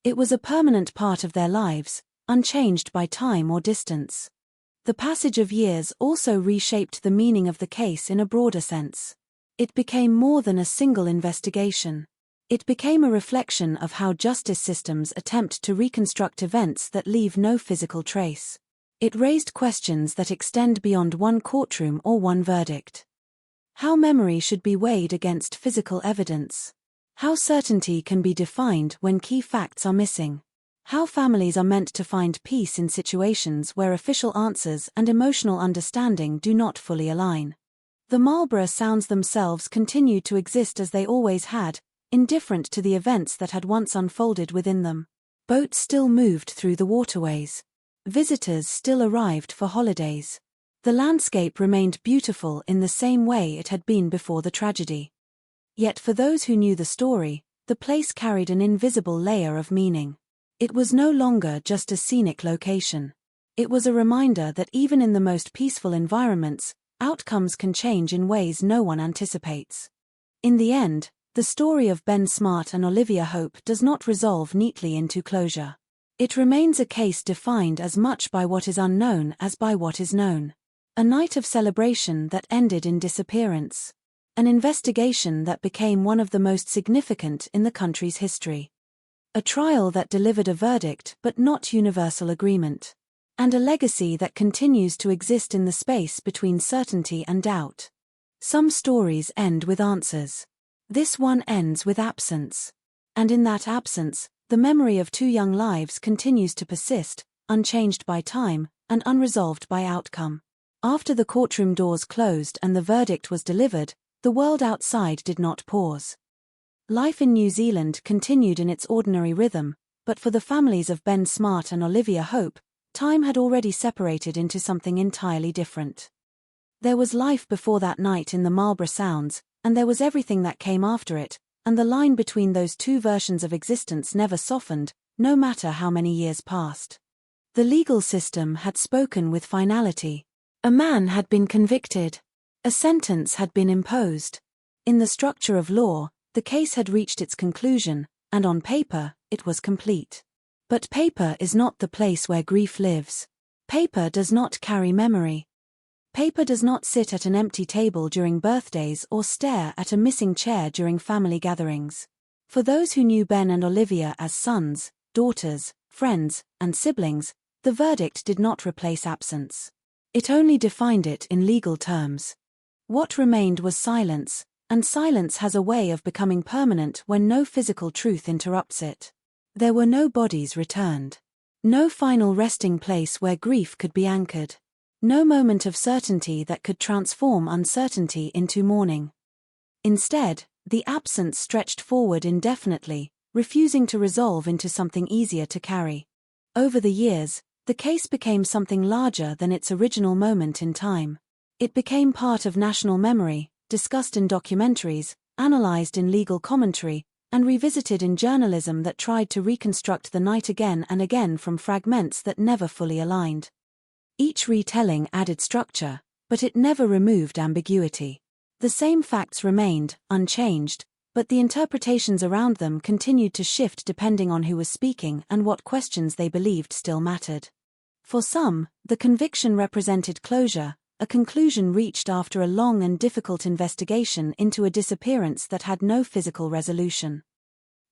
It was a permanent part of their lives, unchanged by time or distance. The passage of years also reshaped the meaning of the case in a broader sense. It became more than a single investigation. It became a reflection of how justice systems attempt to reconstruct events that leave no physical trace. It raised questions that extend beyond one courtroom or one verdict. How memory should be weighed against physical evidence. How certainty can be defined when key facts are missing. How families are meant to find peace in situations where official answers and emotional understanding do not fully align. The Marlborough Sounds themselves continued to exist as they always had, indifferent to the events that had once unfolded within them. Boats still moved through the waterways. Visitors still arrived for holidays. The landscape remained beautiful in the same way it had been before the tragedy. Yet for those who knew the story, the place carried an invisible layer of meaning. It was no longer just a scenic location. It was a reminder that even in the most peaceful environments, outcomes can change in ways no one anticipates. In the end, the story of Ben Smart and Olivia Hope does not resolve neatly into closure. It remains a case defined as much by what is unknown as by what is known. A night of celebration that ended in disappearance. An investigation that became one of the most significant in the country's history. A trial that delivered a verdict but not universal agreement. And a legacy that continues to exist in the space between certainty and doubt. Some stories end with answers. This one ends with absence. And in that absence, the memory of 2 young lives continues to persist, unchanged by time, and unresolved by outcome. After the courtroom doors closed and the verdict was delivered, the world outside did not pause. Life in New Zealand continued in its ordinary rhythm, but for the families of Ben Smart and Olivia Hope, time had already separated into something entirely different. There was life before that night in the Marlborough Sounds, and there was everything that came after it, and the line between those 2 versions of existence never softened, no matter how many years passed. The legal system had spoken with finality. A man had been convicted. A sentence had been imposed. In the structure of law, the case had reached its conclusion, and on paper, it was complete. But paper is not the place where grief lives. Paper does not carry memory. Paper does not sit at an empty table during birthdays or stare at a missing chair during family gatherings. For those who knew Ben and Olivia as sons, daughters, friends, and siblings, the verdict did not replace absence. It only defined it in legal terms. What remained was silence, and silence has a way of becoming permanent when no physical truth interrupts it. There were no bodies returned. No final resting place where grief could be anchored. No moment of certainty that could transform uncertainty into morning. Instead, the absence stretched forward indefinitely, refusing to resolve into something easier to carry. Over the years, the case became something larger than its original moment in time. It became part of national memory, discussed in documentaries, analyzed in legal commentary, and revisited in journalism that tried to reconstruct the night again and again from fragments that never fully aligned. Each retelling added structure, but it never removed ambiguity. The same facts remained, unchanged, but the interpretations around them continued to shift depending on who was speaking and what questions they believed still mattered. For some, the conviction represented closure, a conclusion reached after a long and difficult investigation into a disappearance that had no physical resolution.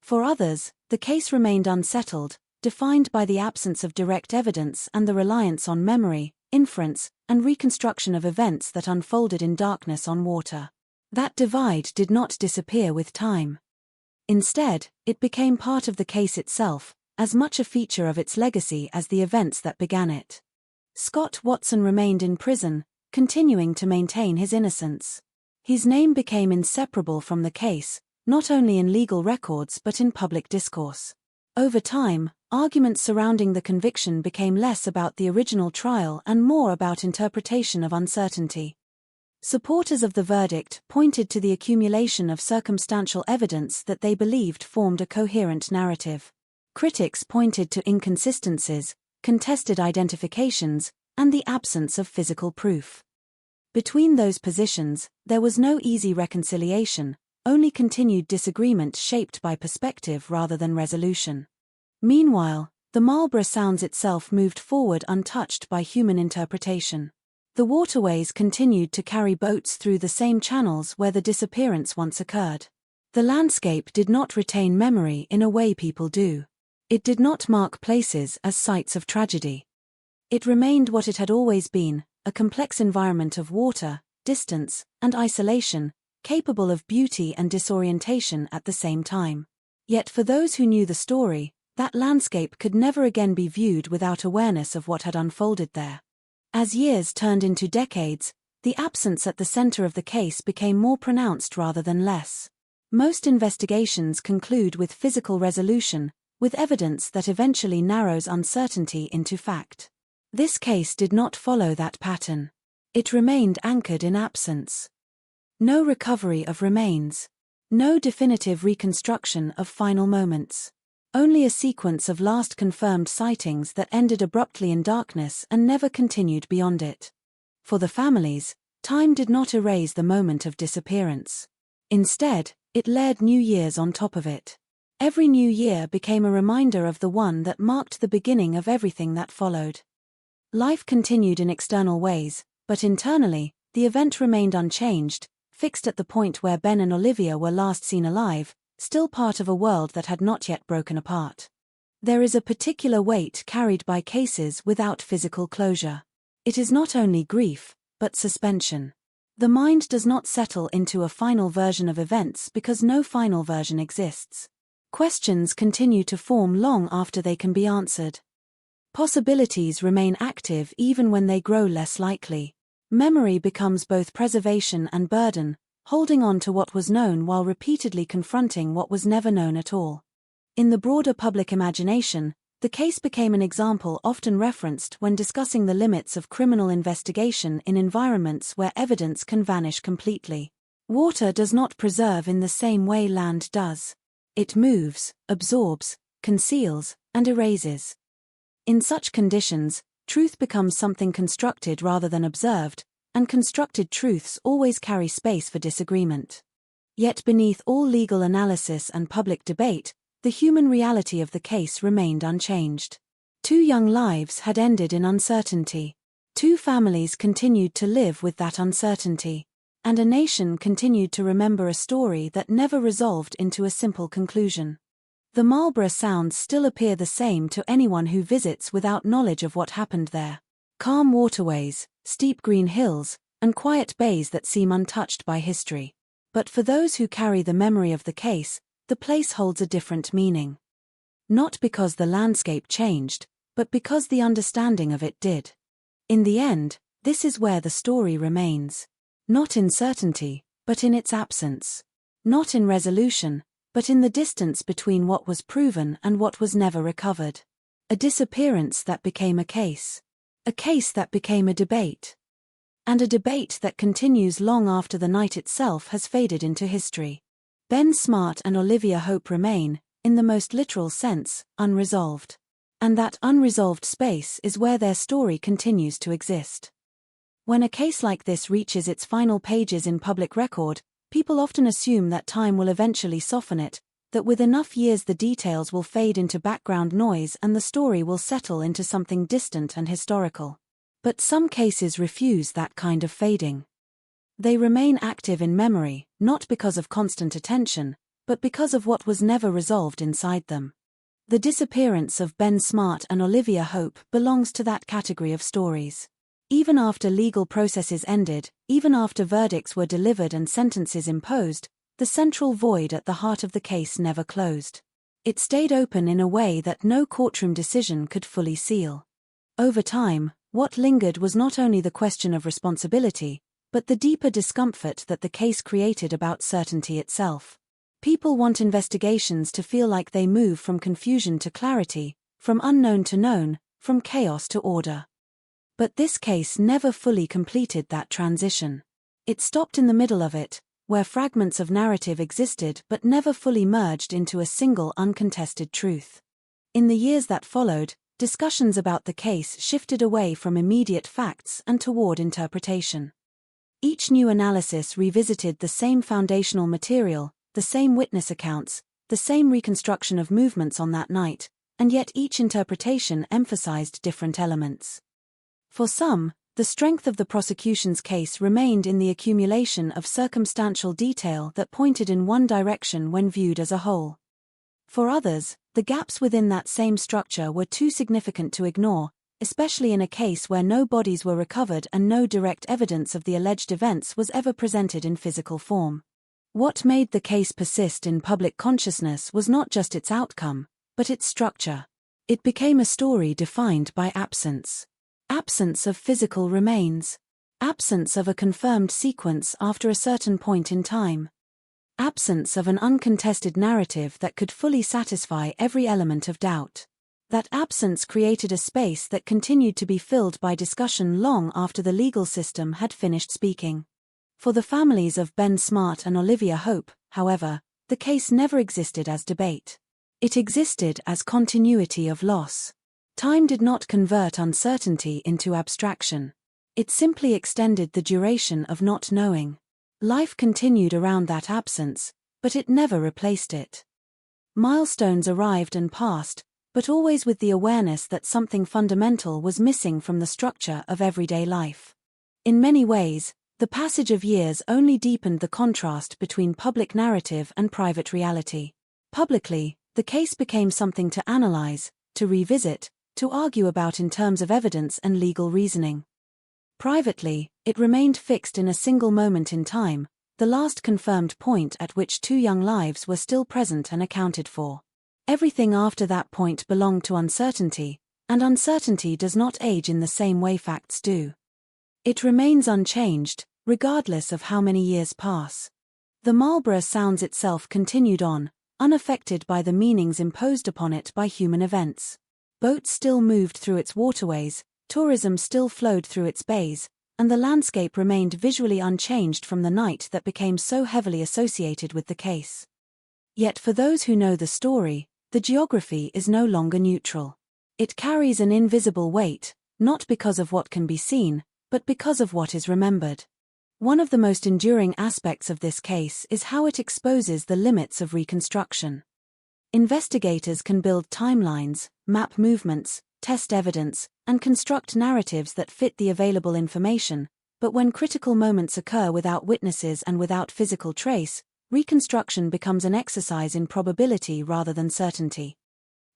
For others, the case remained unsettled, defined by the absence of direct evidence and the reliance on memory, inference, and reconstruction of events that unfolded in darkness on water. That divide did not disappear with time. Instead, it became part of the case itself, as much a feature of its legacy as the events that began it. Scott Watson remained in prison, continuing to maintain his innocence. His name became inseparable from the case, not only in legal records but in public discourse. Over time, arguments surrounding the conviction became less about the original trial and more about interpretation of uncertainty. Supporters of the verdict pointed to the accumulation of circumstantial evidence that they believed formed a coherent narrative. Critics pointed to inconsistencies, contested identifications, and the absence of physical proof. Between those positions, there was no easy reconciliation, only continued disagreement shaped by perspective rather than resolution. Meanwhile, the Marlborough Sounds itself moved forward untouched by human interpretation. The waterways continued to carry boats through the same channels where the disappearance once occurred. The landscape did not retain memory in a way people do. It did not mark places as sites of tragedy. It remained what it had always been, a complex environment of water, distance, and isolation, capable of beauty and disorientation at the same time. Yet for those who knew the story, that landscape could never again be viewed without awareness of what had unfolded there. As years turned into decades, the absence at the center of the case became more pronounced rather than less. Most investigations conclude with physical resolution, with evidence that eventually narrows uncertainty into fact. This case did not follow that pattern. It remained anchored in absence. No recovery of remains. No definitive reconstruction of final moments. Only a sequence of last confirmed sightings that ended abruptly in darkness and never continued beyond it. For the families, time did not erase the moment of disappearance. Instead, it layered new years on top of it. Every new year became a reminder of the one that marked the beginning of everything that followed. Life continued in external ways, but internally, the event remained unchanged, fixed at the point where Ben and Olivia were last seen alive, still part of a world that had not yet broken apart. There is a particular weight carried by cases without physical closure. It is not only grief, but suspension. The mind does not settle into a final version of events because no final version exists. Questions continue to form long after they can be answered. Possibilities remain active even when they grow less likely. Memory becomes both preservation and burden, holding on to what was known while repeatedly confronting what was never known at all. In the broader public imagination, the case became an example often referenced when discussing the limits of criminal investigation in environments where evidence can vanish completely. Water does not preserve in the same way land does. It moves, absorbs, conceals, and erases. In such conditions, truth becomes something constructed rather than observed, and constructed truths always carry space for disagreement. Yet beneath all legal analysis and public debate, the human reality of the case remained unchanged. 2 young lives had ended in uncertainty. 2 families continued to live with that uncertainty. And a nation continued to remember a story that never resolved into a simple conclusion. The Marlborough Sounds still appear the same to anyone who visits without knowledge of what happened there. Calm waterways, steep green hills, and quiet bays that seem untouched by history. But for those who carry the memory of the case, the place holds a different meaning. Not because the landscape changed, but because the understanding of it did. In the end, This is where the story remains. Not in certainty, but in its absence. Not in resolution, but in the distance between what was proven and what was never recovered. A disappearance that became a case. A case that became a debate. And a debate that continues long after the night itself has faded into history. Ben Smart and Olivia Hope remain, in the most literal sense, unresolved. And that unresolved space is where their story continues to exist. When a case like this reaches its final pages in public record, people often assume that time will eventually soften it, that with enough years the details will fade into background noise and the story will settle into something distant and historical. But some cases refuse that kind of fading. They remain active in memory, not because of constant attention, but because of what was never resolved inside them. The disappearance of Ben Smart and Olivia Hope belongs to that category of stories. Even after legal processes ended, even after verdicts were delivered and sentences imposed, the central void at the heart of the case never closed. It stayed open in a way that no courtroom decision could fully seal. Over time, what lingered was not only the question of responsibility, but the deeper discomfort that the case created about certainty itself. People want investigations to feel like they move from confusion to clarity, from unknown to known, from chaos to order. But this case never fully completed that transition. It stopped in the middle of it, where fragments of narrative existed but never fully merged into a single uncontested truth. In the years that followed, discussions about the case shifted away from immediate facts and toward interpretation. Each new analysis revisited the same foundational material, the same witness accounts, the same reconstruction of movements on that night, and yet each interpretation emphasized different elements. For some, the strength of the prosecution's case remained in the accumulation of circumstantial detail that pointed in one direction when viewed as a whole. For others, the gaps within that same structure were too significant to ignore, especially in a case where no bodies were recovered and no direct evidence of the alleged events was ever presented in physical form. What made the case persist in public consciousness was not just its outcome, but its structure. It became a story defined by absence. Absence of physical remains. Absence of a confirmed sequence after a certain point in time. Absence of an uncontested narrative that could fully satisfy every element of doubt. That absence created a space that continued to be filled by discussion long after the legal system had finished speaking. For the families of Ben Smart and Olivia Hope, however, the case never existed as debate. It existed as continuity of loss. Time did not convert uncertainty into abstraction. It simply extended the duration of not knowing. Life continued around that absence, but it never replaced it. Milestones arrived and passed, but always with the awareness that something fundamental was missing from the structure of everyday life. In many ways, the passage of years only deepened the contrast between public narrative and private reality. Publicly, the case became something to analyze, to revisit, to argue about in terms of evidence and legal reasoning. Privately, it remained fixed in a single moment in time, the last confirmed point at which two young lives were still present and accounted for. Everything after that point belonged to uncertainty, and uncertainty does not age in the same way facts do. It remains unchanged, regardless of how many years pass. The Marlborough Sounds itself continued on, unaffected by the meanings imposed upon it by human events. Boats still moved through its waterways, tourism still flowed through its bays, and the landscape remained visually unchanged from the night that became so heavily associated with the case. Yet for those who know the story, the geography is no longer neutral. It carries an invisible weight, not because of what can be seen, but because of what is remembered. One of the most enduring aspects of this case is how it exposes the limits of reconstruction. Investigators can build timelines, map movements, test evidence, and construct narratives that fit the available information, but when critical moments occur without witnesses and without physical trace, reconstruction becomes an exercise in probability rather than certainty.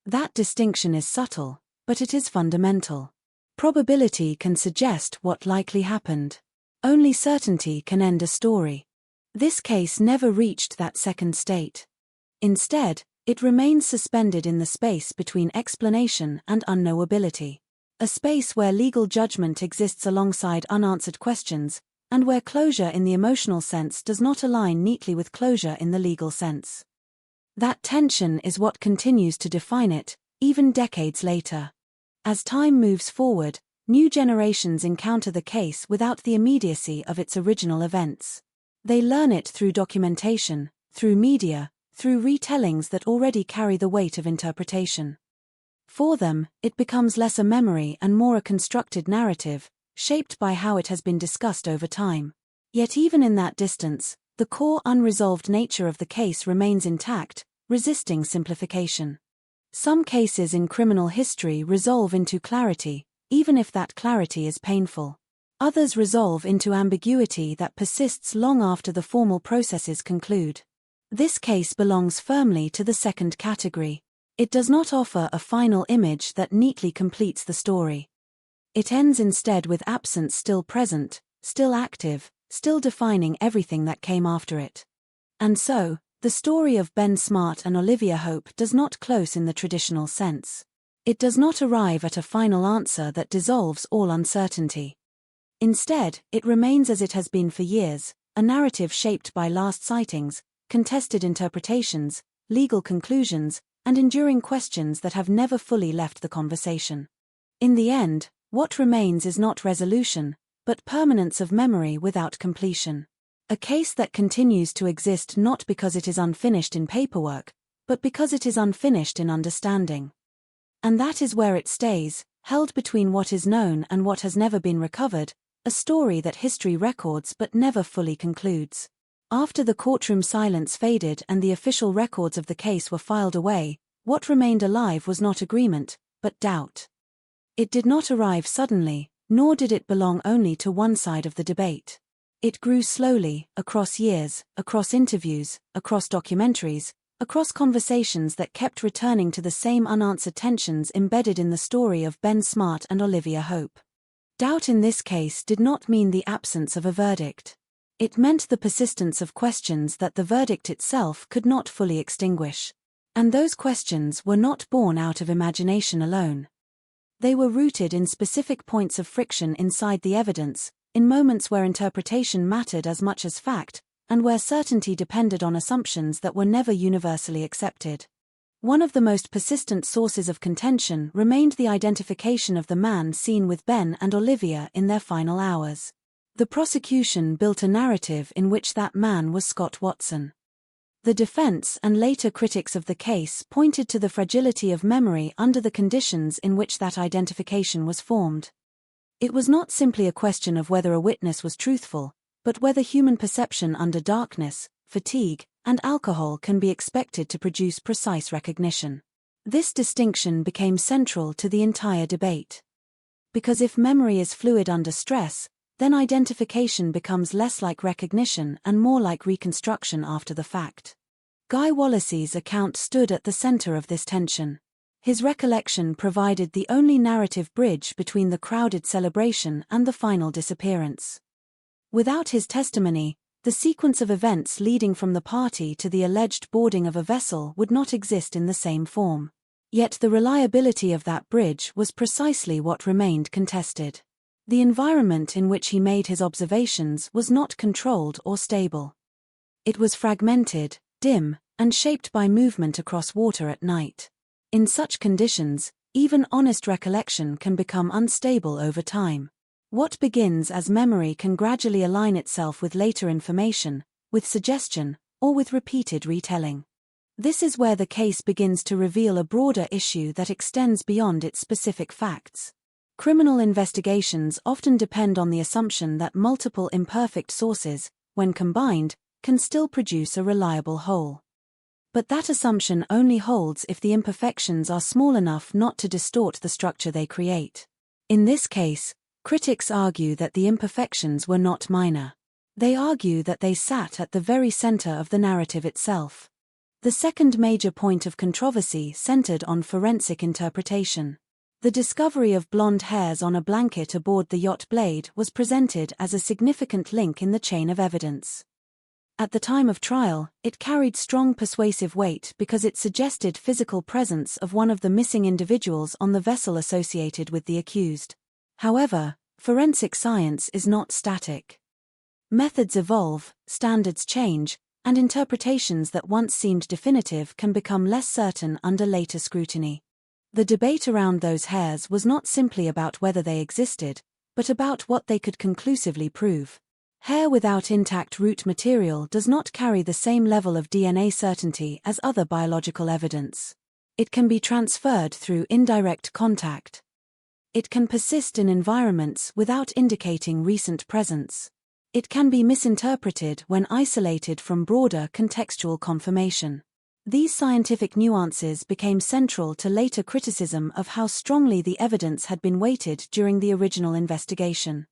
That distinction is subtle, but it is fundamental. Probability can suggest what likely happened. Only certainty can end a story. This case never reached that second state. Instead, it remains suspended in the space between explanation and unknowability. a space where legal judgment exists alongside unanswered questions, and where closure in the emotional sense does not align neatly with closure in the legal sense. That tension is what continues to define it, even decades later. As time moves forward, new generations encounter the case without the immediacy of its original events. They learn it through documentation, through media, through retellings that already carry the weight of interpretation. For them, it becomes less a memory and more a constructed narrative, shaped by how it has been discussed over time. Yet even in that distance, the core unresolved nature of the case remains intact, resisting simplification. Some cases in criminal history resolve into clarity, even if that clarity is painful. Others resolve into ambiguity that persists long after the formal processes conclude. This case belongs firmly to the second category. It does not offer a final image that neatly completes the story. It ends instead with absence still present, still active, still defining everything that came after it. And so, the story of Ben Smart and Olivia Hope does not close in the traditional sense. It does not arrive at a final answer that dissolves all uncertainty. Instead, it remains as it has been for years, a narrative shaped by last sightings, contested interpretations, legal conclusions, and enduring questions that have never fully left the conversation. In the end, what remains is not resolution, but permanence of memory without completion. A case that continues to exist not because it is unfinished in paperwork, but because it is unfinished in understanding. And that is where it stays, held between what is known and what has never been recovered, a story that history records but never fully concludes. After the courtroom silence faded and the official records of the case were filed away, what remained alive was not agreement, but doubt. It did not arrive suddenly, nor did it belong only to one side of the debate. It grew slowly, across years, across interviews, across documentaries, across conversations that kept returning to the same unanswered tensions embedded in the story of Ben Smart and Olivia Hope. Doubt in this case did not mean the absence of a verdict. It meant the persistence of questions that the verdict itself could not fully extinguish. And those questions were not born out of imagination alone. They were rooted in specific points of friction inside the evidence, in moments where interpretation mattered as much as fact, and where certainty depended on assumptions that were never universally accepted. One of the most persistent sources of contention remained the identification of the man seen with Ben and Olivia in their final hours. The prosecution built a narrative in which that man was Scott Watson. The defense and later critics of the case pointed to the fragility of memory under the conditions in which that identification was formed. It was not simply a question of whether a witness was truthful, but whether human perception under darkness, fatigue, and alcohol can be expected to produce precise recognition. This distinction became central to the entire debate. Because if memory is fluid under stress, then identification becomes less like recognition and more like reconstruction after the fact. Guy Wallace's account stood at the center of this tension. His recollection provided the only narrative bridge between the crowded celebration and the final disappearance. Without his testimony, the sequence of events leading from the party to the alleged boarding of a vessel would not exist in the same form. Yet the reliability of that bridge was precisely what remained contested. The environment in which he made his observations was not controlled or stable. It was fragmented, dim, and shaped by movement across water at night. In such conditions, even honest recollection can become unstable over time. What begins as memory can gradually align itself with later information, with suggestion, or with repeated retelling. This is where the case begins to reveal a broader issue that extends beyond its specific facts. Criminal investigations often depend on the assumption that multiple imperfect sources, when combined, can still produce a reliable whole. But that assumption only holds if the imperfections are small enough not to distort the structure they create. In this case, critics argue that the imperfections were not minor. They argue that they sat at the very center of the narrative itself. The second major point of controversy centered on forensic interpretation. The discovery of blonde hairs on a blanket aboard the yacht Blade was presented as a significant link in the chain of evidence. At the time of trial, it carried strong persuasive weight because it suggested physical presence of one of the missing individuals on the vessel associated with the accused. However, forensic science is not static. Methods evolve, standards change, and interpretations that once seemed definitive can become less certain under later scrutiny. The debate around those hairs was not simply about whether they existed, but about what they could conclusively prove. Hair without intact root material does not carry the same level of DNA certainty as other biological evidence. It can be transferred through indirect contact. It can persist in environments without indicating recent presence. It can be misinterpreted when isolated from broader contextual confirmation. These scientific nuances became central to later criticism of how strongly the evidence had been weighted during the original investigation.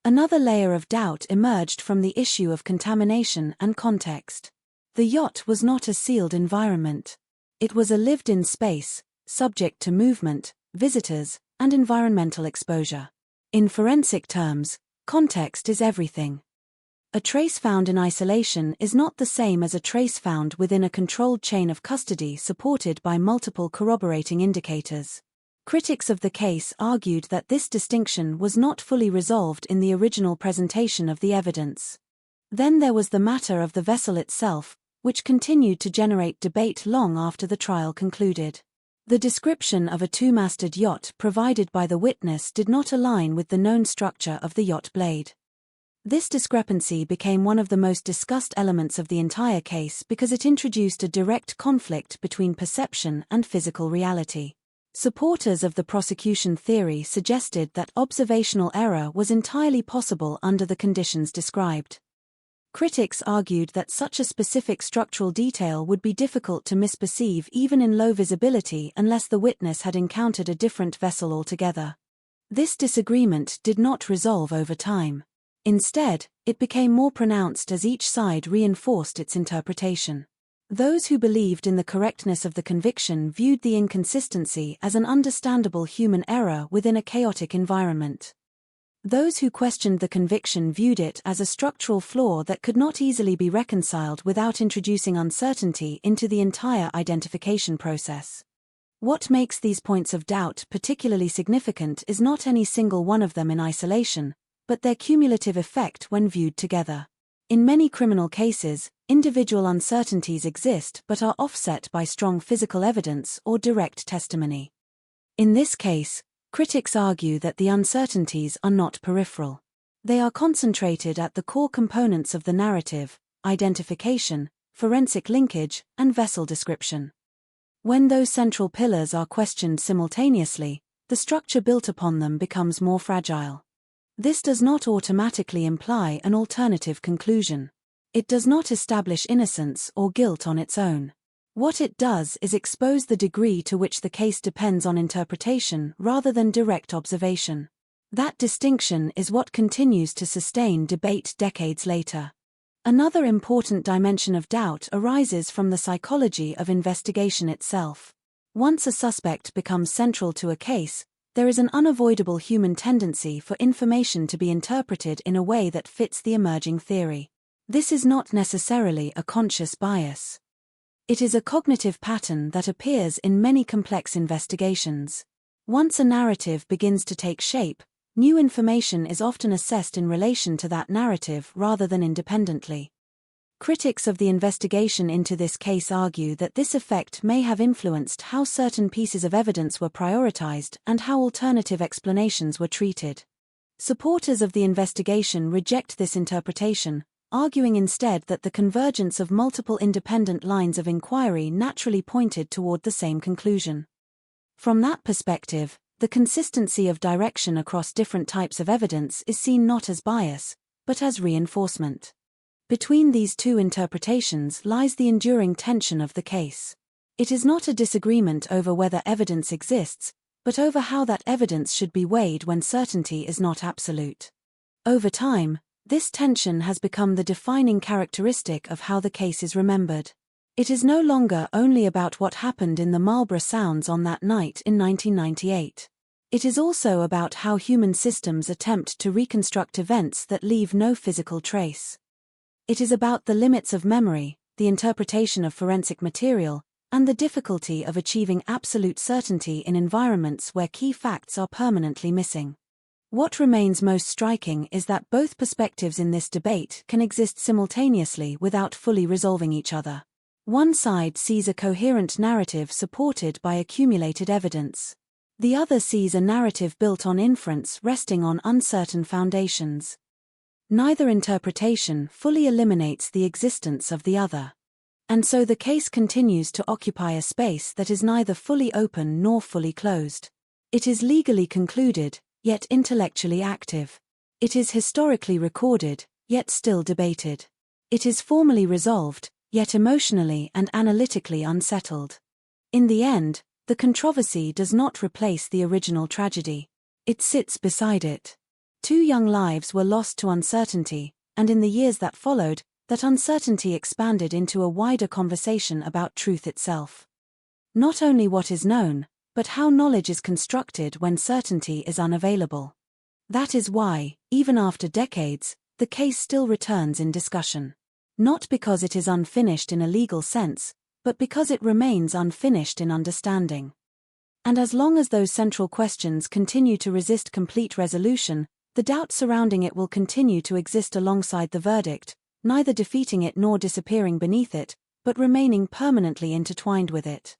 Another layer of doubt emerged from the issue of contamination and context. The yacht was not a sealed environment. It was a lived-in space, subject to movement, visitors, and environmental exposure. In forensic terms, context is everything. A trace found in isolation is not the same as a trace found within a controlled chain of custody supported by multiple corroborating indicators. Critics of the case argued that this distinction was not fully resolved in the original presentation of the evidence. Then there was the matter of the vessel itself, which continued to generate debate long after the trial concluded. The description of a two-masted yacht provided by the witness did not align with the known structure of the yacht blade. This discrepancy became one of the most discussed elements of the entire case because it introduced a direct conflict between perception and physical reality. Supporters of the prosecution theory suggested that observational error was entirely possible under the conditions described. Critics argued that such a specific structural detail would be difficult to misperceive even in low visibility unless the witness had encountered a different vessel altogether. This disagreement did not resolve over time. Instead, it became more pronounced as each side reinforced its interpretation. Those who believed in the correctness of the conviction viewed the inconsistency as an understandable human error within a chaotic environment. Those who questioned the conviction viewed it as a structural flaw that could not easily be reconciled without introducing uncertainty into the entire identification process. What makes these points of doubt particularly significant is not any single one of them in isolation, but their cumulative effect when viewed together. In many criminal cases, individual uncertainties exist but are offset by strong physical evidence or direct testimony. In this case, critics argue that the uncertainties are not peripheral. They are concentrated at the core components of the narrative: identification, forensic linkage, and vessel description. When those central pillars are questioned simultaneously, the structure built upon them becomes more fragile. This does not automatically imply an alternative conclusion. It does not establish innocence or guilt on its own. What it does is expose the degree to which the case depends on interpretation rather than direct observation. That distinction is what continues to sustain debate decades later. Another important dimension of doubt arises from the psychology of investigation itself. Once a suspect becomes central to a case, there is an unavoidable human tendency for information to be interpreted in a way that fits the emerging theory. This is not necessarily a conscious bias. It is a cognitive pattern that appears in many complex investigations. Once a narrative begins to take shape, new information is often assessed in relation to that narrative rather than independently. Critics of the investigation into this case argue that this effect may have influenced how certain pieces of evidence were prioritized and how alternative explanations were treated. Supporters of the investigation reject this interpretation, arguing instead that the convergence of multiple independent lines of inquiry naturally pointed toward the same conclusion. From that perspective, the consistency of direction across different types of evidence is seen not as bias, but as reinforcement. Between these two interpretations lies the enduring tension of the case. It is not a disagreement over whether evidence exists, but over how that evidence should be weighed when certainty is not absolute. Over time, this tension has become the defining characteristic of how the case is remembered. It is no longer only about what happened in the Marlborough Sounds on that night in 1998. It is also about how human systems attempt to reconstruct events that leave no physical trace. It is about the limits of memory, the interpretation of forensic material, and the difficulty of achieving absolute certainty in environments where key facts are permanently missing. What remains most striking is that both perspectives in this debate can exist simultaneously without fully resolving each other. One side sees a coherent narrative supported by accumulated evidence. The other sees a narrative built on inference resting on uncertain foundations. Neither interpretation fully eliminates the existence of the other. And so the case continues to occupy a space that is neither fully open nor fully closed. It is legally concluded, yet intellectually active. It is historically recorded, yet still debated. It is formally resolved, yet emotionally and analytically unsettled. In the end, the controversy does not replace the original tragedy. It sits beside it. 2 young lives were lost to uncertainty, and in the years that followed, that uncertainty expanded into a wider conversation about truth itself. Not only what is known, but how knowledge is constructed when certainty is unavailable. That is why, even after decades, the case still returns in discussion. Not because it is unfinished in a legal sense, but because it remains unfinished in understanding. And as long as those central questions continue to resist complete resolution, the doubt surrounding it will continue to exist alongside the verdict, neither defeating it nor disappearing beneath it, but remaining permanently intertwined with it.